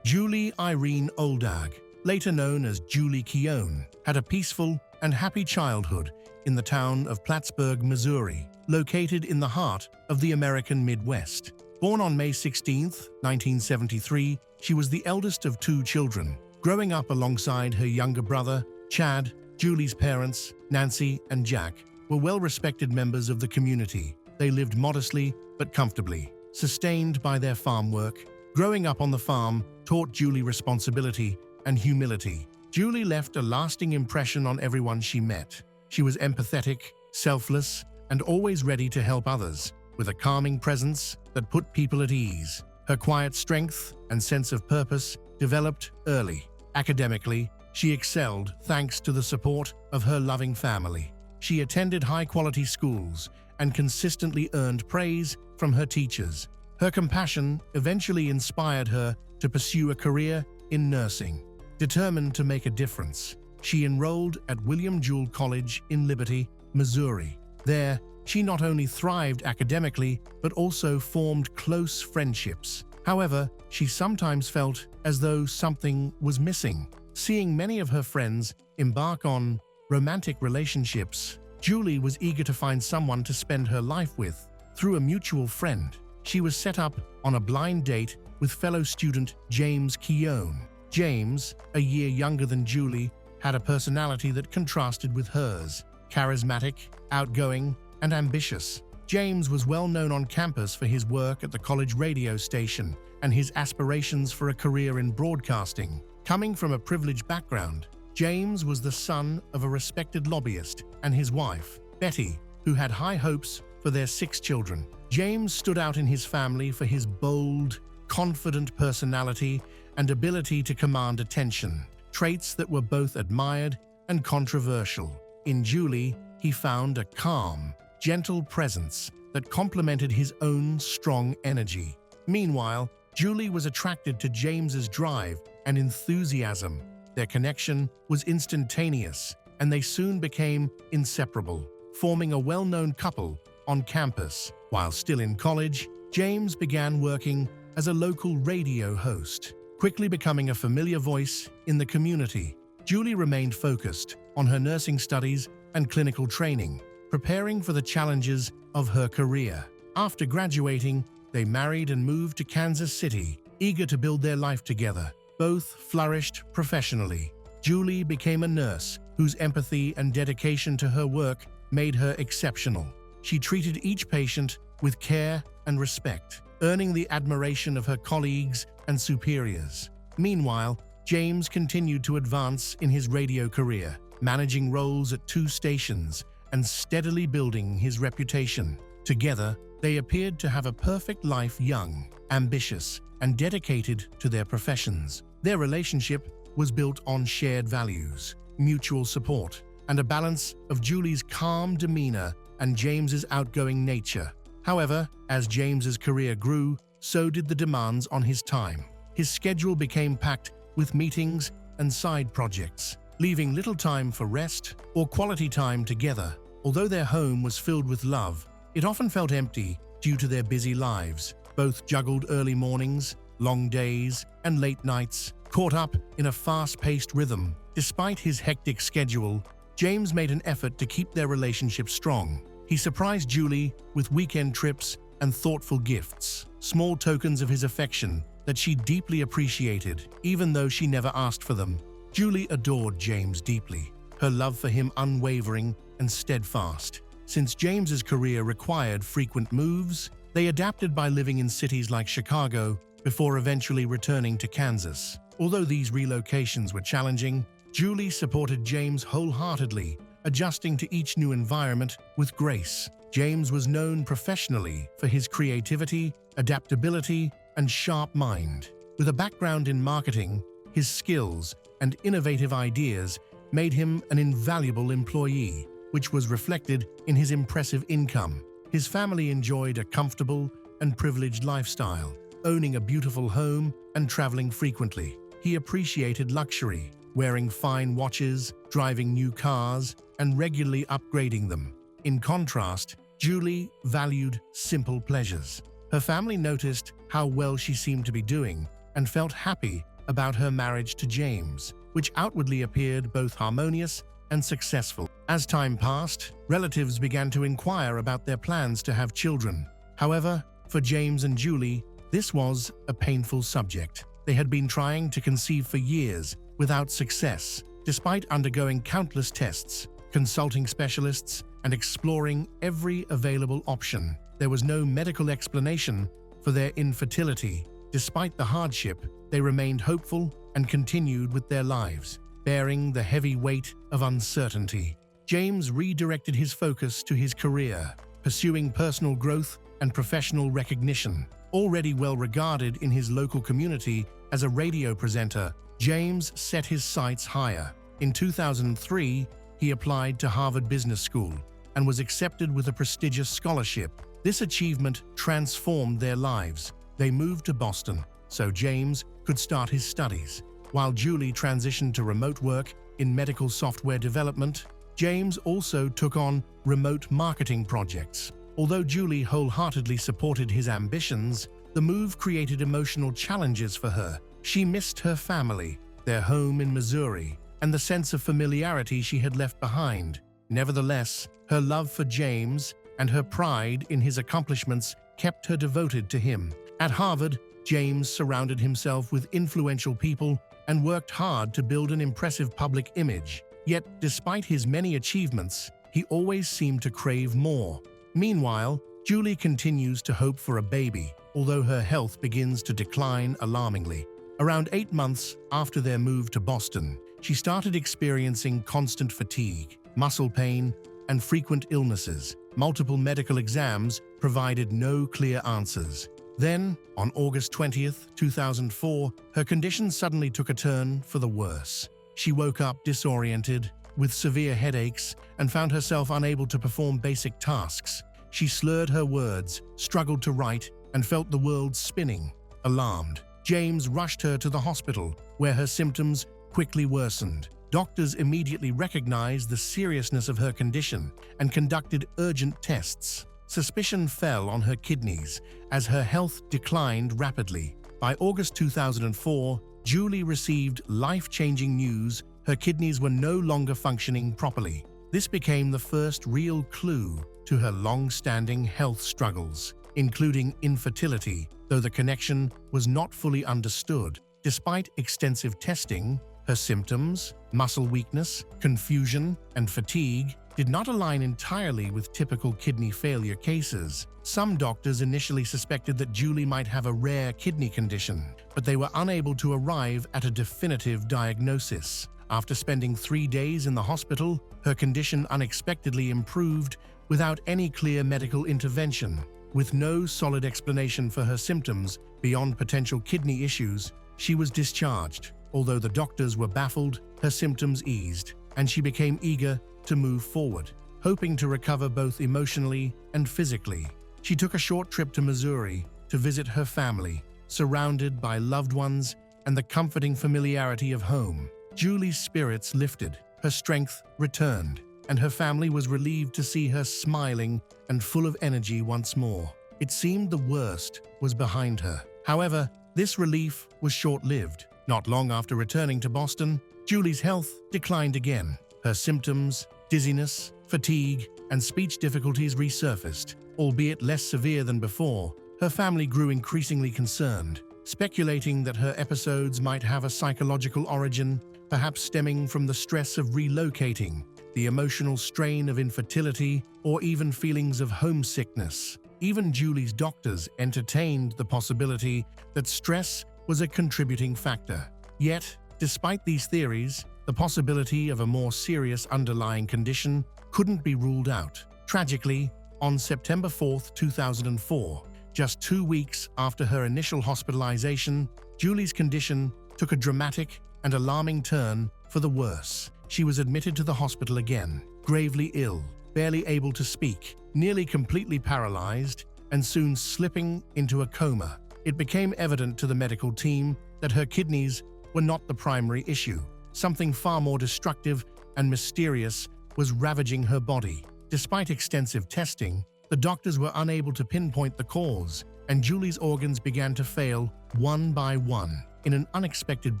Julie Irene Oldag, later known as Julie Keown, had a peaceful and happy childhood in the town of Plattsburgh, Missouri, located in the heart of the American Midwest. Born on May 16, 1973, she was the eldest of 2 children. Growing up alongside her younger brother, Chad, Julie's parents, Nancy and Jack, were well-respected members of the community. They lived modestly but comfortably, sustained by their farm work. Growing up on the farm taught Julie responsibility and humility. Julie left a lasting impression on everyone she met. She was empathetic, selfless, and always ready to help others, with a calming presence that put people at ease. Her quiet strength and sense of purpose developed early. Academically, she excelled thanks to the support of her loving family. She attended high-quality schools and consistently earned praise from her teachers. Her compassion eventually inspired her to pursue a career in nursing. Determined to make a difference, she enrolled at William Jewell College in Liberty, Missouri. There, she not only thrived academically, but also formed close friendships. However, she sometimes felt as though something was missing. Seeing many of her friends embark on romantic relationships, Julie was eager to find someone to spend her life with. Through a mutual friend, she was set up on a blind date with fellow student James Keown. James, a year younger than Julie, had a personality that contrasted with hers. Charismatic, outgoing, and ambitious, James was well known on campus for his work at the college radio station and his aspirations for a career in broadcasting. Coming from a privileged background, James was the son of a respected lobbyist and his wife, Betty, who had high hopes for their 6 children. James stood out in his family for his bold, confident personality and ability to command attention, traits that were both admired and controversial. In Julie, he found a calm, gentle presence that complemented his own strong energy. Meanwhile, Julie was attracted to James's drive and enthusiasm. Their connection was instantaneous, and they soon became inseparable, forming a well-known couple on campus. While still in college, James began working as a local radio host, quickly becoming a familiar voice in the community. Julie remained focused on her nursing studies and clinical training, preparing for the challenges of her career. After graduating, they married and moved to Kansas City, eager to build their life together. Both flourished professionally. Julie became a nurse whose empathy and dedication to her work made her exceptional. She treated each patient with care and respect, earning the admiration of her colleagues and superiors. Meanwhile, James continued to advance in his radio career, managing roles at 2 stations and steadily building his reputation. Together, they appeared to have a perfect life, young, ambitious, and dedicated to their professions. Their relationship was built on shared values, mutual support, and a balance of Julie's calm demeanor and James's outgoing nature. However, as James's career grew, so did the demands on his time. His schedule became packed with meetings and side projects, leaving little time for rest or quality time together. Although their home was filled with love, it often felt empty due to their busy lives. Both juggled early mornings, long days, and late nights, caught up in a fast-paced rhythm. Despite his hectic schedule, James made an effort to keep their relationship strong. He surprised Julie with weekend trips and thoughtful gifts, small tokens of his affection that she deeply appreciated, even though she never asked for them. Julie adored James deeply, her love for him unwavering and steadfast. Since James's career required frequent moves, they adapted by living in cities like Chicago before eventually returning to Kansas. Although these relocations were challenging, Julie supported James wholeheartedly, adjusting to each new environment with grace. James was known professionally for his creativity, adaptability, and sharp mind. With a background in marketing, his skills and innovative ideas made him an invaluable employee, which was reflected in his impressive income. His family enjoyed a comfortable and privileged lifestyle, owning a beautiful home and traveling frequently. He appreciated luxury, wearing fine watches, driving new cars, and regularly upgrading them. In contrast, Julie valued simple pleasures. Her family noticed how well she seemed to be doing and felt happy about her marriage to James, which outwardly appeared both harmonious and successful. As time passed, relatives began to inquire about their plans to have children. However, for James and Julie, this was a painful subject. They had been trying to conceive for years without success, despite undergoing countless tests, consulting specialists, and exploring every available option. There was no medical explanation for their infertility. Despite the hardship, they remained hopeful and continued with their lives, bearing the heavy weight of uncertainty. James redirected his focus to his career, pursuing personal growth and professional recognition. Already well regarded in his local community as a radio presenter, James set his sights higher. In 2003, he applied to Harvard Business School and was accepted with a prestigious scholarship. This achievement transformed their lives. They moved to Boston so James could start his studies. While Julie transitioned to remote work in medical software development, James also took on remote marketing projects. Although Julie wholeheartedly supported his ambitions, the move created emotional challenges for her. She missed her family, their home in Missouri, and the sense of familiarity she had left behind. Nevertheless, her love for James and her pride in his accomplishments kept her devoted to him. At Harvard, James surrounded himself with influential people and worked hard to build an impressive public image. Yet, despite his many achievements, he always seemed to crave more. Meanwhile, Julie continues to hope for a baby, although her health begins to decline alarmingly. Around 8 months after their move to Boston, she started experiencing constant fatigue, muscle pain, and frequent illnesses. Multiple medical exams provided no clear answers. Then, on August 20th, 2004, her condition suddenly took a turn for the worse. She woke up disoriented, with severe headaches, and found herself unable to perform basic tasks. She slurred her words, struggled to write, and felt the world spinning. Alarmed, James rushed her to the hospital, where her symptoms quickly worsened. Doctors immediately recognized the seriousness of her condition and conducted urgent tests. Suspicion fell on her kidneys as her health declined rapidly. By August 2004, Julie received life-changing news: her kidneys were no longer functioning properly. This became the first real clue to her long-standing health struggles, including infertility, though the connection was not fully understood. Despite extensive testing, her symptoms, muscle weakness, confusion, and fatigue did not align entirely with typical kidney failure cases. Some doctors initially suspected that Julie might have a rare kidney condition, but they were unable to arrive at a definitive diagnosis. After spending 3 days in the hospital, her condition unexpectedly improved without any clear medical intervention. With no solid explanation for her symptoms beyond potential kidney issues, she was discharged. Although the doctors were baffled, her symptoms eased, and she became eager to move forward, hoping to recover both emotionally and physically. She took a short trip to Missouri to visit her family, surrounded by loved ones and the comforting familiarity of home. Julie's spirits lifted, her strength returned, and her family was relieved to see her smiling and full of energy once more. It seemed the worst was behind her. However, this relief was short-lived. Not long after returning to Boston, Julie's health declined again. Her symptoms, dizziness, fatigue, and speech difficulties resurfaced. Albeit less severe than before, her family grew increasingly concerned, speculating that her episodes might have a psychological origin, perhaps stemming from the stress of relocating, the emotional strain of infertility, or even feelings of homesickness. Even Julie's doctors entertained the possibility that stress was a contributing factor. Yet, despite these theories, the possibility of a more serious underlying condition couldn't be ruled out. Tragically, on September 4, 2004, just 2 weeks after her initial hospitalization, Julie's condition took a dramatic and alarming turn for the worse. She was admitted to the hospital again, gravely ill, barely able to speak, nearly completely paralyzed, and soon slipping into a coma. It became evident to the medical team that her kidneys were not the primary issue. Something far more destructive and mysterious was ravaging her body. Despite extensive testing, the doctors were unable to pinpoint the cause, and Julie's organs began to fail one by one. In an unexpected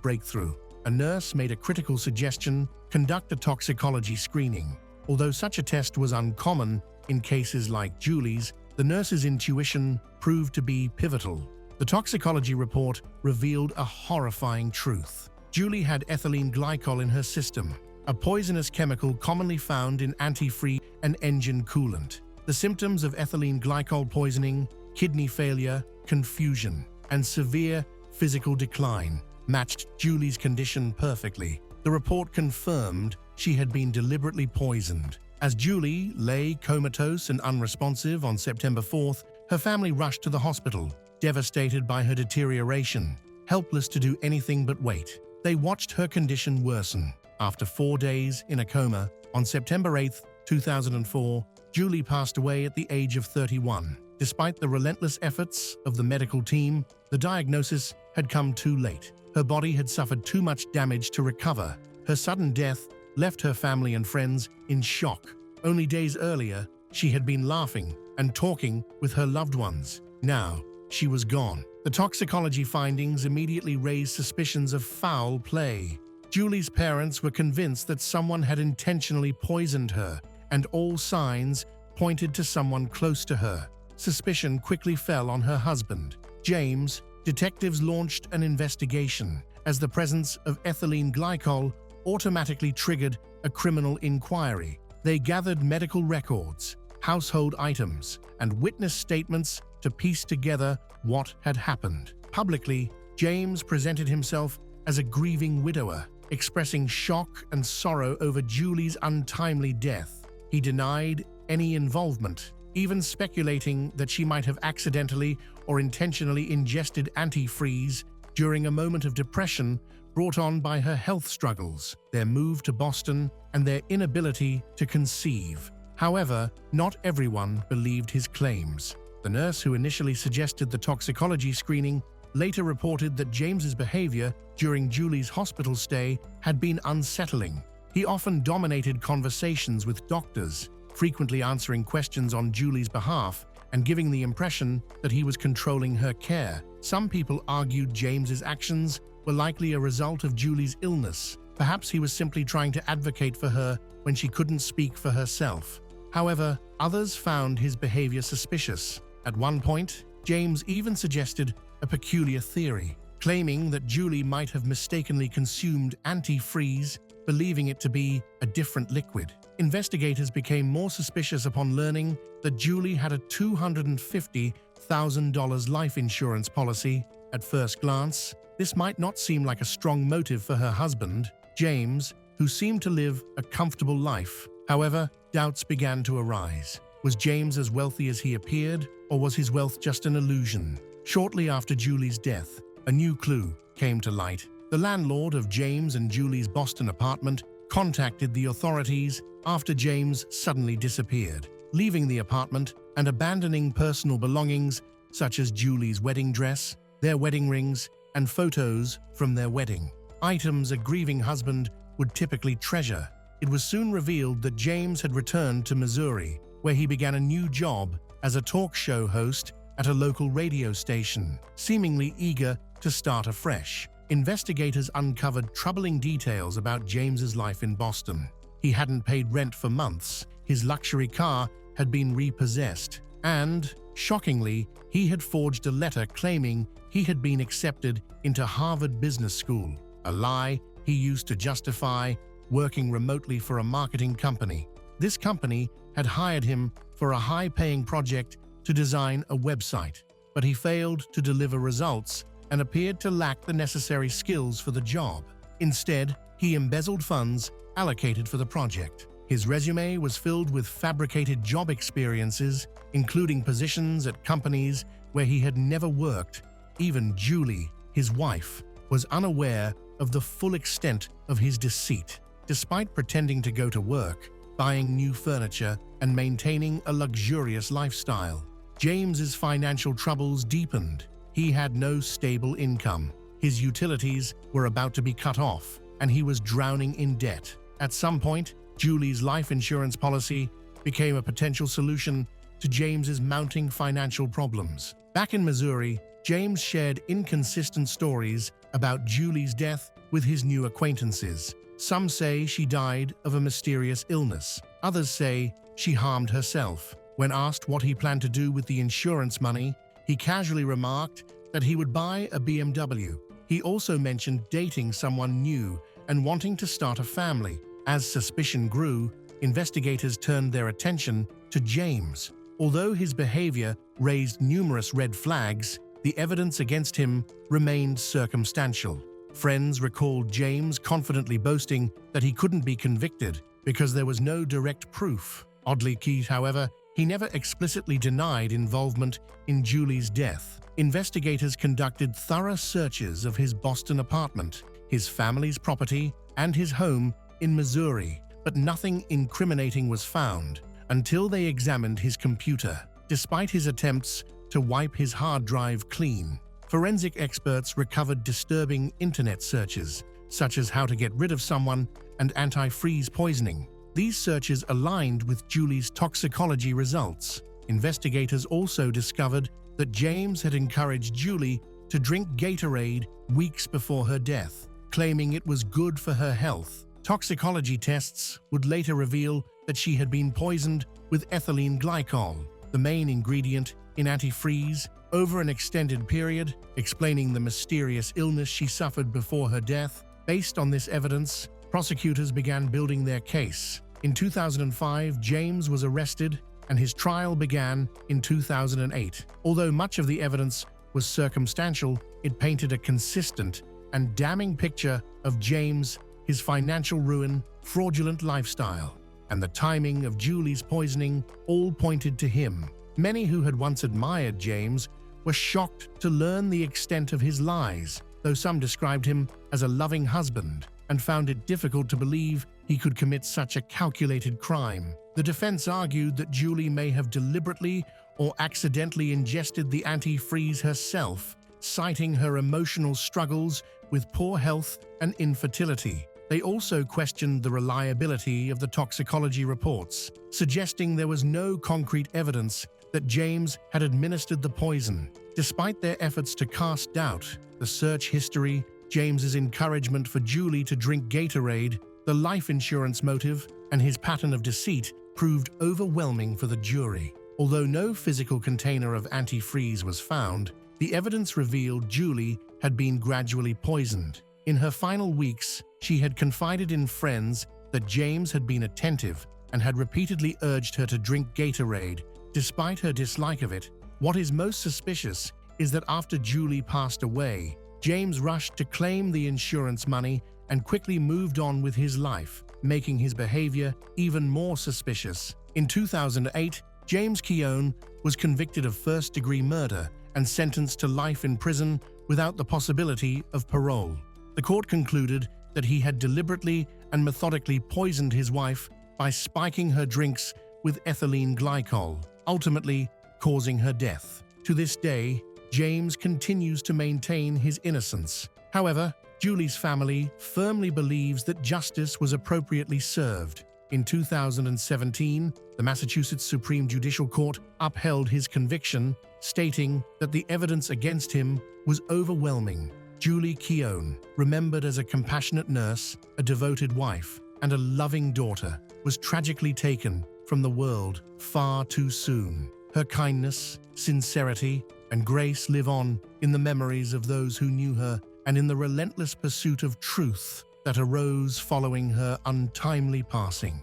breakthrough, a nurse made a critical suggestion: conduct a toxicology screening. Although such a test was uncommon in cases like Julie's, the nurse's intuition proved to be pivotal. The toxicology report revealed a horrifying truth. Julie had ethylene glycol in her system, a poisonous chemical commonly found in antifreeze and engine coolant. The symptoms of ethylene glycol poisoning, kidney failure, confusion, and severe physical decline matched Julie's condition perfectly. The report confirmed she had been deliberately poisoned. As Julie lay comatose and unresponsive on September 4th, her family rushed to the hospital, devastated by her deterioration, helpless to do anything but wait. They watched her condition worsen. After 4 days in a coma, on September 8, 2004, Julie passed away at the age of 31. Despite the relentless efforts of the medical team, the diagnosis had come too late. Her body had suffered too much damage to recover. Her sudden death left her family and friends in shock. Only days earlier, she had been laughing and talking with her loved ones. Now, she was gone. The toxicology findings immediately raised suspicions of foul play. Julie's parents were convinced that someone had intentionally poisoned her, and all signs pointed to someone close to her. Suspicion quickly fell on her husband, James. Detectives launched an investigation, as the presence of ethylene glycol automatically triggered a criminal inquiry. They gathered medical records, household items, and witness statements to piece together what had happened. Publicly, James presented himself as a grieving widower, expressing shock and sorrow over Julie's untimely death. He denied any involvement, even speculating that she might have accidentally or intentionally ingested antifreeze during a moment of depression brought on by her health struggles, their move to Boston, and their inability to conceive. However, not everyone believed his claims. The nurse who initially suggested the toxicology screening later reported that James's behavior during Julie's hospital stay had been unsettling. He often dominated conversations with doctors, frequently answering questions on Julie's behalf and giving the impression that he was controlling her care. Some people argued James's actions were likely a result of Julie's illness. Perhaps he was simply trying to advocate for her when she couldn't speak for herself. However, others found his behavior suspicious. At one point, James even suggested a peculiar theory, claiming that Julie might have mistakenly consumed antifreeze, believing it to be a different liquid. Investigators became more suspicious upon learning that Julie had a $250,000 life insurance policy. At first glance, this might not seem like a strong motive for her husband, James, who seemed to live a comfortable life. However, doubts began to arise. Was James as wealthy as he appeared, or was his wealth just an illusion? Shortly after Julie's death, a new clue came to light. The landlord of James and Julie's Boston apartment contacted the authorities after James suddenly disappeared, leaving the apartment and abandoning personal belongings such as Julie's wedding dress, their wedding rings, and photos from their wedding, items a grieving husband would typically treasure. It was soon revealed that James had returned to Missouri, where he began a new job as a talk show host at a local radio station, seemingly eager to start afresh. Investigators uncovered troubling details about James's life in Boston. He hadn't paid rent for months, his luxury car had been repossessed, and, shockingly, he had forged a letter claiming he had been accepted into Harvard Business School, a lie he used to justify working remotely for a marketing company. This company had hired him for a high-paying project to design a website, but he failed to deliver results and appeared to lack the necessary skills for the job. Instead, he embezzled funds allocated for the project. His resume was filled with fabricated job experiences, including positions at companies where he had never worked. Even Julie, his wife, was unaware of the full extent of his deceit. Despite pretending to go to work, buying new furniture, and maintaining a luxurious lifestyle, James's financial troubles deepened. He had no stable income. His utilities were about to be cut off, and he was drowning in debt. At some point, Julie's life insurance policy became a potential solution to James's mounting financial problems. Back in Missouri, James shared inconsistent stories about Julie's death with his new acquaintances. Some say she died of a mysterious illness. Others say she harmed herself. When asked what he planned to do with the insurance money, he casually remarked that he would buy a BMW. He also mentioned dating someone new and wanting to start a family. As suspicion grew, investigators turned their attention to James. Although his behavior raised numerous red flags, the evidence against him remained circumstantial. Friends recalled James confidently boasting that he couldn't be convicted because there was no direct proof. Oddly, however, he never explicitly denied involvement in Julie's death. Investigators conducted thorough searches of his Boston apartment, his family's property, and his home in Missouri, but nothing incriminating was found until they examined his computer. Despite his attempts to wipe his hard drive clean, forensic experts recovered disturbing internet searches, such as how to get rid of someone and antifreeze poisoning. These searches aligned with Julie's toxicology results. Investigators also discovered that James had encouraged Julie to drink Gatorade weeks before her death, claiming it was good for her health. Toxicology tests would later reveal that she had been poisoned with ethylene glycol, the main ingredient in antifreeze, over an extended period, explaining the mysterious illness she suffered before her death. Based on this evidence, prosecutors began building their case. In 2005, James was arrested, and his trial began in 2008. Although much of the evidence was circumstantial, it painted a consistent and damning picture of James his financial ruin, fraudulent lifestyle, and the timing of Julie's poisoning all pointed to him. Many who had once admired James were shocked to learn the extent of his lies, though some described him as a loving husband and found it difficult to believe he could commit such a calculated crime. The defense argued that Julie may have deliberately or accidentally ingested the antifreeze herself, citing her emotional struggles with poor health and infertility. They also questioned the reliability of the toxicology reports, suggesting there was no concrete evidence that James had administered the poison. Despite their efforts to cast doubt the search history, James's encouragement for Julie to drink Gatorade, the life insurance motive, and his pattern of deceit proved overwhelming for the jury. Although no physical container of antifreeze was found, the evidence revealed Julie had been gradually poisoned. In her final weeks, she had confided in friends that James had been attentive and had repeatedly urged her to drink Gatorade, despite her dislike of it. What is most suspicious is that after Julie passed away, James rushed to claim the insurance money and quickly moved on with his life, making his behavior even more suspicious. In 2008, James Keown was convicted of first-degree murder and sentenced to life in prison without the possibility of parole. The court concluded that he had deliberately and methodically poisoned his wife by spiking her drinks with ethylene glycol, ultimately causing her death. To this day, James continues to maintain his innocence. However, Julie's family firmly believes that justice was appropriately served. In 2017, the Massachusetts Supreme Judicial Court upheld his conviction, stating that the evidence against him was overwhelming. Julie Keown, remembered as a compassionate nurse, a devoted wife, and a loving daughter, was tragically taken from the world far too soon. Her kindness, sincerity, and grace live on in the memories of those who knew her and in the relentless pursuit of truth that arose following her untimely passing.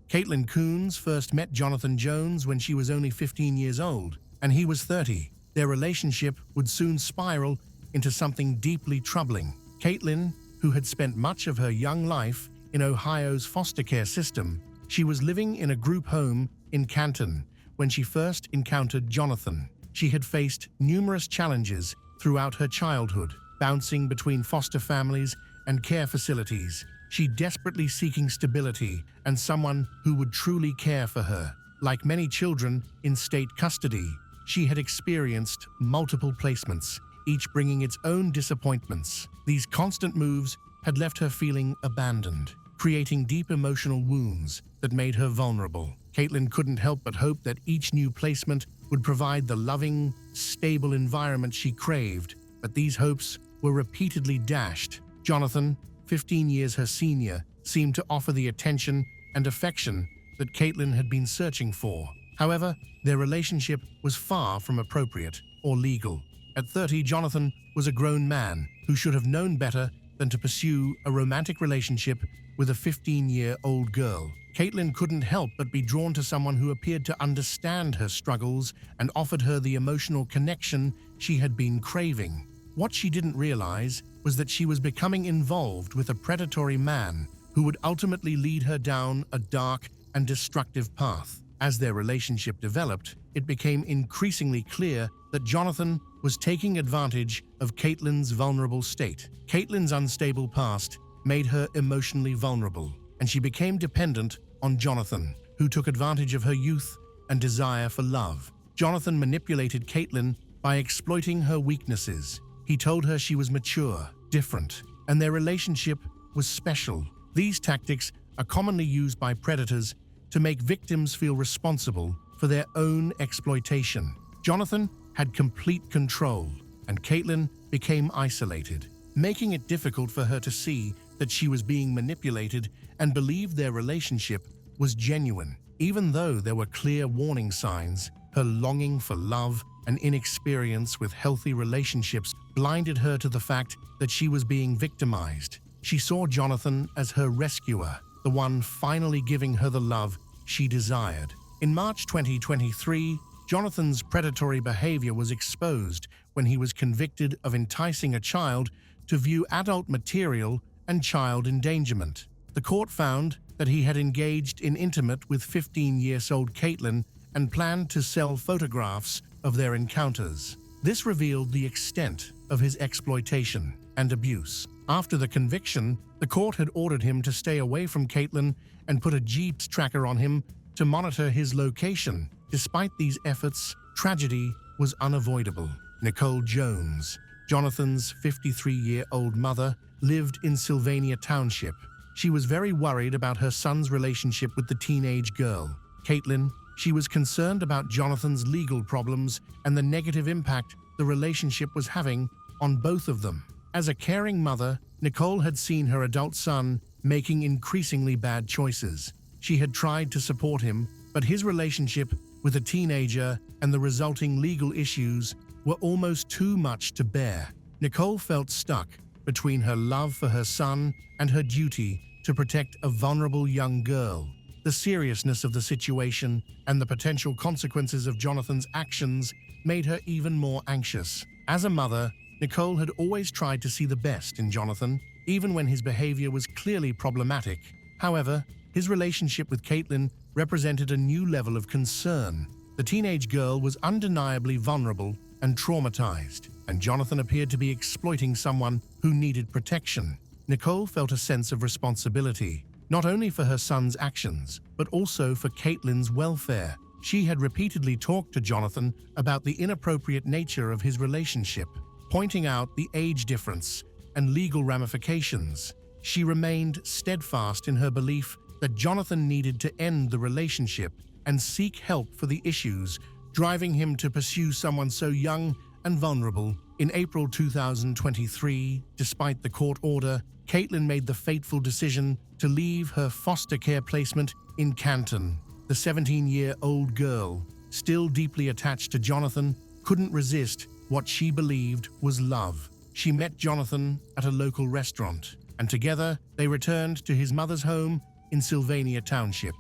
Caitlin Coons first met Jonathan Jones when she was only 15 years old, and he was 30. Their relationship would soon spiral into something deeply troubling. Caitlin, who had spent much of her young life in Ohio's foster care system, she was living in a group home in Canton when she first encountered Jonathan. She had faced numerous challenges throughout her childhood, bouncing between foster families and care facilities, she desperately seeking stability and someone who would truly care for her. Like many children in state custody, she had experienced multiple placements, each bringing its own disappointments. These constant moves had left her feeling abandoned, creating deep emotional wounds that made her vulnerable. Caitlin couldn't help but hope that each new placement would provide the loving, stable environment she craved, but these hopes were repeatedly dashed. Jonathan, 15 years her senior, seemed to offer the attention and affection that Caitlin had been searching for. However, their relationship was far from appropriate or legal. At 30, Jonathan was a grown man who should have known better than to pursue a romantic relationship with a 15-year-old girl. Caitlin couldn't help but be drawn to someone who appeared to understand her struggles and offered her the emotional connection she had been craving. What she didn't realize was that she was becoming involved with a predatory man who would ultimately lead her down a dark and destructive path. As their relationship developed, it became increasingly clear that Jonathan was taking advantage of Caitlin's vulnerable state. Caitlin's unstable past made her emotionally vulnerable, and she became dependent on Jonathan, who took advantage of her youth and desire for love. Jonathan manipulated Caitlin by exploiting her weaknesses. He told her she was mature, different, and their relationship was special. These tactics are commonly used by predators to make victims feel responsible for their own exploitation. Jonathan had complete control, and Caitlin became isolated, making it difficult for her to see that she was being manipulated and believed their relationship was genuine. Even though there were clear warning signs, her longing for love and inexperience with healthy relationships blinded her to the fact that she was being victimized. She saw Jonathan as her rescuer, the one finally giving her the love she desired. In March 2023, Jonathan's predatory behavior was exposed when he was convicted of enticing a child to view adult material and child endangerment. The court found that he had engaged in intimate with 15-year-old Caitlin and planned to sell photographs of their encounters. This revealed the extent of his exploitation and abuse. After the conviction, the court had ordered him to stay away from Caitlin and put a GPS tracker on him to monitor his location. Despite these efforts, tragedy was unavoidable. Nicole Jones, Jonathan's 53-year-old mother, lived in Sylvania Township. She was very worried about her son's relationship with the teenage girl, Caitlin. She was concerned about Jonathan's legal problems and the negative impact the relationship was having on both of them. As a caring mother, Nicole had seen her adult son making increasingly bad choices. She had tried to support him, but his relationship with a teenager and the resulting legal issues were almost too much to bear. Nicole felt stuck between her love for her son and her duty to protect a vulnerable young girl. The seriousness of the situation and the potential consequences of Jonathan's actions made her even more anxious. As a mother, Nicole had always tried to see the best in Jonathan, even when his behavior was clearly problematic. However, his relationship with Caitlin represented a new level of concern. The teenage girl was undeniably vulnerable and traumatized, and Jonathan appeared to be exploiting someone who needed protection. Nicole felt a sense of responsibility, not only for her son's actions, but also for Caitlin's welfare. She had repeatedly talked to Jonathan about the inappropriate nature of his relationship, pointing out the age difference and legal ramifications. She remained steadfast in her belief that Jonathan needed to end the relationship and seek help for the issues, driving him to pursue someone so young and vulnerable. In April 2023, despite the court order, Caitlin made the fateful decision to leave her foster care placement in Canton. The 17-year-old girl, still deeply attached to Jonathan, couldn't resist what she believed was love. She met Jonathan at a local restaurant, and together they returned to his mother's home in Sylvania Township.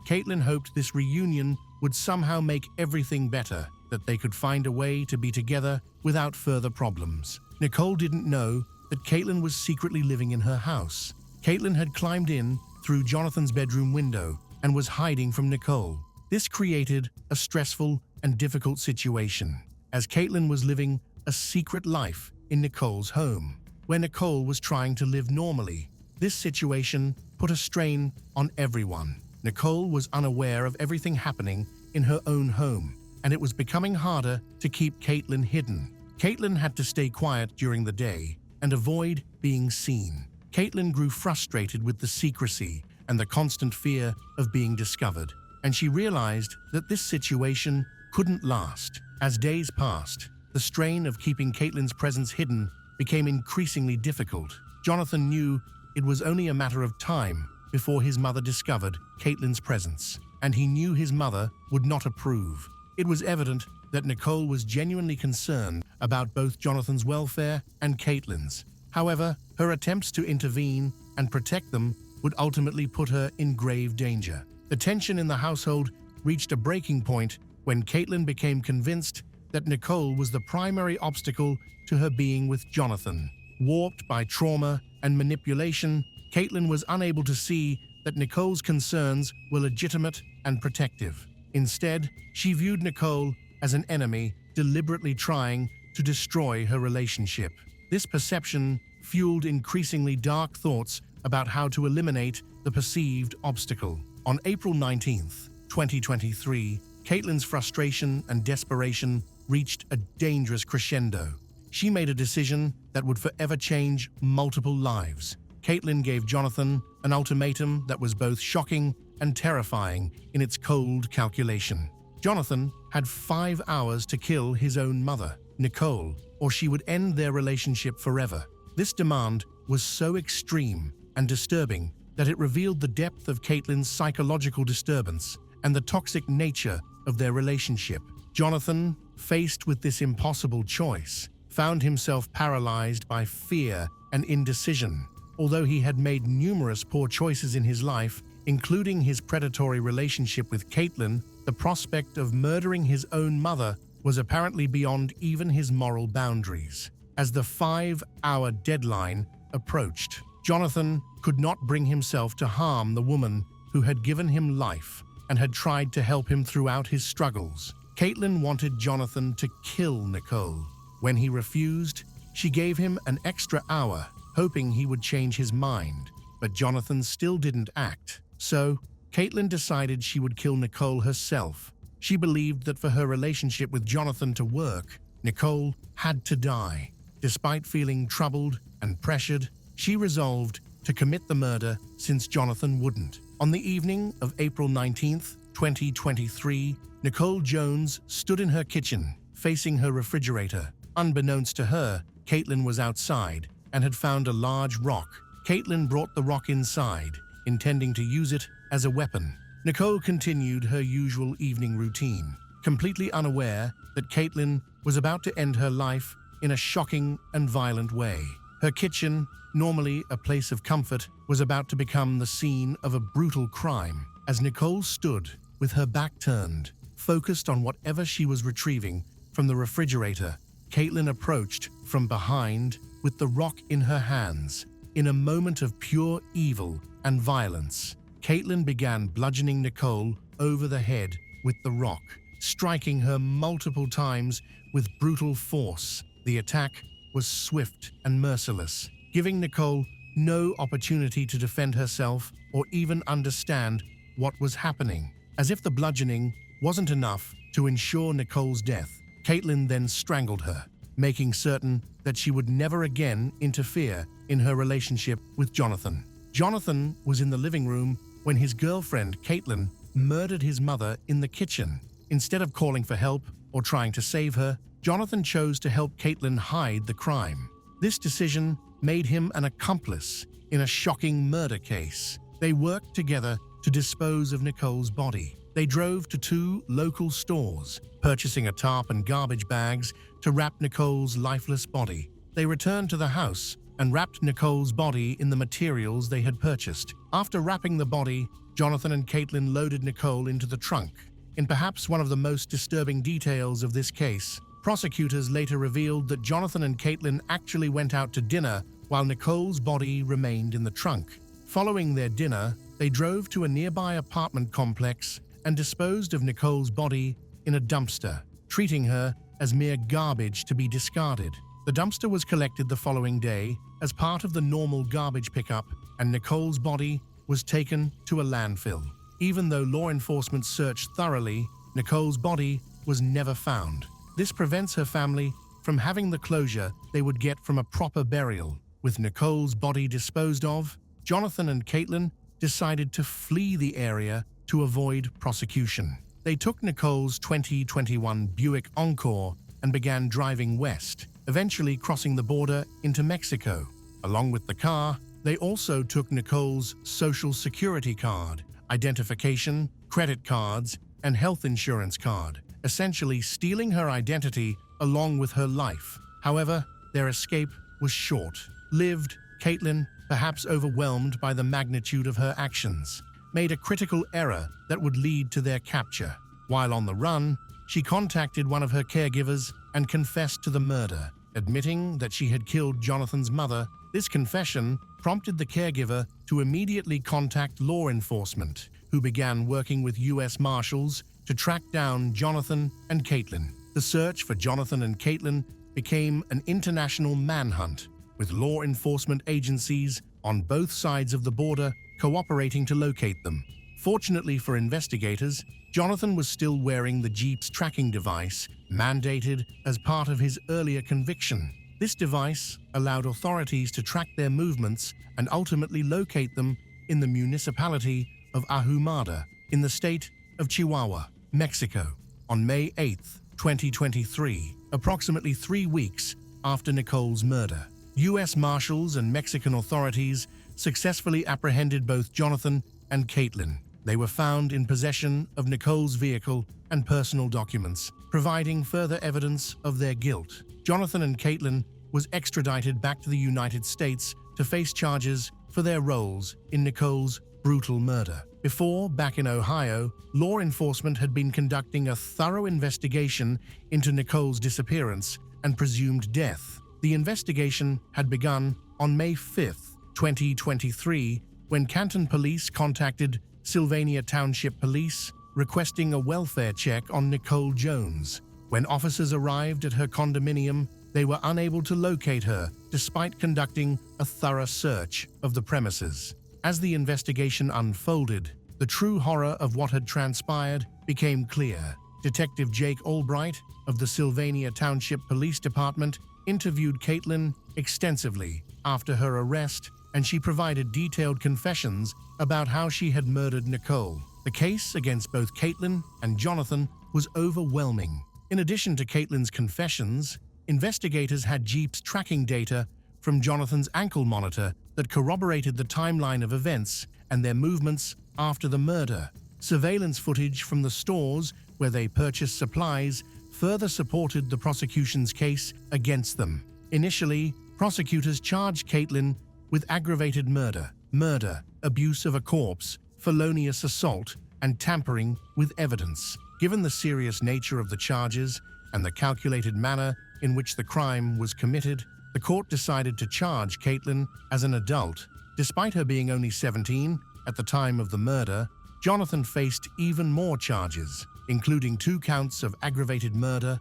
Caitlin hoped this reunion would somehow make everything better, that they could find a way to be together without further problems. Nicole didn't know that Caitlin was secretly living in her house. Caitlin had climbed in through Jonathan's bedroom window and was hiding from Nicole. This created a stressful and difficult situation, as Caitlin was living a secret life in Nicole's home, where Nicole was trying to live normally. This situation put a strain on everyone. Nicole was unaware of everything happening in her own home, and it was becoming harder to keep Caitlin hidden. Caitlin had to stay quiet during the day and avoid being seen. Caitlin grew frustrated with the secrecy and the constant fear of being discovered, and she realized that this situation couldn't last. As days passed, the strain of keeping Caitlin's presence hidden became increasingly difficult. Jonathan knew it was only a matter of time before his mother discovered Caitlin's presence, and he knew his mother would not approve. It was evident that Nicole was genuinely concerned about both Jonathan's welfare and Caitlin's. However, her attempts to intervene and protect them would ultimately put her in grave danger. The tension in the household reached a breaking point when Caitlin became convinced that Nicole was the primary obstacle to her being with Jonathan. Warped by trauma and manipulation, Caitlin was unable to see that Nicole's concerns were legitimate and protective. Instead, she viewed Nicole as an enemy, deliberately trying to destroy her relationship. This perception fueled increasingly dark thoughts about how to eliminate the perceived obstacle. On April 19, 2023, Caitlin's frustration and desperation reached a dangerous crescendo. She made a decision that would forever change multiple lives. Caitlin gave Jonathan an ultimatum that was both shocking and terrifying in its cold calculation. Jonathan had 5 hours to kill his own mother, Nicole, or she would end their relationship forever. This demand was so extreme and disturbing that it revealed the depth of Caitlin's psychological disturbance and the toxic nature of their relationship. Jonathan, faced with this impossible choice, found himself paralyzed by fear and indecision. Although he had made numerous poor choices in his life, including his predatory relationship with Caitlin, the prospect of murdering his own mother was apparently beyond even his moral boundaries. As the 5-hour deadline approached, Jonathan could not bring himself to harm the woman who had given him life and had tried to help him throughout his struggles. Caitlin wanted Jonathan to kill Nicole. When he refused, she gave him an extra hour, hoping he would change his mind. But Jonathan still didn't act. So, Caitlin decided she would kill Nicole herself. She believed that for her relationship with Jonathan to work, Nicole had to die. Despite feeling troubled and pressured, she resolved to commit the murder since Jonathan wouldn't. On the evening of April 19th, 2023, Nicole Jones stood in her kitchen, facing her refrigerator. Unbeknownst to her, Caitlin was outside and had found a large rock. Caitlin brought the rock inside, intending to use it as a weapon. Nicole continued her usual evening routine, completely unaware that Caitlin was about to end her life in a shocking and violent way. Her kitchen, normally a place of comfort, was about to become the scene of a brutal crime. As Nicole stood with her back turned, focused on whatever she was retrieving from the refrigerator, Caitlin approached from behind with the rock in her hands. In a moment of pure evil and violence, Caitlin began bludgeoning Nicole over the head with the rock, striking her multiple times with brutal force. The attack was swift and merciless, giving Nicole no opportunity to defend herself or even understand what was happening. As if the bludgeoning wasn't enough to ensure Nicole's death, Caitlin then strangled her, making certain that she would never again interfere in her relationship with Jonathan. Jonathan was in the living room when his girlfriend, Caitlin, murdered his mother in the kitchen. Instead of calling for help or trying to save her, Jonathan chose to help Caitlin hide the crime. This decision made him an accomplice in a shocking murder case. They worked together to dispose of Nicole's body. They drove to 2 local stores, purchasing a tarp and garbage bags to wrap Nicole's lifeless body. They returned to the house and wrapped Nicole's body in the materials they had purchased. After wrapping the body, Jonathan and Caitlin loaded Nicole into the trunk. In perhaps one of the most disturbing details of this case, prosecutors later revealed that Jonathan and Caitlin actually went out to dinner while Nicole's body remained in the trunk. Following their dinner, they drove to a nearby apartment complex and disposed of Nicole's body in a dumpster, treating her as mere garbage to be discarded. The dumpster was collected the following day as part of the normal garbage pickup, and Nicole's body was taken to a landfill. Even though law enforcement searched thoroughly, Nicole's body was never found. This prevents her family from having the closure they would get from a proper burial. With Nicole's body disposed of, Jonathan and Caitlin decided to flee the area to avoid prosecution. They took Nicole's 2021 Buick Encore and began driving west, eventually crossing the border into Mexico. Along with the car, they also took Nicole's social security card, identification, credit cards, and health insurance card, essentially stealing her identity along with her life. However, their escape was short-lived. Caitlin, perhaps overwhelmed by the magnitude of her actions, made a critical error that would lead to their capture. While on the run, she contacted one of her caregivers and confessed to the murder, admitting that she had killed Jonathan's mother. This confession prompted the caregiver to immediately contact law enforcement, who began working with U.S. Marshals to track down Jonathan and Caitlin. The search for Jonathan and Caitlin became an international manhunt, with law enforcement agencies on both sides of the border cooperating to locate them. Fortunately for investigators, Jonathan was still wearing the Jeep's tracking device, mandated as part of his earlier conviction. This device allowed authorities to track their movements and ultimately locate them in the municipality of Ahumada, in the state of Chihuahua, Mexico, on May 8, 2023, approximately 3 weeks after Nicole's murder. U.S. Marshals and Mexican authorities successfully apprehended both Jonathan and Caitlin. They were found in possession of Nicole's vehicle and personal documents, providing further evidence of their guilt. Jonathan and Caitlin was extradited back to the United States to face charges for their roles in Nicole's brutal murder. Before, back in Ohio, law enforcement had been conducting a thorough investigation into Nicole's disappearance and presumed death. The investigation had begun on May 5, 2023, when Canton police contacted Sylvania Township Police requesting a welfare check on Nicole Jones. When officers arrived at her condominium, they were unable to locate her despite conducting a thorough search of the premises. As the investigation unfolded, the true horror of what had transpired became clear. Detective Jake Albright of the Sylvania Township Police Department interviewed Caitlin extensively after her arrest, and she provided detailed confessions about how she had murdered Nicole. The case against both Caitlin and Jonathan was overwhelming. In addition to Caitlin's confessions, investigators had Jeep's tracking data from Jonathan's ankle monitor that corroborated the timeline of events and their movements after the murder. Surveillance footage from the stores where they purchased supplies further supported the prosecution's case against them. Initially, prosecutors charged Caitlin with aggravated murder, abuse of a corpse, felonious assault, and tampering with evidence. Given the serious nature of the charges and the calculated manner in which the crime was committed, the court decided to charge Caitlin as an adult. Despite her being only 17 at the time of the murder, Jonathan faced even more charges, including 2 counts of aggravated murder,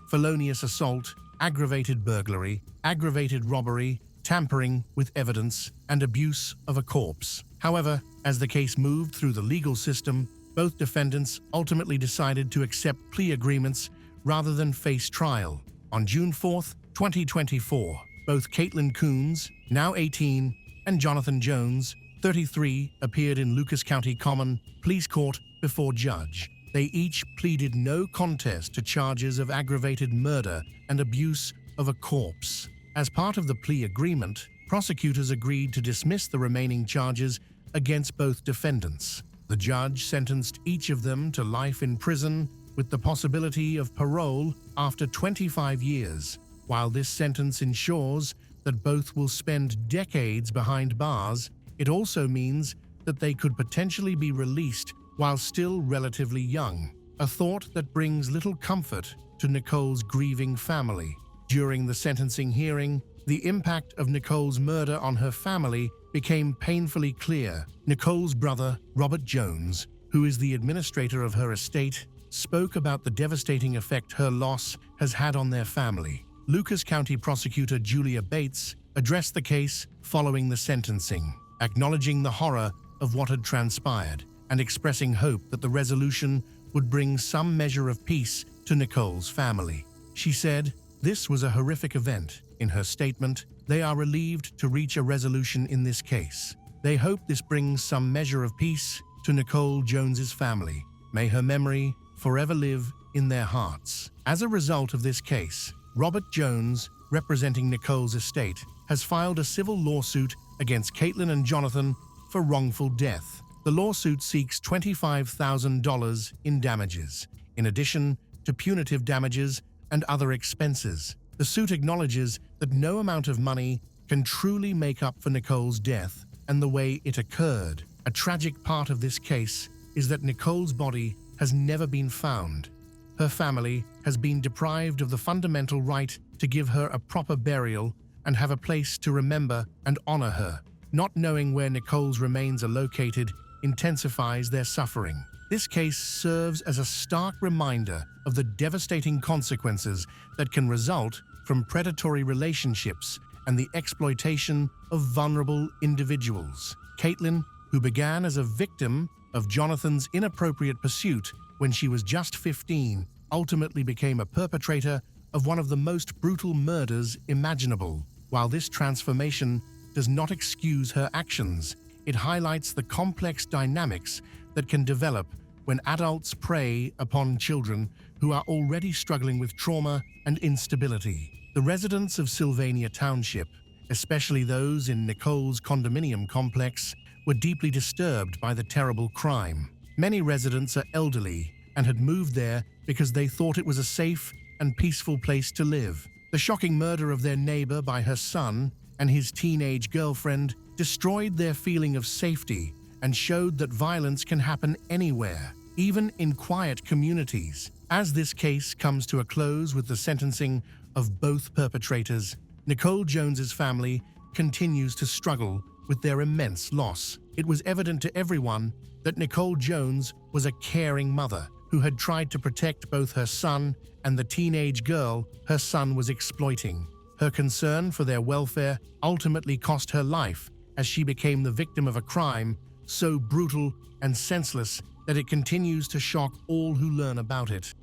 felonious assault, aggravated burglary, aggravated robbery, tampering with evidence, and abuse of a corpse. However, as the case moved through the legal system, both defendants ultimately decided to accept plea agreements rather than face trial. On June 4, 2024, both Caitlin Coons, now 18, and Jonathan Jones, 33, appeared in Lucas County Common Police Court before judge. They each pleaded no contest to charges of aggravated murder and abuse of a corpse. As part of the plea agreement, prosecutors agreed to dismiss the remaining charges against both defendants. The judge sentenced each of them to life in prison with the possibility of parole after 25 years. While this sentence ensures that both will spend decades behind bars, it also means that they could potentially be released while still relatively young, a thought that brings little comfort to Nicole's grieving family. During the sentencing hearing, the impact of Nicole's murder on her family became painfully clear. Nicole's brother, Robert Jones, who is the administrator of her estate, spoke about the devastating effect her loss has had on their family. Lucas County Prosecutor Julia Bates addressed the case following the sentencing, acknowledging the horror of what had transpired and expressing hope that the resolution would bring some measure of peace to Nicole's family. She said, "This was a horrific event." In her statement, they are relieved to reach a resolution in this case. They hope this brings some measure of peace to Nicole Jones's family. May her memory forever live in their hearts. As a result of this case, Robert Jones, representing Nicole's estate, has filed a civil lawsuit against Caitlin and Jonathan for wrongful death. The lawsuit seeks $25,000 in damages, in addition to punitive damages and other expenses. The suit acknowledges that no amount of money can truly make up for Nicole's death and the way it occurred. A tragic part of this case is that Nicole's body has never been found. Her family has been deprived of the fundamental right to give her a proper burial and have a place to remember and honor her. Not knowing where Nicole's remains are located intensifies their suffering. This case serves as a stark reminder of the devastating consequences that can result from predatory relationships and the exploitation of vulnerable individuals. Caitlin, who began as a victim of Jonathan's inappropriate pursuit when she was just 15, ultimately became a perpetrator of one of the most brutal murders imaginable. While this transformation does not excuse her actions, it highlights the complex dynamics that can develop when adults prey upon children who are already struggling with trauma and instability. The residents of Sylvania Township, especially those in Nicole's condominium complex, were deeply disturbed by the terrible crime. Many residents are elderly and had moved there because they thought it was a safe and peaceful place to live. The shocking murder of their neighbor by her son and his teenage girlfriend destroyed their feeling of safety and showed that violence can happen anywhere, even in quiet communities. As this case comes to a close with the sentencing of both perpetrators, Nicole Jones's family continues to struggle with their immense loss. It was evident to everyone that Nicole Jones was a caring mother who had tried to protect both her son and the teenage girl her son was exploiting. Her concern for their welfare ultimately cost her life as she became the victim of a crime so brutal and senseless that it continues to shock all who learn about it.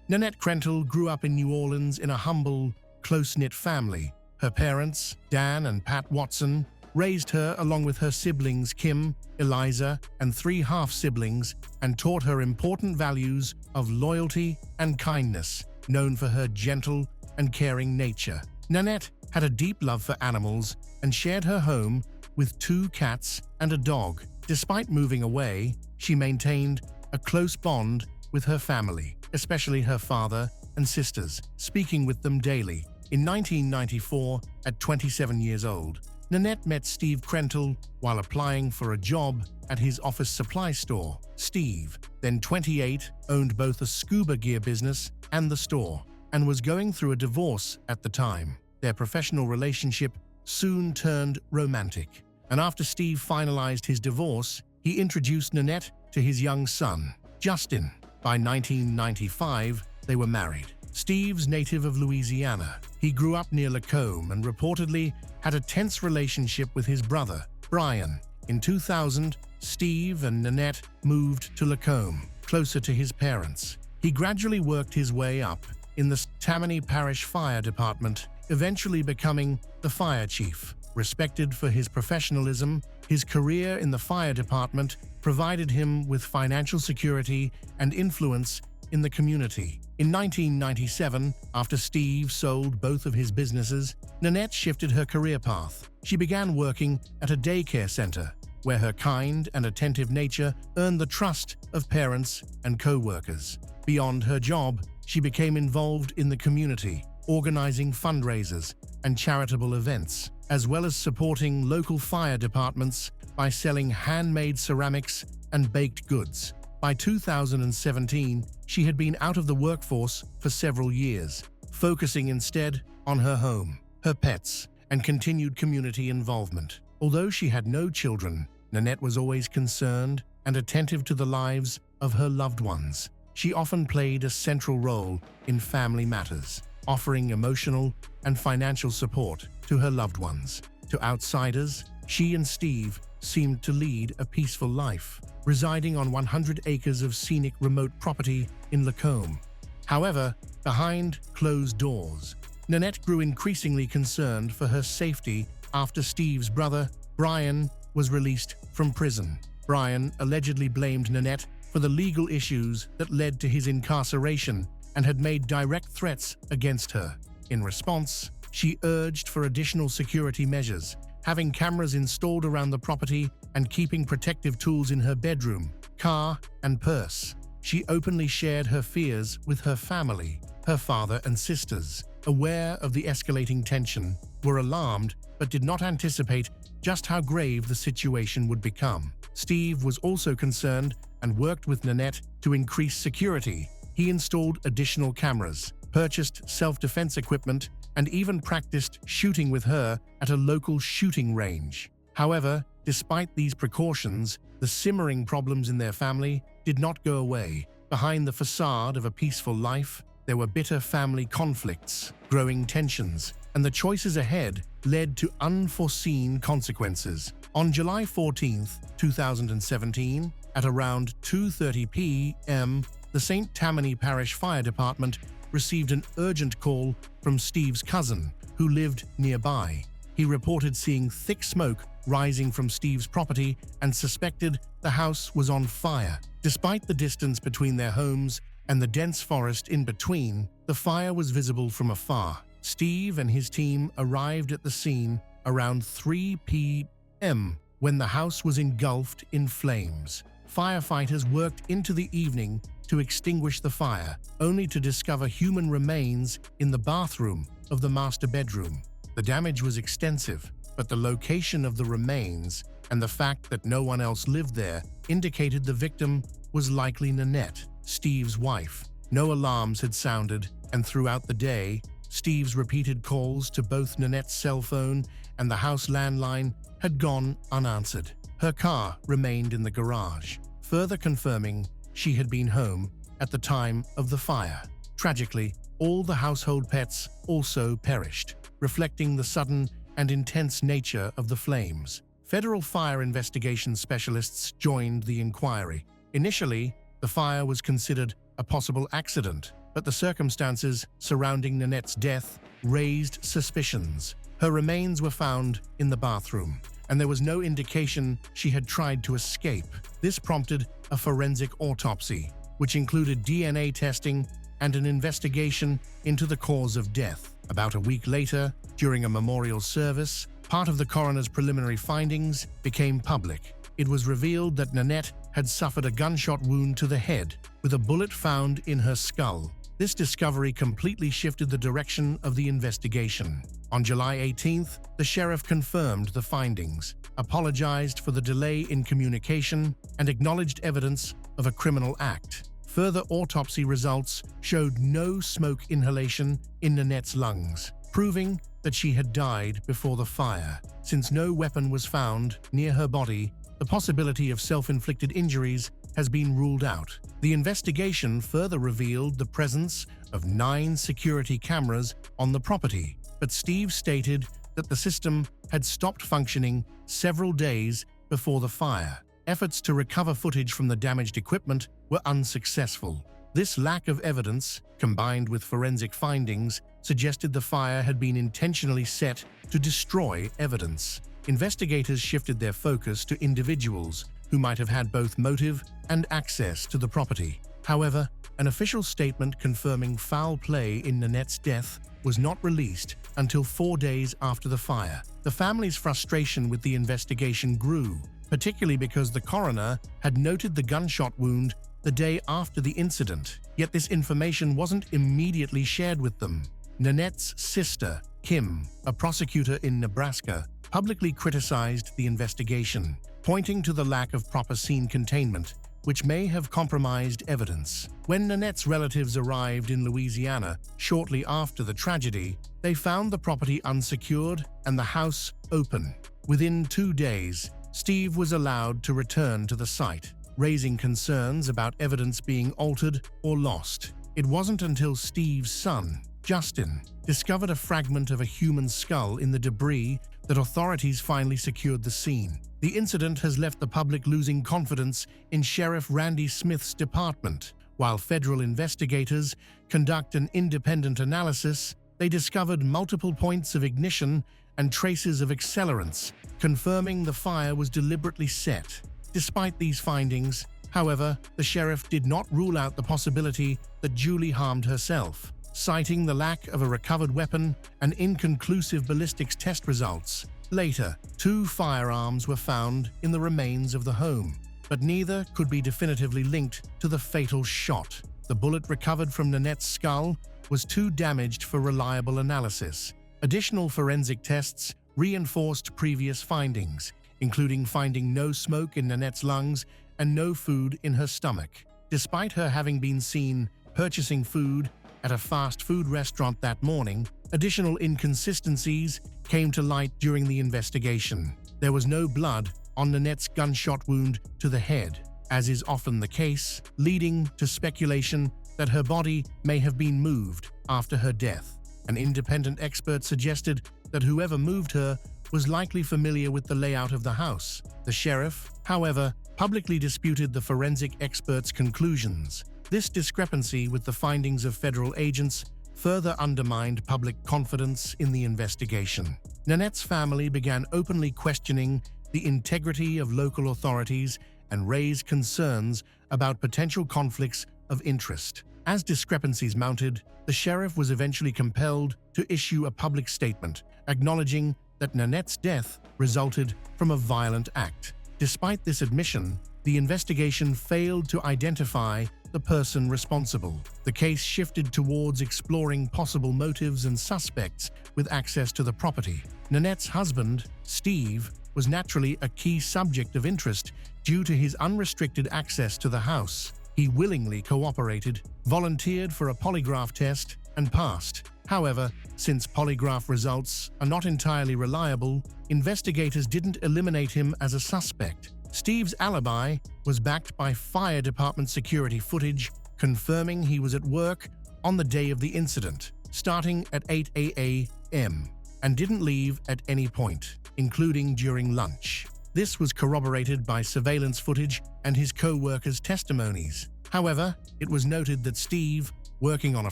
Nanette Krentel grew up in New Orleans in a humble, close-knit family. Her parents, Dan and Pat Watson, raised her along with her siblings Kim, Eliza, and 3 half-siblings and taught her important values of loyalty and kindness, known for her gentle and caring nature. Nanette had a deep love for animals and shared her home with 2 cats and a dog. Despite moving away, she maintained a close bond with her family, especially her father and sisters, speaking with them daily. In 1994, at 27 years old, Nanette met Steve Krentel while applying for a job at his office supply store. Steve, then 28, owned both a scuba gear business and the store, and was going through a divorce at the time. Their professional relationship soon turned romantic, and after Steve finalized his divorce, he introduced Nanette to his young son, Justin. By 1995, they were married. Steve's native of Louisiana. He grew up near Lacombe and reportedly had a tense relationship with his brother, Brian. In 2000, Steve and Nanette moved to Lacombe, closer to his parents. He gradually worked his way up in the Tammany Parish Fire Department, eventually becoming the fire chief. Respected for his professionalism, his career in the fire department provided him with financial security and influence in the community. In 1997, after Steve sold both of his businesses, Nanette shifted her career path. She began working at a daycare center, where her kind and attentive nature earned the trust of parents and co-workers. Beyond her job, she became involved in the community, organizing fundraisers and charitable events, as well as supporting local fire departments by selling handmade ceramics and baked goods. By 2017, she had been out of the workforce for several years, focusing instead on her home, her pets, and continued community involvement. Although she had no children, Nanette was always concerned and attentive to the lives of her loved ones. She often played a central role in family matters, offering emotional and financial support to her loved ones. To outsiders, she and Steve seemed to lead a peaceful life, residing on 100 acres of scenic remote property in Lacombe. However, behind closed doors, Nanette grew increasingly concerned for her safety after Steve's brother, Brian, was released from prison. Brian allegedly blamed Nanette for the legal issues that led to his incarceration and had made direct threats against her. In response, she urged for additional security measures, having cameras installed around the property and keeping protective tools in her bedroom, car, and purse. She openly shared her fears with her family. Her father and sisters, aware of the escalating tension, were alarmed but did not anticipate just how grave the situation would become. Steve was also concerned and worked with Nanette to increase security. He installed additional cameras, purchased self-defense equipment, and even practiced shooting with her at a local shooting range. However, despite these precautions, the simmering problems in their family did not go away. Behind the facade of a peaceful life, there were bitter family conflicts, growing tensions, and the choices ahead led to unforeseen consequences. On July 14, 2017, at around 2:30 p.m., the St. Tammany Parish Fire Department received an urgent call from Steve's cousin, who lived nearby. He reported seeing thick smoke rising from Steve's property and suspected the house was on fire. Despite the distance between their homes and the dense forest in between, the fire was visible from afar. Steve and his team arrived at the scene around 3 p.m. when the house was engulfed in flames. Firefighters worked into the evening to extinguish the fire, only to discover human remains in the bathroom of the master bedroom. The damage was extensive, but the location of the remains and the fact that no one else lived there indicated the victim was likely Nanette, Steve's wife. No alarms had sounded, and throughout the day, Steve's repeated calls to both Nanette's cell phone and the house landline had gone unanswered. Her car remained in the garage, further confirming she had been home at the time of the fire. Tragically, all the household pets also perished, reflecting the sudden and intense nature of the flames. Federal fire investigation specialists joined the inquiry. Initially, the fire was considered a possible accident, but the circumstances surrounding Nanette's death raised suspicions. Her remains were found in the bathroom, and there was no indication she had tried to escape. This prompted a forensic autopsy, which included DNA testing and an investigation into the cause of death. About a week later, during a memorial service, part of the coroner's preliminary findings became public. It was revealed that Nanette had suffered a gunshot wound to the head, with a bullet found in her skull. This discovery completely shifted the direction of the investigation. On July 18th, the sheriff confirmed the findings, apologized for the delay in communication, and acknowledged evidence of a criminal act. Further autopsy results showed no smoke inhalation in Nanette's lungs, proving that she had died before the fire. Since no weapon was found near her body, the possibility of self-inflicted injuries has been ruled out. The investigation further revealed the presence of 9 security cameras on the property, but Steve stated that the system had stopped functioning several days before the fire. Efforts to recover footage from the damaged equipment were unsuccessful. This lack of evidence, combined with forensic findings, suggested the fire had been intentionally set to destroy evidence. Investigators shifted their focus to individuals who might have had both motive and access to the property. However, an official statement confirming foul play in Nanette's death was not released until 4 days after the fire. The family's frustration with the investigation grew, particularly because the coroner had noted the gunshot wound the day after the incident, yet this information wasn't immediately shared with them. Nanette's sister, Kim, a prosecutor in Nebraska, publicly criticized the investigation, pointing to the lack of proper scene containment, which may have compromised evidence. When Nanette's relatives arrived in Louisiana shortly after the tragedy, they found the property unsecured and the house open. Within 2 days, Steve was allowed to return to the site, raising concerns about evidence being altered or lost. It wasn't until Steve's son, Justin, discovered a fragment of a human skull in the debris that authorities finally secured the scene. The incident has left the public losing confidence in Sheriff Randy Smith's department. While federal investigators conduct an independent analysis, they discovered multiple points of ignition and traces of accelerants, confirming the fire was deliberately set. Despite these findings, however, the sheriff did not rule out the possibility that Julie harmed herself, citing the lack of a recovered weapon and inconclusive ballistics test results. Later, 2 firearms were found in the remains of the home, but neither could be definitively linked to the fatal shot. The bullet recovered from Nanette's skull was too damaged for reliable analysis. Additional forensic tests reinforced previous findings, including finding no smoke in Nanette's lungs and no food in her stomach. Despite her having been seen purchasing food at a fast food restaurant that morning, additional inconsistencies came to light during the investigation. There was no blood on Nanette's gunshot wound to the head, as is often the case, leading to speculation that her body may have been moved after her death. An independent expert suggested that whoever moved her was likely familiar with the layout of the house. The sheriff, however, publicly disputed the forensic expert's conclusions. This discrepancy with the findings of federal agents further undermined public confidence in the investigation. Nanette's family began openly questioning the integrity of local authorities and raised concerns about potential conflicts of interest. As discrepancies mounted, the sheriff was eventually compelled to issue a public statement, acknowledging that Nanette's death resulted from a violent act. Despite this admission, the investigation failed to identify the person responsible. The case shifted towards exploring possible motives and suspects with access to the property. Nanette's husband, Steve, was naturally a key subject of interest due to his unrestricted access to the house. He willingly cooperated, volunteered for a polygraph test, and passed, However, since polygraph results are not entirely reliable, investigators didn't eliminate him as a suspect. Steve's alibi was backed by fire department security footage confirming he was at work on the day of the incident, starting at 8 a.m., and didn't leave at any point, including during lunch. This was corroborated by surveillance footage and his co-workers' testimonies. However, it was noted that Steve, working on a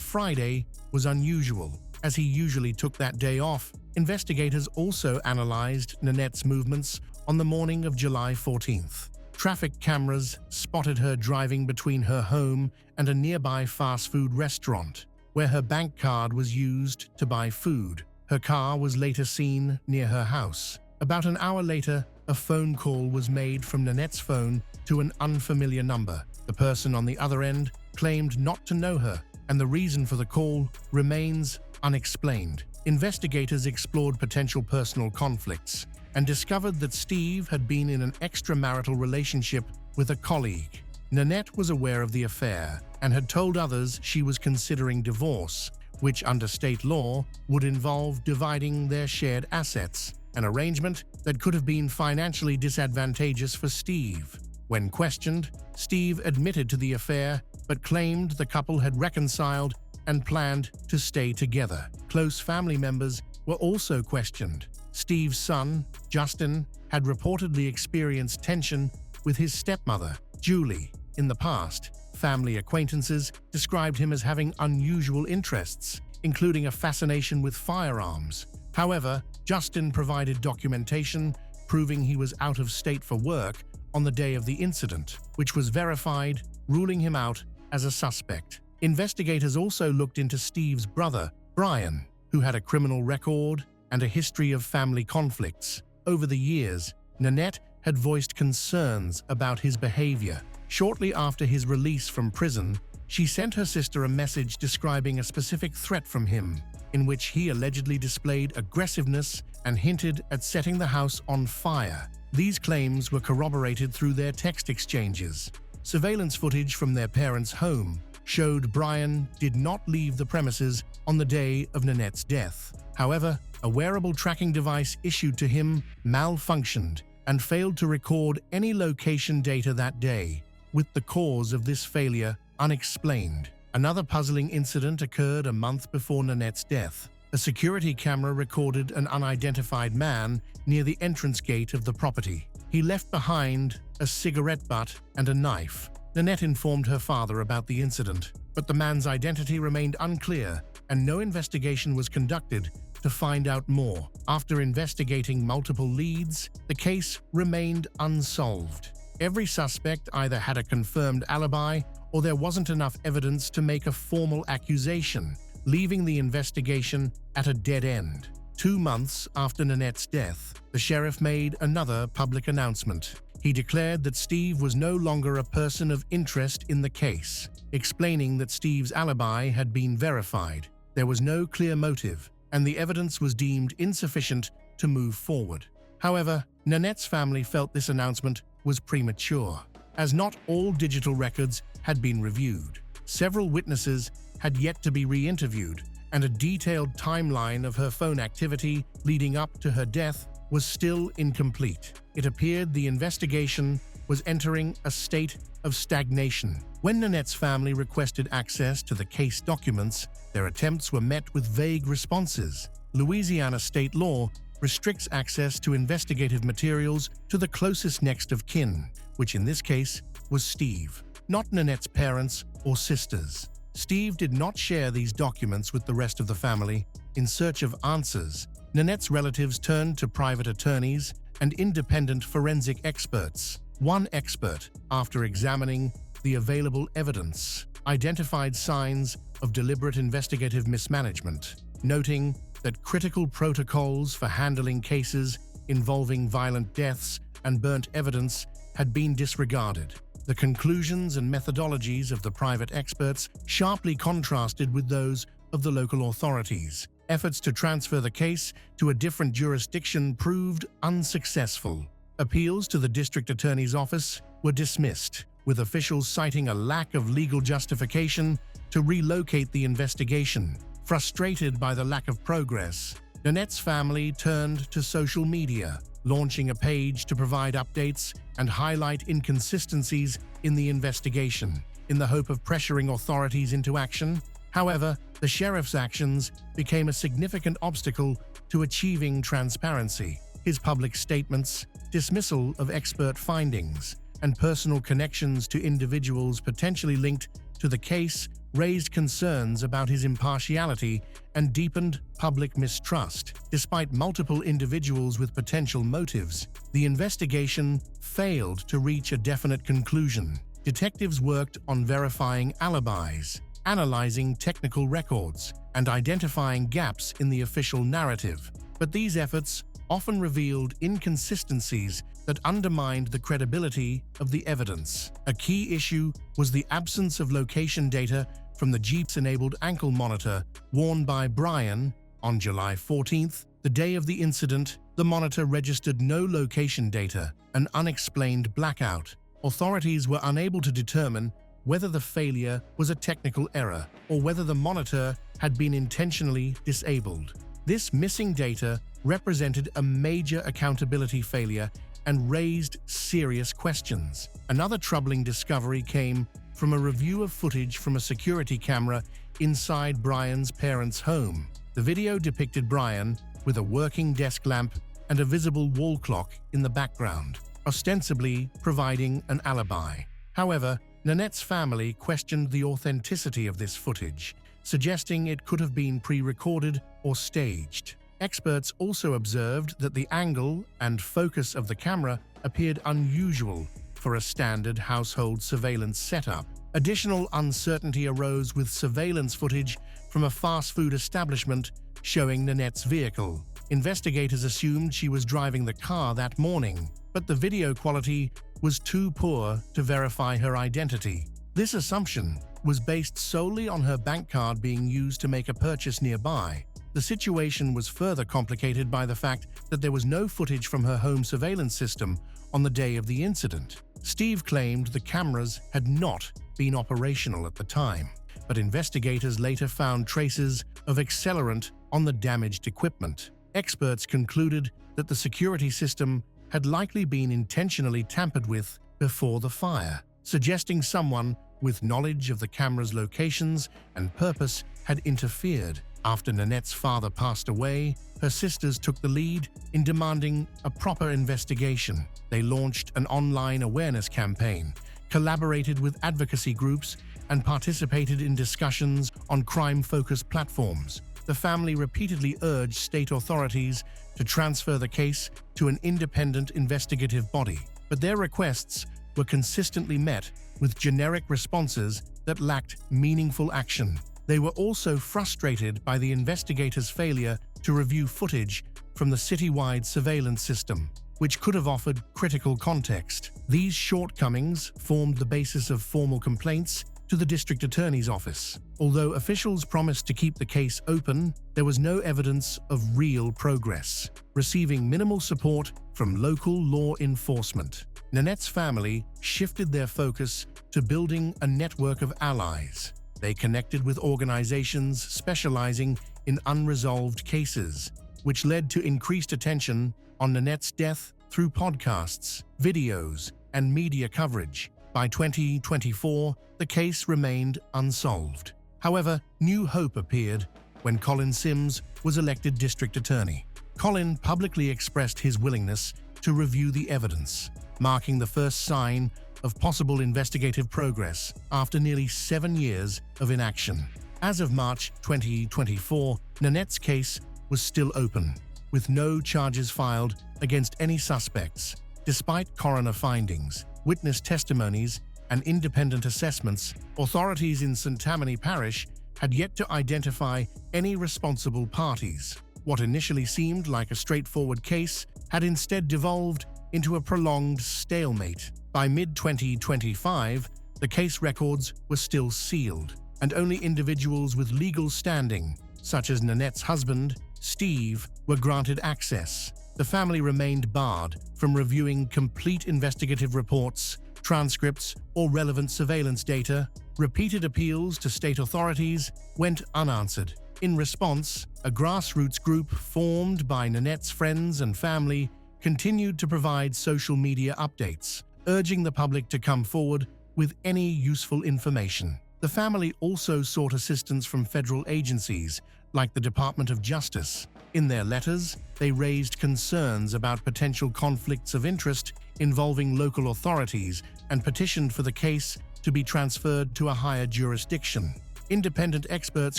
Friday, was unusual, as he usually took that day off. Investigators also analyzed Nanette's movements on the morning of July 14th. Traffic cameras spotted her driving between her home and a nearby fast food restaurant, where her bank card was used to buy food. Her car was later seen near her house. About an hour later, a phone call was made from Nanette's phone to an unfamiliar number. The person on the other end claimed not to know her, and the reason for the call remains unexplained. Investigators explored potential personal conflicts and discovered that Steve had been in an extramarital relationship with a colleague. Nanette was aware of the affair and had told others she was considering divorce, which under state law would involve dividing their shared assets, an arrangement that could have been financially disadvantageous for Steve. When questioned, Steve admitted to the affair but claimed the couple had reconciled and planned to stay together. Close family members were also questioned. Steve's son, Justin, had reportedly experienced tension with his stepmother, Julie. In the past, family acquaintances described him as having unusual interests, including a fascination with firearms. However, Justin provided documentation proving he was out of state for work on the day of the incident, which was verified, ruling him out as a suspect. Investigators also looked into Steve's brother, Brian, who had a criminal record and a history of family conflicts. Over the years, Nanette had voiced concerns about his behavior. Shortly after his release from prison, she sent her sister a message describing a specific threat from him, in which he allegedly displayed aggressiveness and hinted at setting the house on fire. These claims were corroborated through their text exchanges. Surveillance footage from their parents' home showed Brian did not leave the premises on the day of Nanette's death. However, a wearable tracking device issued to him malfunctioned and failed to record any location data that day, with the cause of this failure unexplained. Another puzzling incident occurred a month before Nanette's death. A security camera recorded an unidentified man near the entrance gate of the property. He left behind a cigarette butt and a knife. Nanette informed her father about the incident, but the man's identity remained unclear and no investigation was conducted to find out more. After investigating multiple leads, the case remained unsolved. Every suspect either had a confirmed alibi or there wasn't enough evidence to make a formal accusation, leaving the investigation at a dead end. 2 months after Nanette's death, the sheriff made another public announcement. He declared that Steve was no longer a person of interest in the case, explaining that Steve's alibi had been verified. There was no clear motive, and the evidence was deemed insufficient to move forward. However, Nanette's family felt this announcement was premature, as not all digital records had been reviewed. Several witnesses had yet to be re-interviewed, and a detailed timeline of her phone activity leading up to her death was still incomplete. It appeared the investigation was entering a state of stagnation. When Nanette's family requested access to the case documents, their attempts were met with vague responses. Louisiana state law restricts access to investigative materials to the closest next of kin, which in this case was Steve, not Nanette's parents or sisters. Steve did not share these documents with the rest of the family. In search of answers, Nanette's relatives turned to private attorneys and independent forensic experts. One expert, after examining the available evidence, identified signs of deliberate investigative mismanagement, noting that critical protocols for handling cases involving violent deaths and burnt evidence had been disregarded. The conclusions and methodologies of the private experts sharply contrasted with those of the local authorities. Efforts to transfer the case to a different jurisdiction proved unsuccessful. Appeals to the district attorney's office were dismissed, with officials citing a lack of legal justification to relocate the investigation. Frustrated by the lack of progress, Nanette's family turned to social media, launching a page to provide updates and highlight inconsistencies in the investigation, in the hope of pressuring authorities into action. However, the sheriff's actions became a significant obstacle to achieving transparency. His public statements, dismissal of expert findings, and personal connections to individuals potentially linked to the case raised concerns about his impartiality and deepened public mistrust. Despite multiple individuals with potential motives, the investigation failed to reach a definite conclusion. Detectives worked on verifying alibis, analyzing technical records, and identifying gaps in the official narrative. But these efforts often revealed inconsistencies that undermined the credibility of the evidence. A key issue was the absence of location data from the Jeep's-enabled ankle monitor worn by Brian. On July 14th, the day of the incident, the monitor registered no location data, an unexplained blackout. Authorities were unable to determine whether the failure was a technical error or whether the monitor had been intentionally disabled. This missing data represented a major accountability failure and raised serious questions. Another troubling discovery came from a review of footage from a security camera inside Brian's parents' home. The video depicted Brian with a working desk lamp and a visible wall clock in the background, ostensibly providing an alibi. However, Nanette's family questioned the authenticity of this footage, suggesting it could have been pre-recorded or staged. Experts also observed that the angle and focus of the camera appeared unusual for a standard household surveillance setup. Additional uncertainty arose with surveillance footage from a fast food establishment showing Nanette's vehicle. Investigators assumed she was driving the car that morning, but the video quality was too poor to verify her identity. This assumption was based solely on her bank card being used to make a purchase nearby. The situation was further complicated by the fact that there was no footage from her home surveillance system on the day of the incident. Steve claimed the cameras had not been operational at the time, but investigators later found traces of accelerant on the damaged equipment. Experts concluded that the security system had likely been intentionally tampered with before the fire, suggesting someone with knowledge of the camera's locations and purpose had interfered. After Nanette's father passed away, her sisters took the lead in demanding a proper investigation. They launched an online awareness campaign, collaborated with advocacy groups, and participated in discussions on crime-focused platforms. The family repeatedly urged state authorities to transfer the case to an independent investigative body, but their requests were consistently met with generic responses that lacked meaningful action. They were also frustrated by the investigators' failure to review footage from the citywide surveillance system, which could have offered critical context. These shortcomings formed the basis of formal complaints to the district attorney's office. Although officials promised to keep the case open, there was no evidence of real progress, receiving minimal support from local law enforcement. Nanette's family shifted their focus to building a network of allies. They connected with organizations specializing in unresolved cases, which led to increased attention on Nanette's death through podcasts, videos, and media coverage. By 2024, the case remained unsolved. However, new hope appeared when Colin Sims was elected district attorney. Colin publicly expressed his willingness to review the evidence, marking the first sign of possible investigative progress after nearly 7 years of inaction. As of March 2024, Nanette's case was still open, with no charges filed against any suspects. Despite coroner findings, witness testimonies, and independent assessments, authorities in St. Tammany Parish had yet to identify any responsible parties. What initially seemed like a straightforward case had instead devolved into a prolonged stalemate. By mid-2025, the case records were still sealed, and only individuals with legal standing, such as Nanette's husband, Steve, were granted access. The family remained barred from reviewing complete investigative reports, transcripts, or relevant surveillance data. Repeated appeals to state authorities went unanswered, In response, a grassroots group formed by Nanette's friends and family continued to provide social media updates, urging the public to come forward with any useful information. The family also sought assistance from federal agencies like the Department of Justice. In their letters, they raised concerns about potential conflicts of interest involving local authorities and petitioned for the case to be transferred to a higher jurisdiction. Independent experts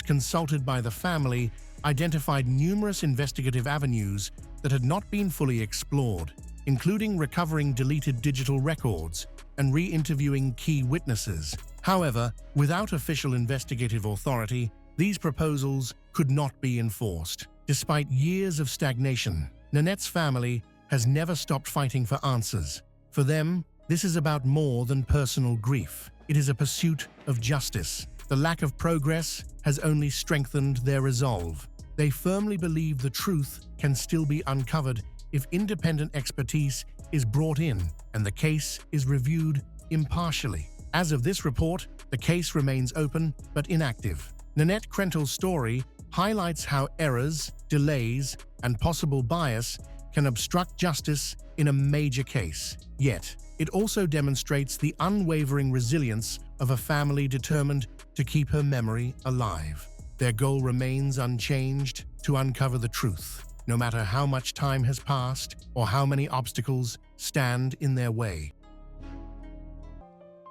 consulted by the family identified numerous investigative avenues that had not been fully explored, including recovering deleted digital records and re-interviewing key witnesses. However, without official investigative authority, these proposals could not be enforced. Despite years of stagnation, Nanette's family has never stopped fighting for answers. For them, this is about more than personal grief. It is a pursuit of justice. The lack of progress has only strengthened their resolve. They firmly believe the truth can still be uncovered if independent expertise is brought in and the case is reviewed impartially. As of this report, the case remains open but inactive. Nanette Krentel's story highlights how errors, delays, and possible bias can obstruct justice in a major case. Yet, it also demonstrates the unwavering resilience of a family determined to keep her memory alive. Their goal remains unchanged: to uncover the truth, no matter how much time has passed or how many obstacles stand in their way.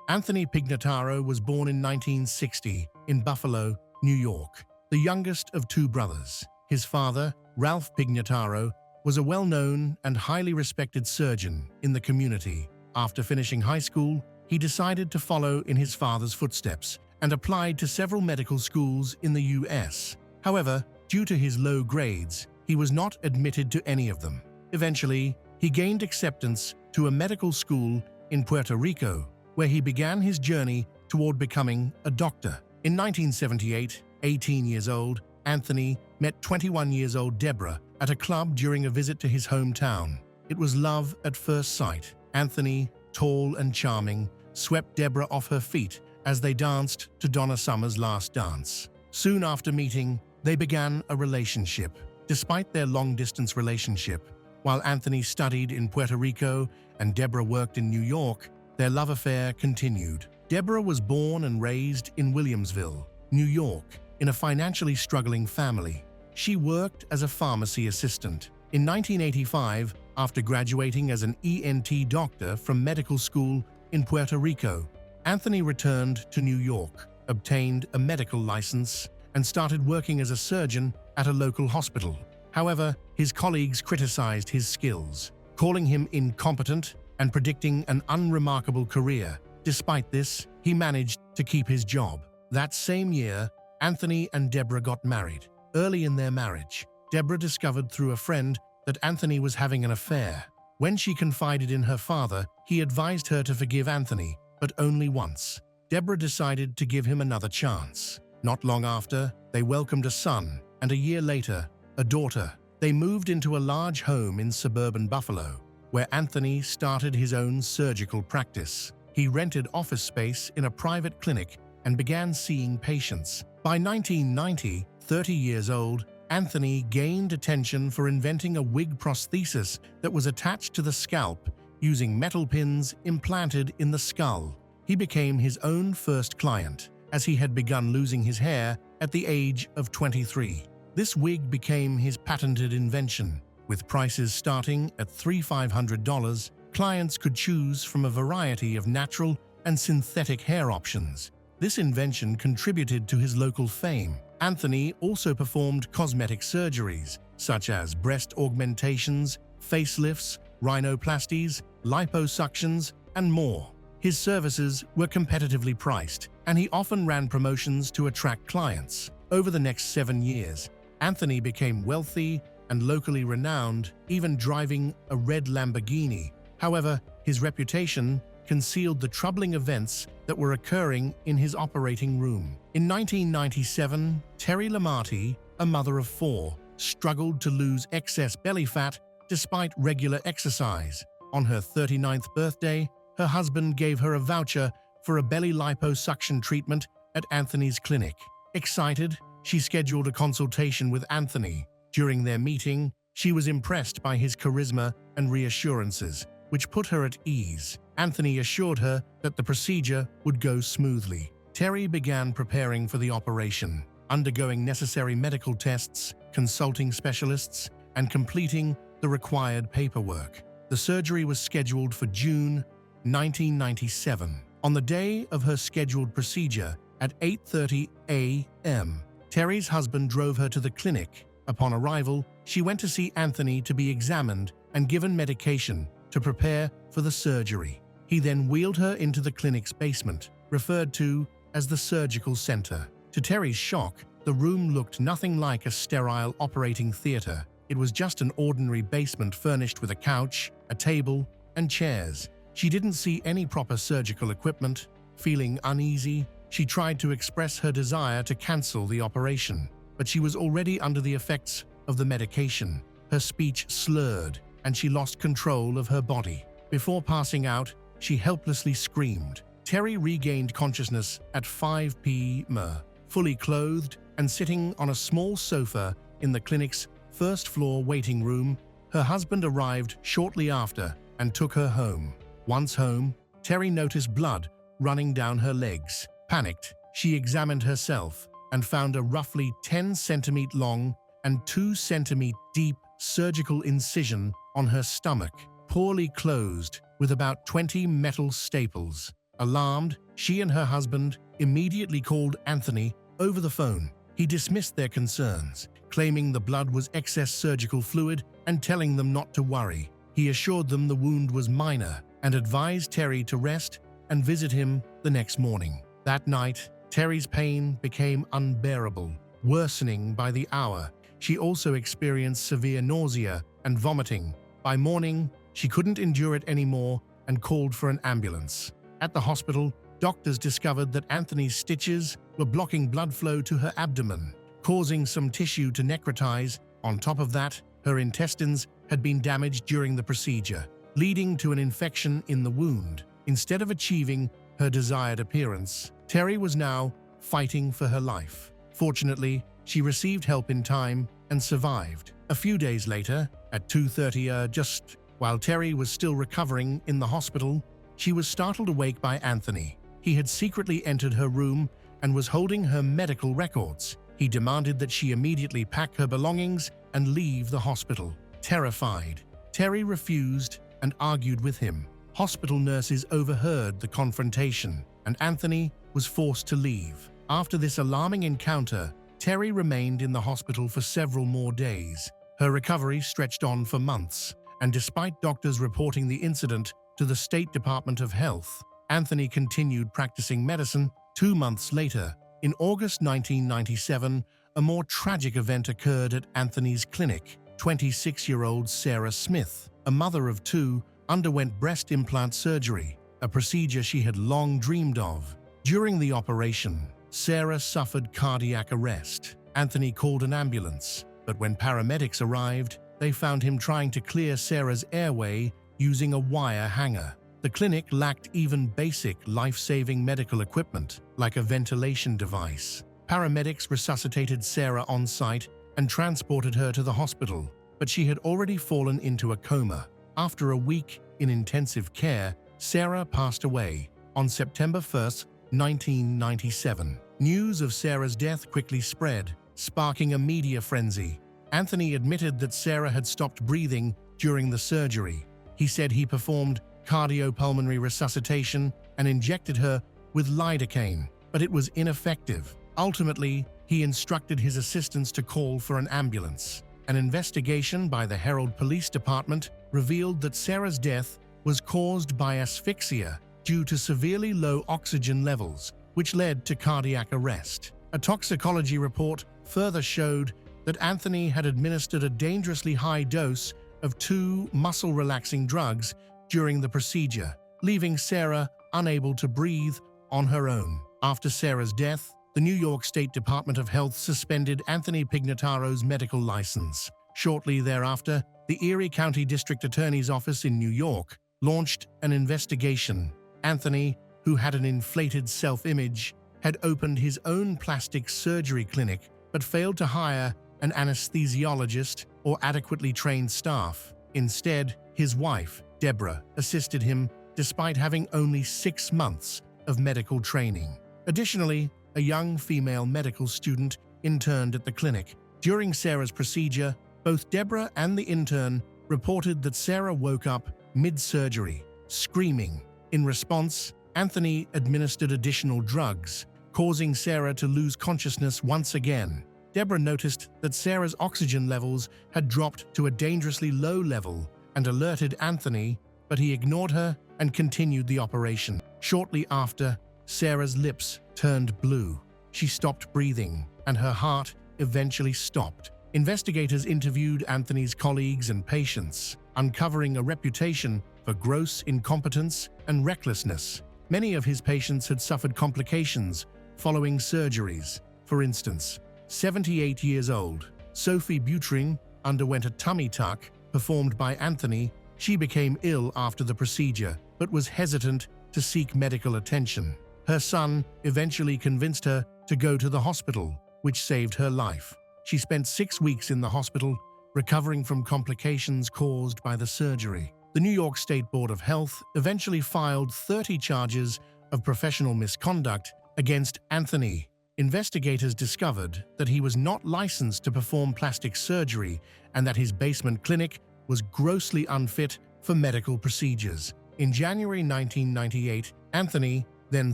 Anthony Pignataro was born in 1960 in Buffalo, New York, the youngest of two brothers. His father, Ralph Pignataro, was a well-known and highly respected surgeon in the community. After finishing high school, he decided to follow in his father's footsteps and applied to several medical schools in the U.S. However, due to his low grades, he was not admitted to any of them. Eventually, he gained acceptance to a medical school in Puerto Rico, where he began his journey toward becoming a doctor. In 1978, 18 years old, Anthony met 21-year-old Deborah at a club during a visit to his hometown. It was love at first sight. Anthony, tall and charming, swept Deborah off her feet as they danced to Donna Summer's Last Dance. Soon after meeting, they began a relationship. Despite their long-distance relationship, while Anthony studied in Puerto Rico and Deborah worked in New York, their love affair continued. Deborah was born and raised in Williamsville, New York, in a financially struggling family. She worked as a pharmacy assistant. In 1985, after graduating as an ENT doctor from medical school in Puerto Rico, Anthony returned to New York, obtained a medical license, and started working as a surgeon at a local hospital. However, his colleagues criticized his skills, calling him incompetent and predicting an unremarkable career. Despite this, he managed to keep his job. That same year, Anthony and Deborah got married. Early in their marriage, Deborah discovered through a friend that Anthony was having an affair. When she confided in her father, he advised her to forgive Anthony, but only once. Deborah decided to give him another chance. Not long after, they welcomed a son, and a year later, a daughter. They moved into a large home in suburban Buffalo, where Anthony started his own surgical practice. He rented office space in a private clinic and began seeing patients. By 1990, 30 years old, Anthony gained attention for inventing a wig prosthesis that was attached to the scalp using metal pins implanted in the skull. He became his own first client, as he had begun losing his hair at the age of 23. This wig became his patented invention. With prices starting at $3,500, clients could choose from a variety of natural and synthetic hair options. This invention contributed to his local fame. Anthony also performed cosmetic surgeries, such as breast augmentations, facelifts, rhinoplasties, liposuctions, and more. His services were competitively priced, and he often ran promotions to attract clients. Over the next 7 years, Anthony became wealthy and locally renowned, even driving a red Lamborghini. However, his reputation concealed the troubling events that were occurring in his operating room. In 1997, Terry Lamarty, a mother of 4, struggled to lose excess belly fat despite regular exercise. On her 39th birthday, her husband gave her a voucher for a belly liposuction treatment at Anthony's clinic. Excited, she scheduled a consultation with Anthony. During their meeting, she was impressed by his charisma and reassurances, which put her at ease. Anthony assured her that the procedure would go smoothly. Terry began preparing for the operation, undergoing necessary medical tests, consulting specialists, and completing the required paperwork. The surgery was scheduled for June 1997. On the day of her scheduled procedure, at 8:30 a.m., Terry's husband drove her to the clinic. Upon arrival, she went to see Anthony to be examined and given medication to prepare for the surgery. He then wheeled her into the clinic's basement, referred to as the surgical center. To Terry's shock, the room looked nothing like a sterile operating theater. It was just an ordinary basement furnished with a couch, a table, and chairs. She didn't see any proper surgical equipment. Feeling uneasy, she tried to express her desire to cancel the operation, but she was already under the effects of the medication. Her speech slurred, and she lost control of her body. Before passing out, she helplessly screamed. Terry regained consciousness at 5 p.m., fully clothed and sitting on a small sofa in the clinic's first-floor waiting room. Her husband arrived shortly after and took her home. Once home, Terry noticed blood running down her legs. Panicked, she examined herself and found a roughly 10 centimeter long and 2 centimeter deep surgical incision on her stomach, poorly closed with about 20 metal staples. Alarmed, she and her husband immediately called Anthony over the phone. He dismissed their concerns, claiming the blood was excess surgical fluid and telling them not to worry. He assured them the wound was minor and advised Terry to rest and visit him the next morning. That night, Terry's pain became unbearable, worsening by the hour. She also experienced severe nausea and vomiting. By morning, she couldn't endure it anymore and called for an ambulance. At the hospital, doctors discovered that Anthony's stitches were blocking blood flow to her abdomen, causing some tissue to necrotize. On top of that, her intestines had been damaged during the procedure, leading to an infection in the wound. Instead of achieving her desired appearance, Terry was now fighting for her life. Fortunately, she received help in time and survived. A few days later, at 2:30 just while Terry was still recovering in the hospital, she was startled awake by Anthony. He had secretly entered her room and was holding her medical records. He demanded that she immediately pack her belongings and leave the hospital. Terrified, Terry refused and argued with him. Hospital nurses overheard the confrontation, and Anthony was forced to leave. After this alarming encounter, Terry remained in the hospital for several more days. Her recovery stretched on for months, and despite doctors reporting the incident to the State Department of Health, Anthony continued practicing medicine. 2 months later, in August 1997, a more tragic event occurred at Anthony's clinic. 26-year-old Sarah Smith, a mother of 2, underwent breast implant surgery, a procedure she had long dreamed of. During the operation, Sarah suffered cardiac arrest. Anthony called an ambulance, but when paramedics arrived, they found him trying to clear Sarah's airway using a wire hanger. The clinic lacked even basic life-saving medical equipment, like a ventilation device. Paramedics resuscitated Sarah on site and transported her to the hospital, but she had already fallen into a coma. After a week in intensive care, Sarah passed away on September 1, 1997. News of Sarah's death quickly spread, sparking a media frenzy. Anthony admitted that Sarah had stopped breathing during the surgery. He said he performed cardiopulmonary resuscitation and injected her with lidocaine, but it was ineffective. Ultimately, he instructed his assistants to call for an ambulance. An investigation by the Herald Police Department revealed that Sarah's death was caused by asphyxia due to severely low oxygen levels, which led to cardiac arrest. A toxicology report further showed that Anthony had administered a dangerously high dose of 2 muscle-relaxing drugs during the procedure, leaving Sarah unable to breathe on her own. After Sarah's death, the New York State Department of Health suspended Anthony Pignataro's medical license. Shortly thereafter, the Erie County District Attorney's Office in New York launched an investigation. Anthony, who had an inflated self-image, had opened his own plastic surgery clinic but failed to hire an anesthesiologist or adequately trained staff. Instead, his wife, Deborah, assisted him despite having only 6 months of medical training. Additionally, a young female medical student interned at the clinic. During Sarah's procedure, both Deborah and the intern reported that Sarah woke up mid-surgery, screaming. In response, Anthony administered additional drugs, causing Sarah to lose consciousness once again. Deborah noticed that Sarah's oxygen levels had dropped to a dangerously low level and alerted Anthony, but he ignored her and continued the operation. Shortly after, Sarah's lips turned blue. She stopped breathing, and her heart eventually stopped. Investigators interviewed Anthony's colleagues and patients, uncovering a reputation for gross incompetence and recklessness. Many of his patients had suffered complications following surgeries. For instance, 78 years old, Sophie Butring underwent a tummy tuck performed by Anthony. She became ill after the procedure, but was hesitant to seek medical attention. Her son eventually convinced her to go to the hospital, which saved her life. She spent 6 weeks in the hospital, recovering from complications caused by the surgery. The New York State Board of Health eventually filed 30 charges of professional misconduct against Anthony. Investigators discovered that he was not licensed to perform plastic surgery and that his basement clinic was grossly unfit for medical procedures. In January 1998, Anthony, then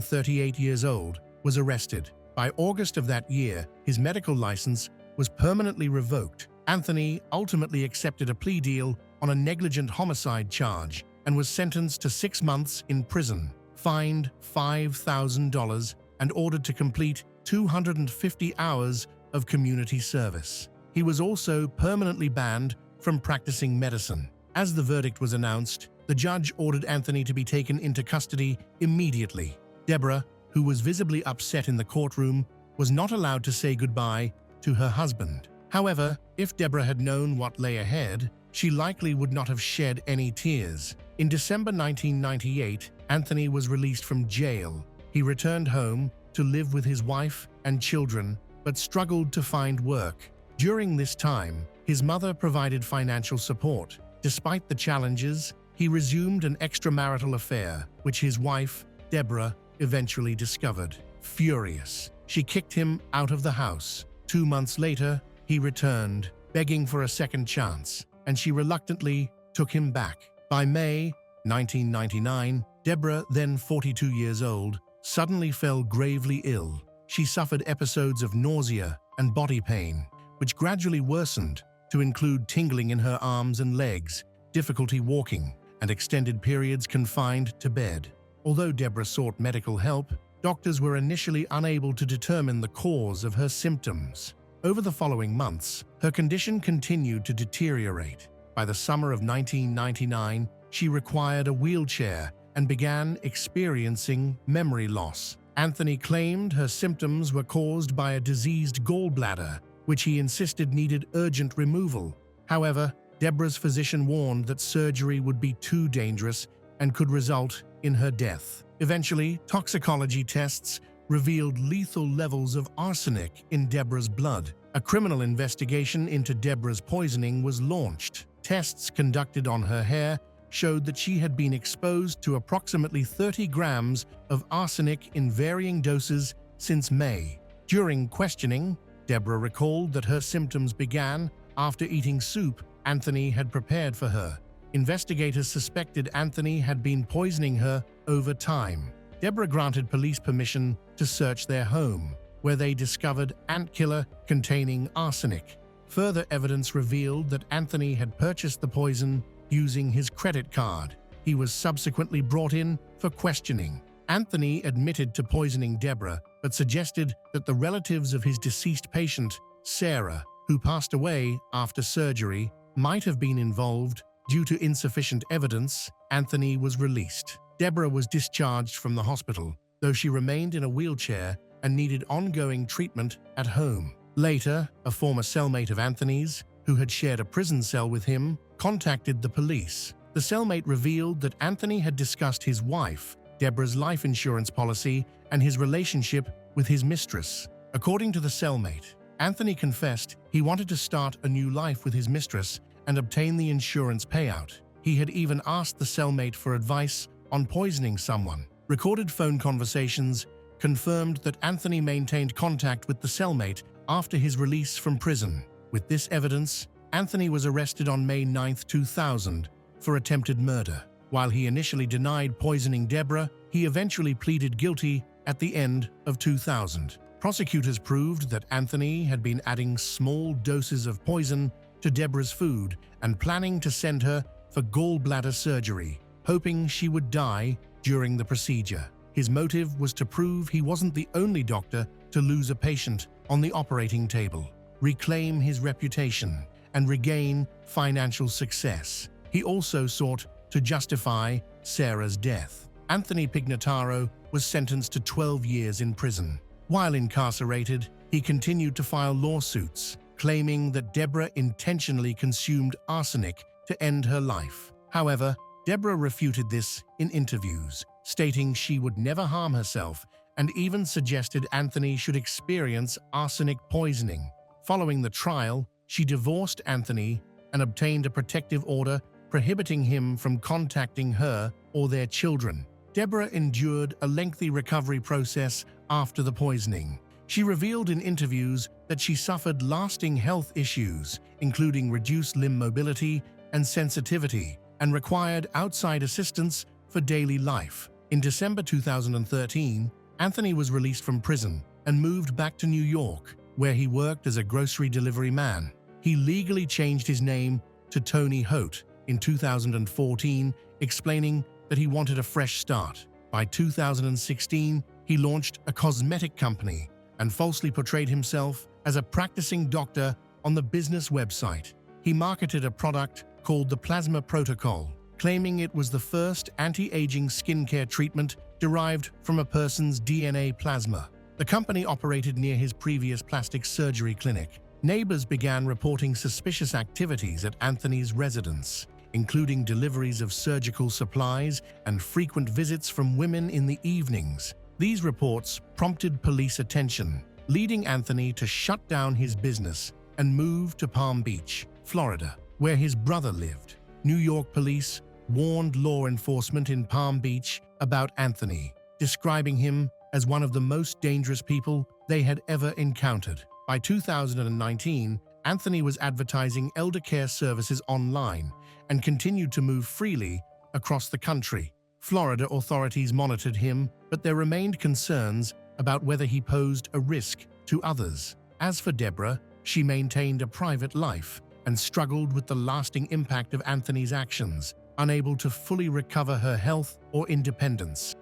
38 years old, was arrested. By August of that year, his medical license was permanently revoked. Anthony ultimately accepted a plea deal on a negligent homicide charge and was sentenced to 6 months in prison, fined $5,000, and ordered to complete 250 hours of community service. He was also permanently banned from practicing medicine. As the verdict was announced, the judge ordered Anthony to be taken into custody immediately. Deborah, who was visibly upset in the courtroom, was not allowed to say goodbye to her husband. However, if Deborah had known what lay ahead, she likely would not have shed any tears. In December 1998, Anthony was released from jail. He returned home to live with his wife and children, but struggled to find work. During this time, his mother provided financial support. Despite the challenges, he resumed an extramarital affair, which his wife, Deborah, eventually discovered. Furious, she kicked him out of the house. 2 months later, he returned, begging for a second chance, and she reluctantly took him back. By May 1999, Deborah, then 42 years old, suddenly fell gravely ill. She suffered episodes of nausea and body pain, which gradually worsened to include tingling in her arms and legs, difficulty walking, and extended periods confined to bed. Although Deborah sought medical help, doctors were initially unable to determine the cause of her symptoms. Over the following months, her condition continued to deteriorate. By the summer of 1999, she required a wheelchair and began experiencing memory loss. Anthony claimed her symptoms were caused by a diseased gallbladder, which he insisted needed urgent removal. However, Deborah's physician warned that surgery would be too dangerous and could result in her death. Eventually, toxicology tests revealed lethal levels of arsenic in Deborah's blood. A criminal investigation into Deborah's poisoning was launched. Tests conducted on her hair showed that she had been exposed to approximately 30 grams of arsenic in varying doses since May. During questioning, Deborah recalled that her symptoms began after eating soup Anthony had prepared for her. Investigators suspected Anthony had been poisoning her over time. Deborah granted police permission to search their home, where they discovered ant killer containing arsenic. Further evidence revealed that Anthony had purchased the poison using his credit card. He was subsequently brought in for questioning. Anthony admitted to poisoning Deborah, but suggested that the relatives of his deceased patient, Sarah, who passed away after surgery, might have been involved. Due to insufficient evidence, Anthony was released. Deborah was discharged from the hospital, though she remained in a wheelchair and needed ongoing treatment at home. Later, a former cellmate of Anthony's, who had shared a prison cell with him, contacted the police. The cellmate revealed that Anthony had discussed his wife, Deborah's life insurance policy, and his relationship with his mistress. According to the cellmate, Anthony confessed he wanted to start a new life with his mistress and obtain the insurance payout. He had even asked the cellmate for advice on poisoning someone. Recorded phone conversations confirmed that Anthony maintained contact with the cellmate after his release from prison. With this evidence, Anthony was arrested on May 9, 2000 for attempted murder. While he initially denied poisoning Deborah, he eventually pleaded guilty at the end of 2000. Prosecutors proved that Anthony had been adding small doses of poison to Deborah's food and planning to send her for gallbladder surgery, hoping she would die during the procedure. His motive was to prove he wasn't the only doctor to lose a patient on the operating table, reclaim his reputation, and regain financial success. He also sought to justify Sarah's death. Anthony Pignataro was sentenced to 12 years in prison. While incarcerated, he continued to file lawsuits, claiming that Deborah intentionally consumed arsenic to end her life. However, Deborah refuted this in interviews, stating she would never harm herself and even suggested Anthony should experience arsenic poisoning. Following the trial, she divorced Anthony and obtained a protective order prohibiting him from contacting her or their children. Deborah endured a lengthy recovery process after the poisoning. She revealed in interviews that she suffered lasting health issues, including reduced limb mobility and sensitivity, and required outside assistance for daily life. In December 2013, Anthony was released from prison and moved back to New York, where he worked as a grocery delivery man. He legally changed his name to Tony Hote in 2014, explaining that he wanted a fresh start. By 2016, he launched a cosmetic company and falsely portrayed himself as a practicing doctor on the business website. He marketed a product called the Plasma Protocol, claiming it was the first anti-aging skincare treatment derived from a person's DNA plasma. The company operated near his previous plastic surgery clinic. Neighbors began reporting suspicious activities at Anthony's residence, including deliveries of surgical supplies and frequent visits from women in the evenings. These reports prompted police attention, leading Anthony to shut down his business and move to Palm Beach, Florida, where his brother lived. New York police warned law enforcement in Palm Beach about Anthony, describing him as one of the most dangerous people they had ever encountered. By 2019, Anthony was advertising elder care services online and continued to move freely across the country. Florida authorities monitored him, but there remained concerns about whether he posed a risk to others. As for Deborah, she maintained a private life and struggled with the lasting impact of Anthony's actions, unable to fully recover her health or independence.